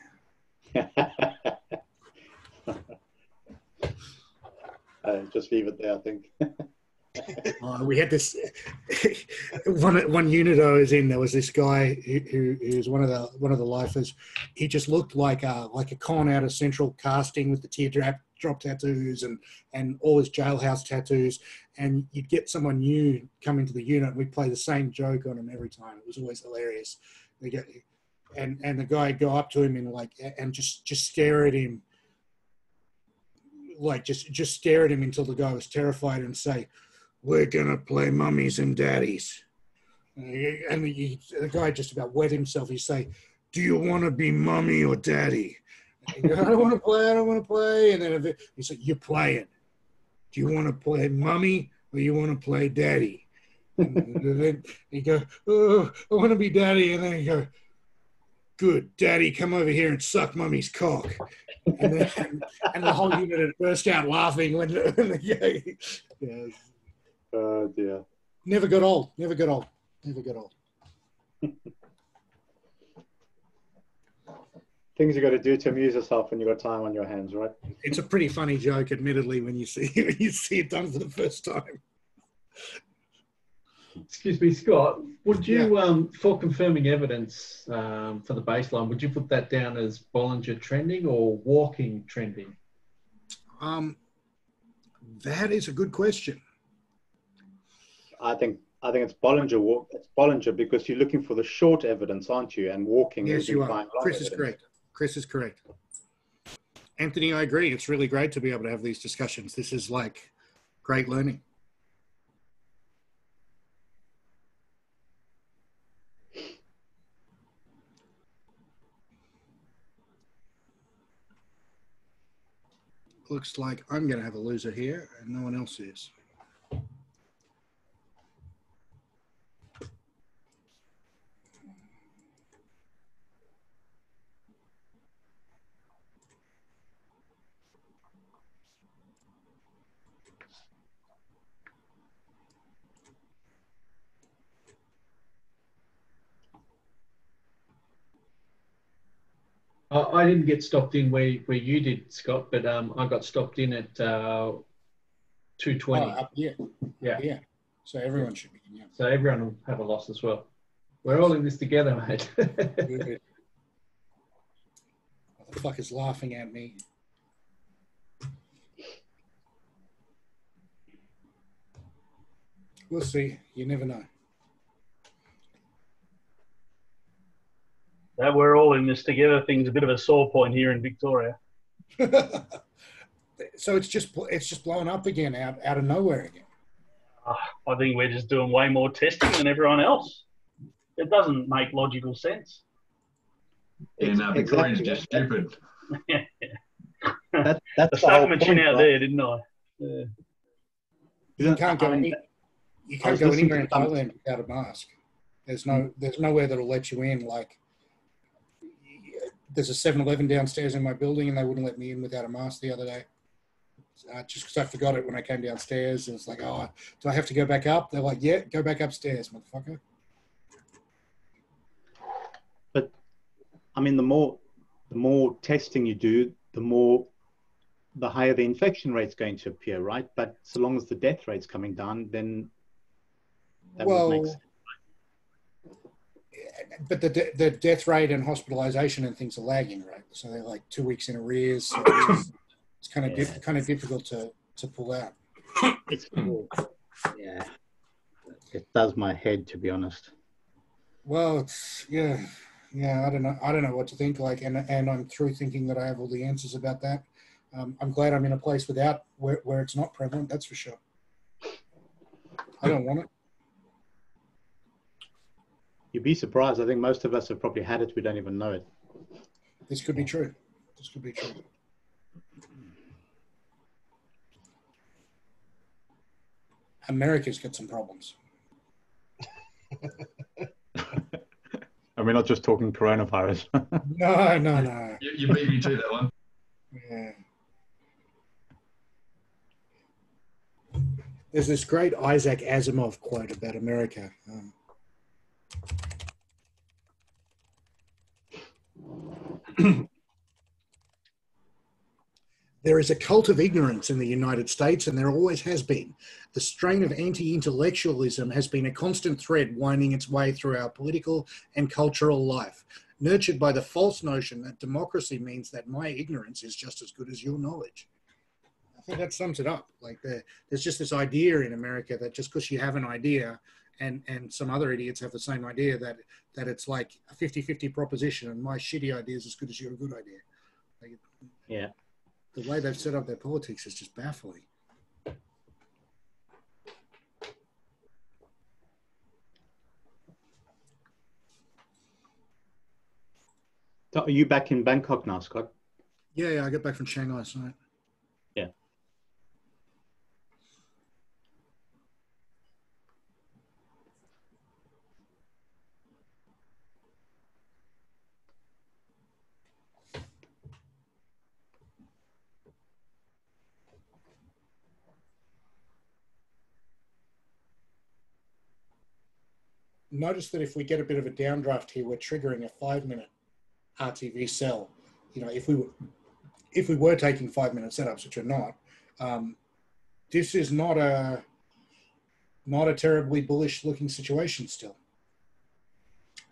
Just leave it there, I think. We had this one unit I was in. There was this guy who was one of the lifers. He just looked like a con out of Central Casting with the teardrop tattoos and all his jailhouse tattoos. And you'd get someone new come into the unit, and we'd play the same joke on him every time. It was always hilarious. And the guy would go up to him and just stare at him like just stare at him until the guy was terrified and say, "We're gonna play mummies and daddies." And the guy just about wet himself. He'd say, "Do you want to be mummy or daddy?" And go, "I don't want to play. I don't want to play." And then he said, "You're playing. Do you want to play mummy or you want to play daddy?" And then he go, "Oh, I want to be daddy." And then he go, "Good, daddy, come over here and suck mummy's cock." And then and the whole unit had burst out laughing when the yeah. Oh dear. Never got old. Never got old. Never got old. Things you got to do to amuse yourself when you got time on your hands, right? It's a pretty funny joke, admittedly, when you see it done for the first time. Excuse me, Scott. Would you, for confirming evidence for the baseline, would you put that down as Bollinger trending or walking trending? That is a good question. I think it's Bollinger. It's Bollinger because you're looking for the short evidence, aren't you? And walking. Yes, you are. Long Chris evidence. is correct. Chris is correct. Anthony, I agree. It's really great to be able to have these discussions. This is like great learning. Looks like I'm going to have a loser here and no one else is. I didn't get stopped in where you did, Scott, but I got stopped in at 220. Yeah. So everyone should be in. Yeah. So everyone will have a loss as well. We're all in this together, mate. Good. What the fuck is laughing at me? We'll see. You never know. That we're all in this together thing's a bit of a sore point here in Victoria. So it's just blowing up again out of nowhere again. I think we're just doing way more testing than everyone else. It doesn't make logical sense. And Victorians are just stupid. That's I the stuck whole a machine point, out right? there, didn't I? Yeah. You can't go anywhere in Thailand without a mask. There's nowhere that'll let you in. Like, there's a 7-Eleven downstairs in my building, and they wouldn't let me in without a mask the other day. Just because I forgot it when I came downstairs, and it's like, "Oh, do I have to go back up?" They're like, "Yeah, go back upstairs, motherfucker." But I mean, the more testing you do, the higher the infection rate's going to appear, right? But so long as the death rate's coming down, then that would make sense. But the death rate and hospitalization and things are lagging, right? So they're like 2 weeks in arrears. So it's kind of difficult to pull out. It's yeah, it does my head, to be honest. Well, it's yeah. I don't know what to think. Like, and I'm through thinking that I have all the answers about that. I'm glad I'm in a place without where it's not prevalent. That's for sure. I don't want it. You'd be surprised. I think most of us have probably had it. We don't even know it. This could be true. America's got some problems. And we're not just talking coronavirus. No. You beat me to that one. Yeah. There's this great Isaac Asimov quote about America. There is a cult of ignorance in the United States, and there always has been. The strain of anti-intellectualism has been a constant thread winding its way through our political and cultural life, nurtured by the false notion that democracy means that my ignorance is just as good as your knowledge. I think that sums it up. Like, there's just this idea in America that just because you have an idea and some other idiots have the same idea, that it's like a 50-50 proposition, and my shitty idea is as good as your good idea. Like, yeah. the way they've set up their politics is just baffling. So are you back in Bangkok now, Scott? Yeah, I got back from Shanghai last night. Yeah. Notice that if we get a bit of a downdraft here, we're triggering a 5-minute RTV sell. You know, if we were taking 5-minute setups, which are not, this is not a terribly bullish looking situation still.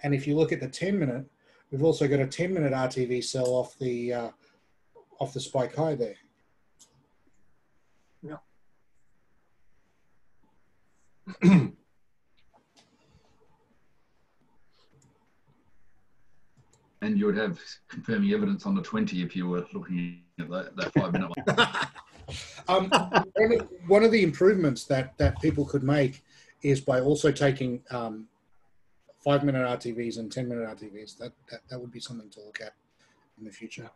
And if you look at the 10-minute, we've also got a 10-minute RTV sell off the spike high there. Yeah. And you would have confirming evidence on the 20 if you were looking at that 5-minute one. One of the improvements that people could make is by also taking 5-minute RTVs and 10-minute RTVs. That would be something to look at in the future.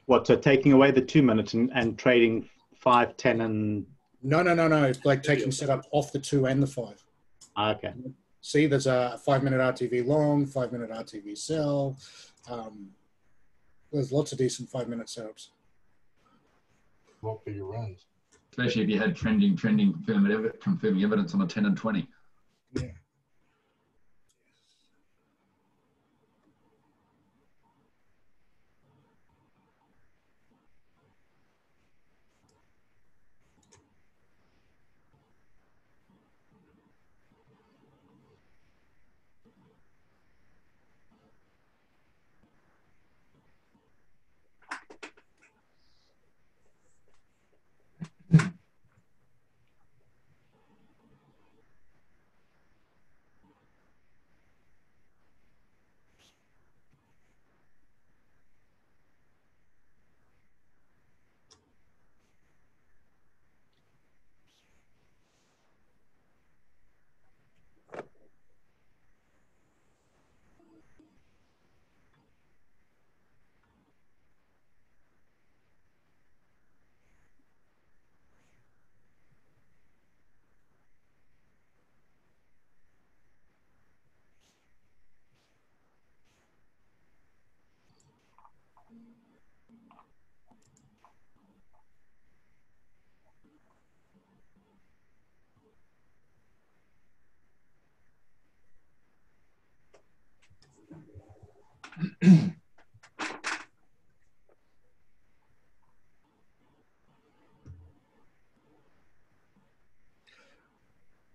What, so taking away the 2 minutes and trading 5, 10, and... No. It's like taking setup off the 2 and the 5. Okay. See, there's a 5-minute RTV long, 5-minute RTV sell. There's lots of decent 5-minute setups. What bigger runs? Especially if you had trending confirming evidence on the 10 and 20. Yeah.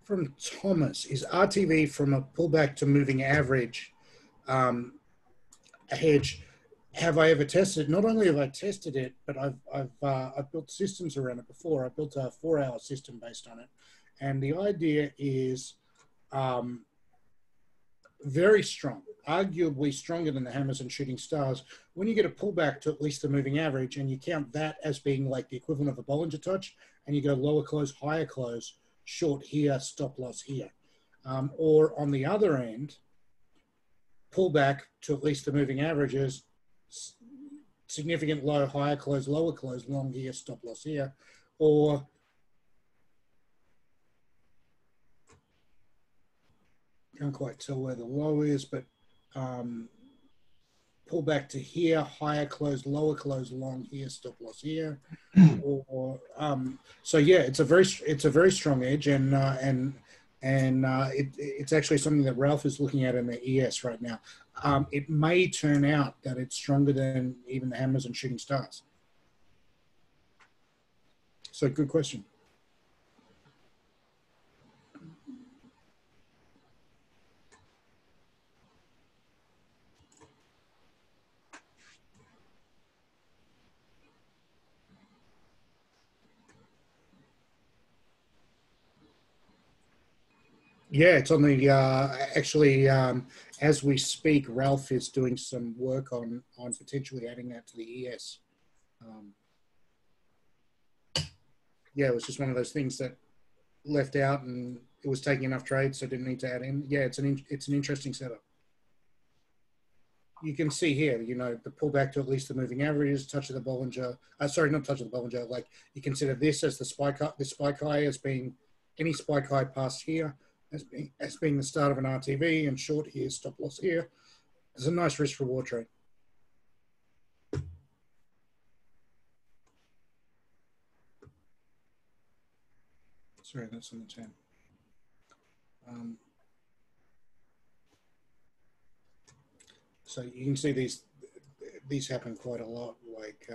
From Thomas, is RTV from a pullback to moving average a hedge? Have I ever tested it? Not only have I tested it, but I've built systems around it before. I built a 4-hour system based on it, and the idea is very strong, arguably stronger than the hammers and shooting stars. When you get a pullback to at least the moving average, and you count that as being like the equivalent of a Bollinger touch, and you go lower close, higher close, short here, stop loss here. Or on the other end, pullback to at least the moving averages, significant low, higher close, lower close, long here, stop loss here. Or can't quite tell where the low is, but pull back to here, higher close, lower close, long here, stop loss here. Or so yeah, it's a very strong edge, and it's actually something that Ralph is looking at in the ES right now. It may turn out that it's stronger than even the hammers and shooting stars. So good question. Yeah, it's on the actually as we speak. Ralph is doing some work on potentially adding that to the ES. Yeah, it was just one of those things that left out, and it was taking enough trades, so didn't need to add in. Yeah, it's an interesting setup. You can see here, you know, the pullback to at least the moving averages, touch of the Bollinger. Sorry, not touch of the Bollinger. Like you consider this as the spike high as being any spike high past here as being the start of an RTV, and short here, stop loss here. It's a nice risk reward trade. Sorry, that's on the 10. So you can see these happen quite a lot, like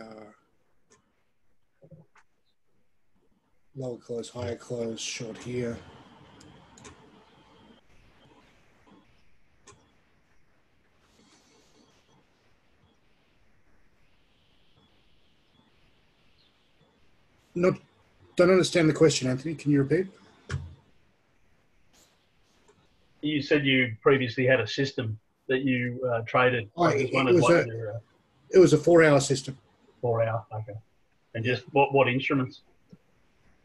lower close, higher close, short here. Don't understand the question, Anthony. Can you repeat? You said you previously had a system that you traded. Oh, I just wondered what your it was a 4-hour system. 4 hour, okay. And just what instruments?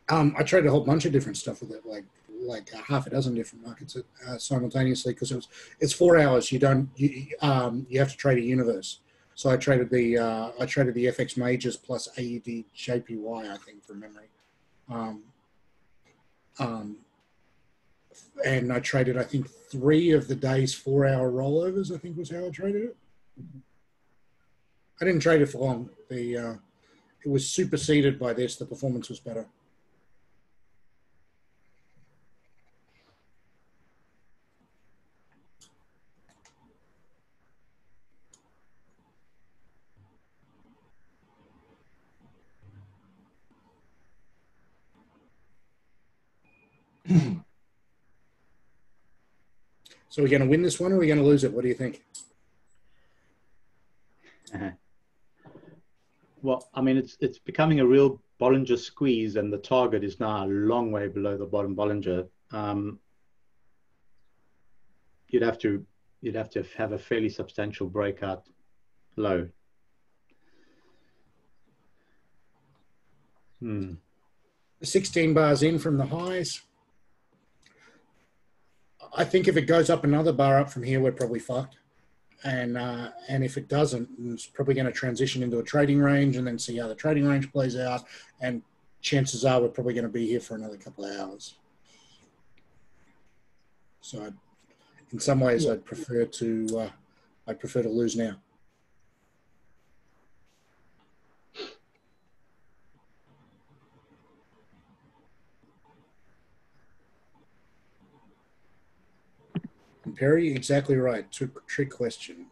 I traded a whole bunch of different stuff with it, like half a dozen different markets simultaneously, because it's 4 hours. You have to trade a universe. So I traded the FX majors plus AUD JPY, I think, from memory. And I traded, I think, 3 of the day's 4-hour rollovers, I think was how I traded it. I didn't trade it for long. It was superseded by this. The performance was better. So we're going to win this one, or are we going to lose it? What do you think? Well, I mean, it's becoming a real Bollinger squeeze, and the target is now a long way below the bottom Bollinger. You'd have to have a fairly substantial breakout low. Hmm. 16 bars in from the highs. I think if it goes up another bar up from here, we're probably fucked. And if it doesn't, it's probably going to transition into a trading range and then see how the trading range plays out. And chances are we're probably going to be here for another couple of hours. So in some ways, I'd prefer to lose now. And Perry, exactly right. Trick question.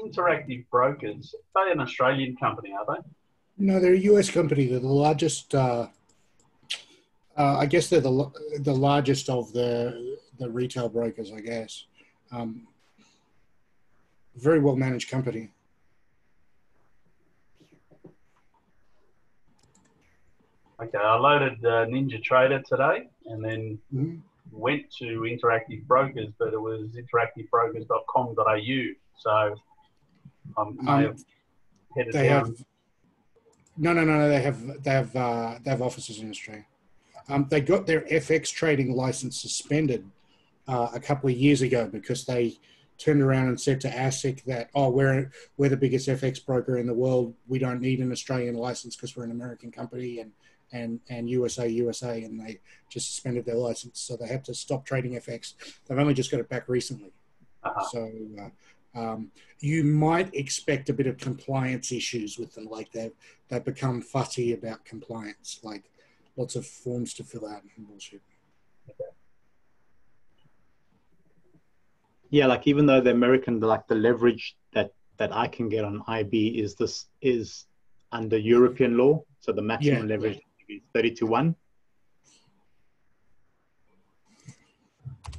Interactive Brokers, they're an Australian company, are they? No, they're a US company. They're the largest. I guess they're the largest of the retail brokers. I guess. Very well managed company. Okay, I loaded Ninja Trader today and then went to Interactive Brokers, but it was interactivebrokers.com.au. So I have headed down. No. They have offices in Australia. They got their FX trading license suspended a couple of years ago because they turned around and said to ASIC that, oh, we're the biggest FX broker in the world. We don't need an Australian license because we're an American company and USA, and they just suspended their license. So they had to stop trading FX. They've only just got it back recently. So you might expect a bit of compliance issues with them. Like they've become fussy about compliance, like lots of forms to fill out and bullshit. Yeah, like even though the American, like the leverage that I can get on IB is under European law, so the maximum leverage is 30-1.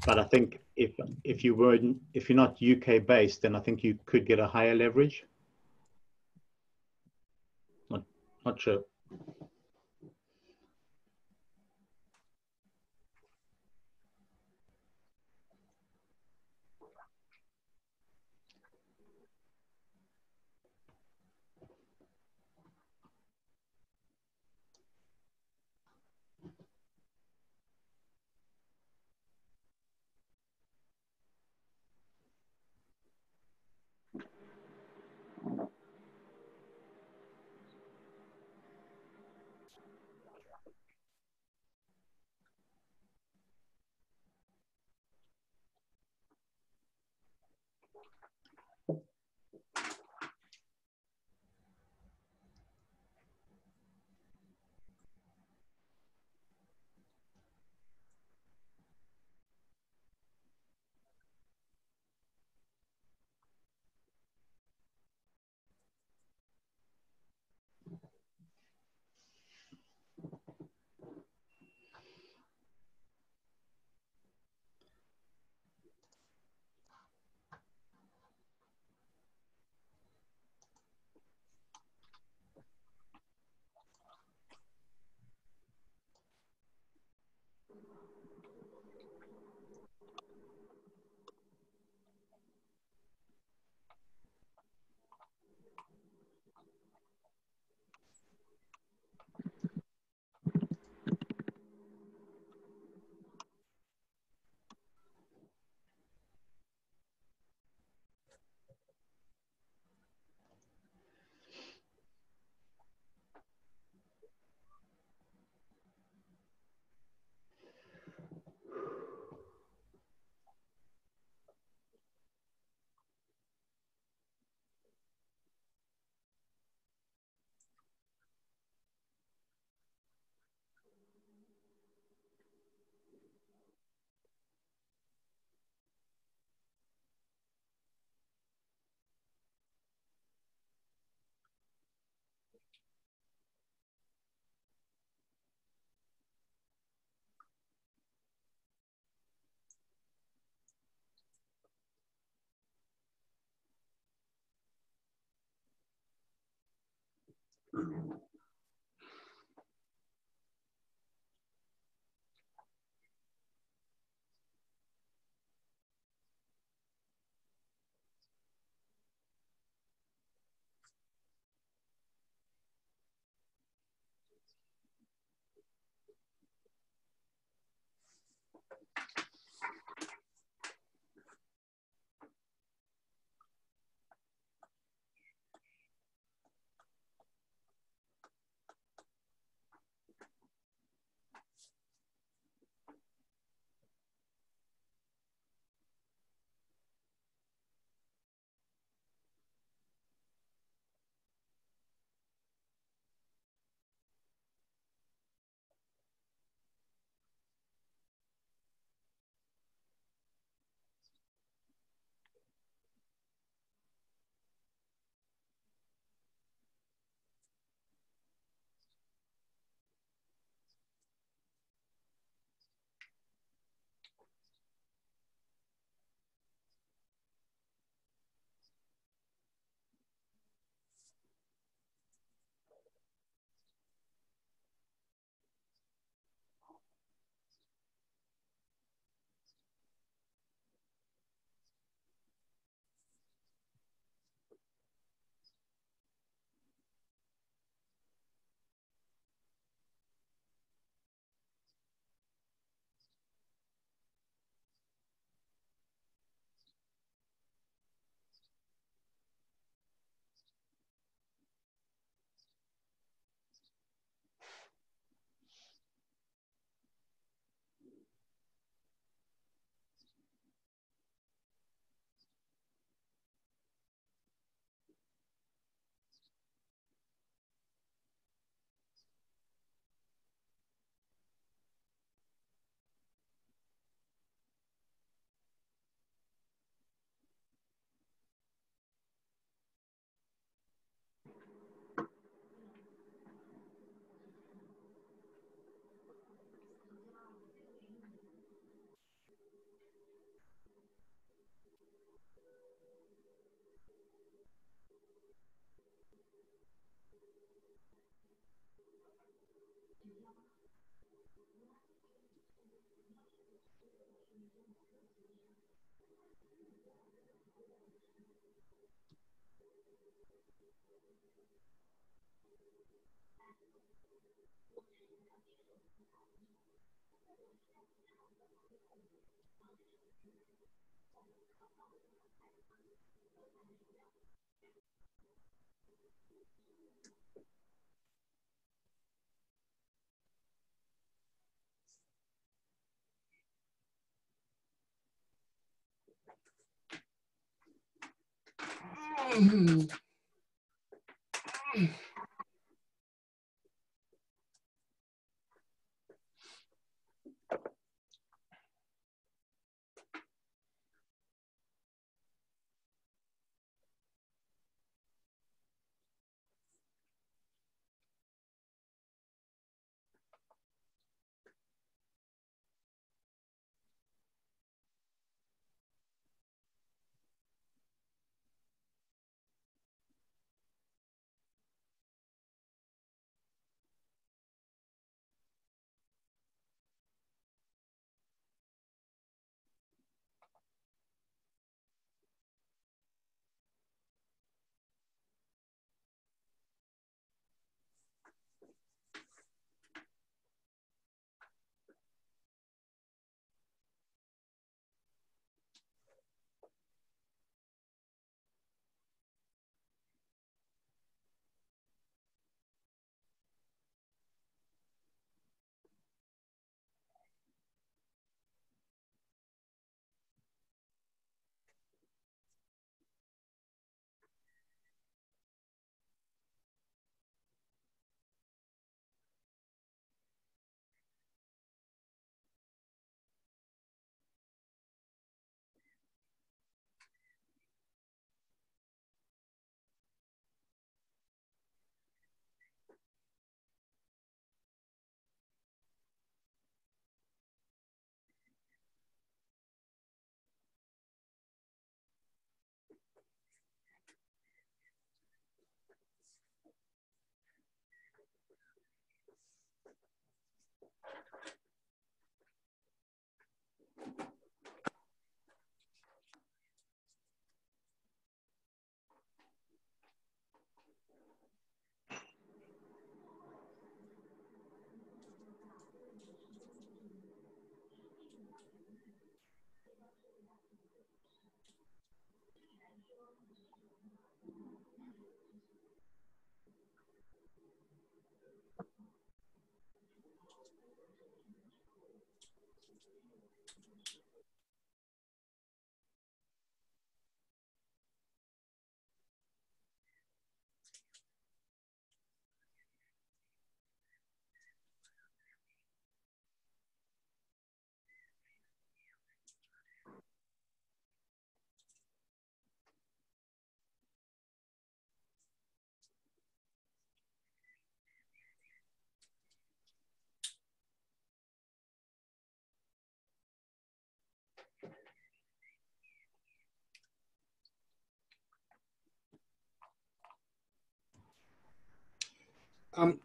But I think if you're not UK based, then I think you could get a higher leverage. Not sure.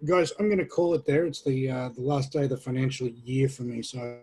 Guys, I'm going to call it there. It's the last day of the financial year for me, so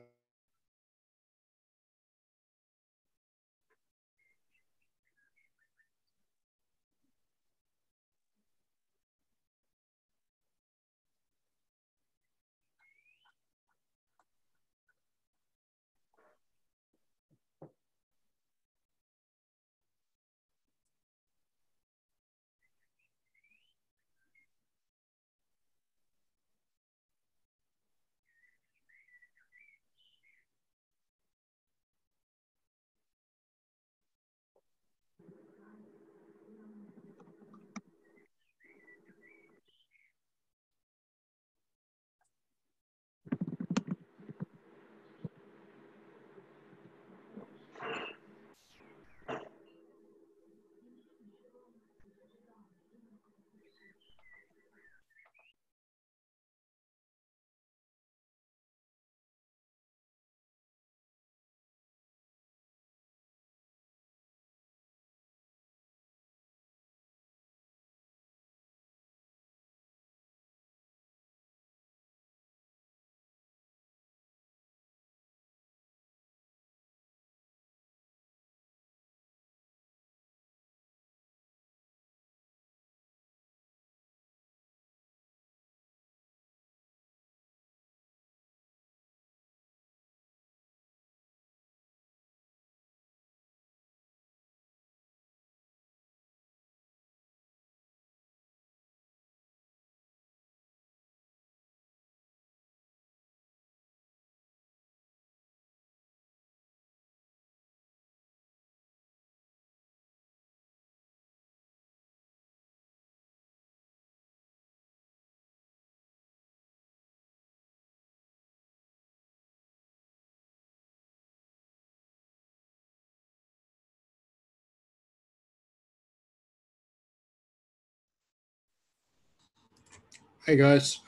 Hey guys,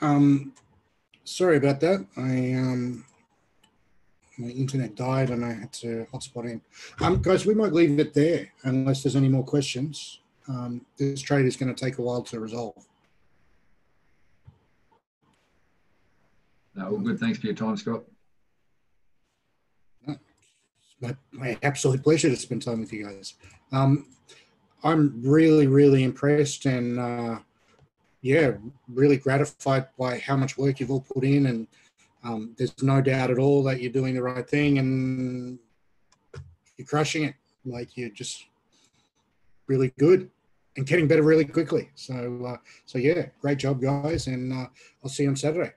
sorry about that. My internet died and I had to hotspot in. Guys, we might leave it there unless there's any more questions. This trade is going to take a while to resolve. No, all good. Thanks for your time, Scott. My absolute pleasure to spend time with you guys. I'm really, really impressed and yeah, really gratified by how much work you've all put in, and there's no doubt at all that you're doing the right thing and you're crushing it. Like, you're just really good and getting better really quickly. So yeah, great job, guys, and I'll see you on Saturday.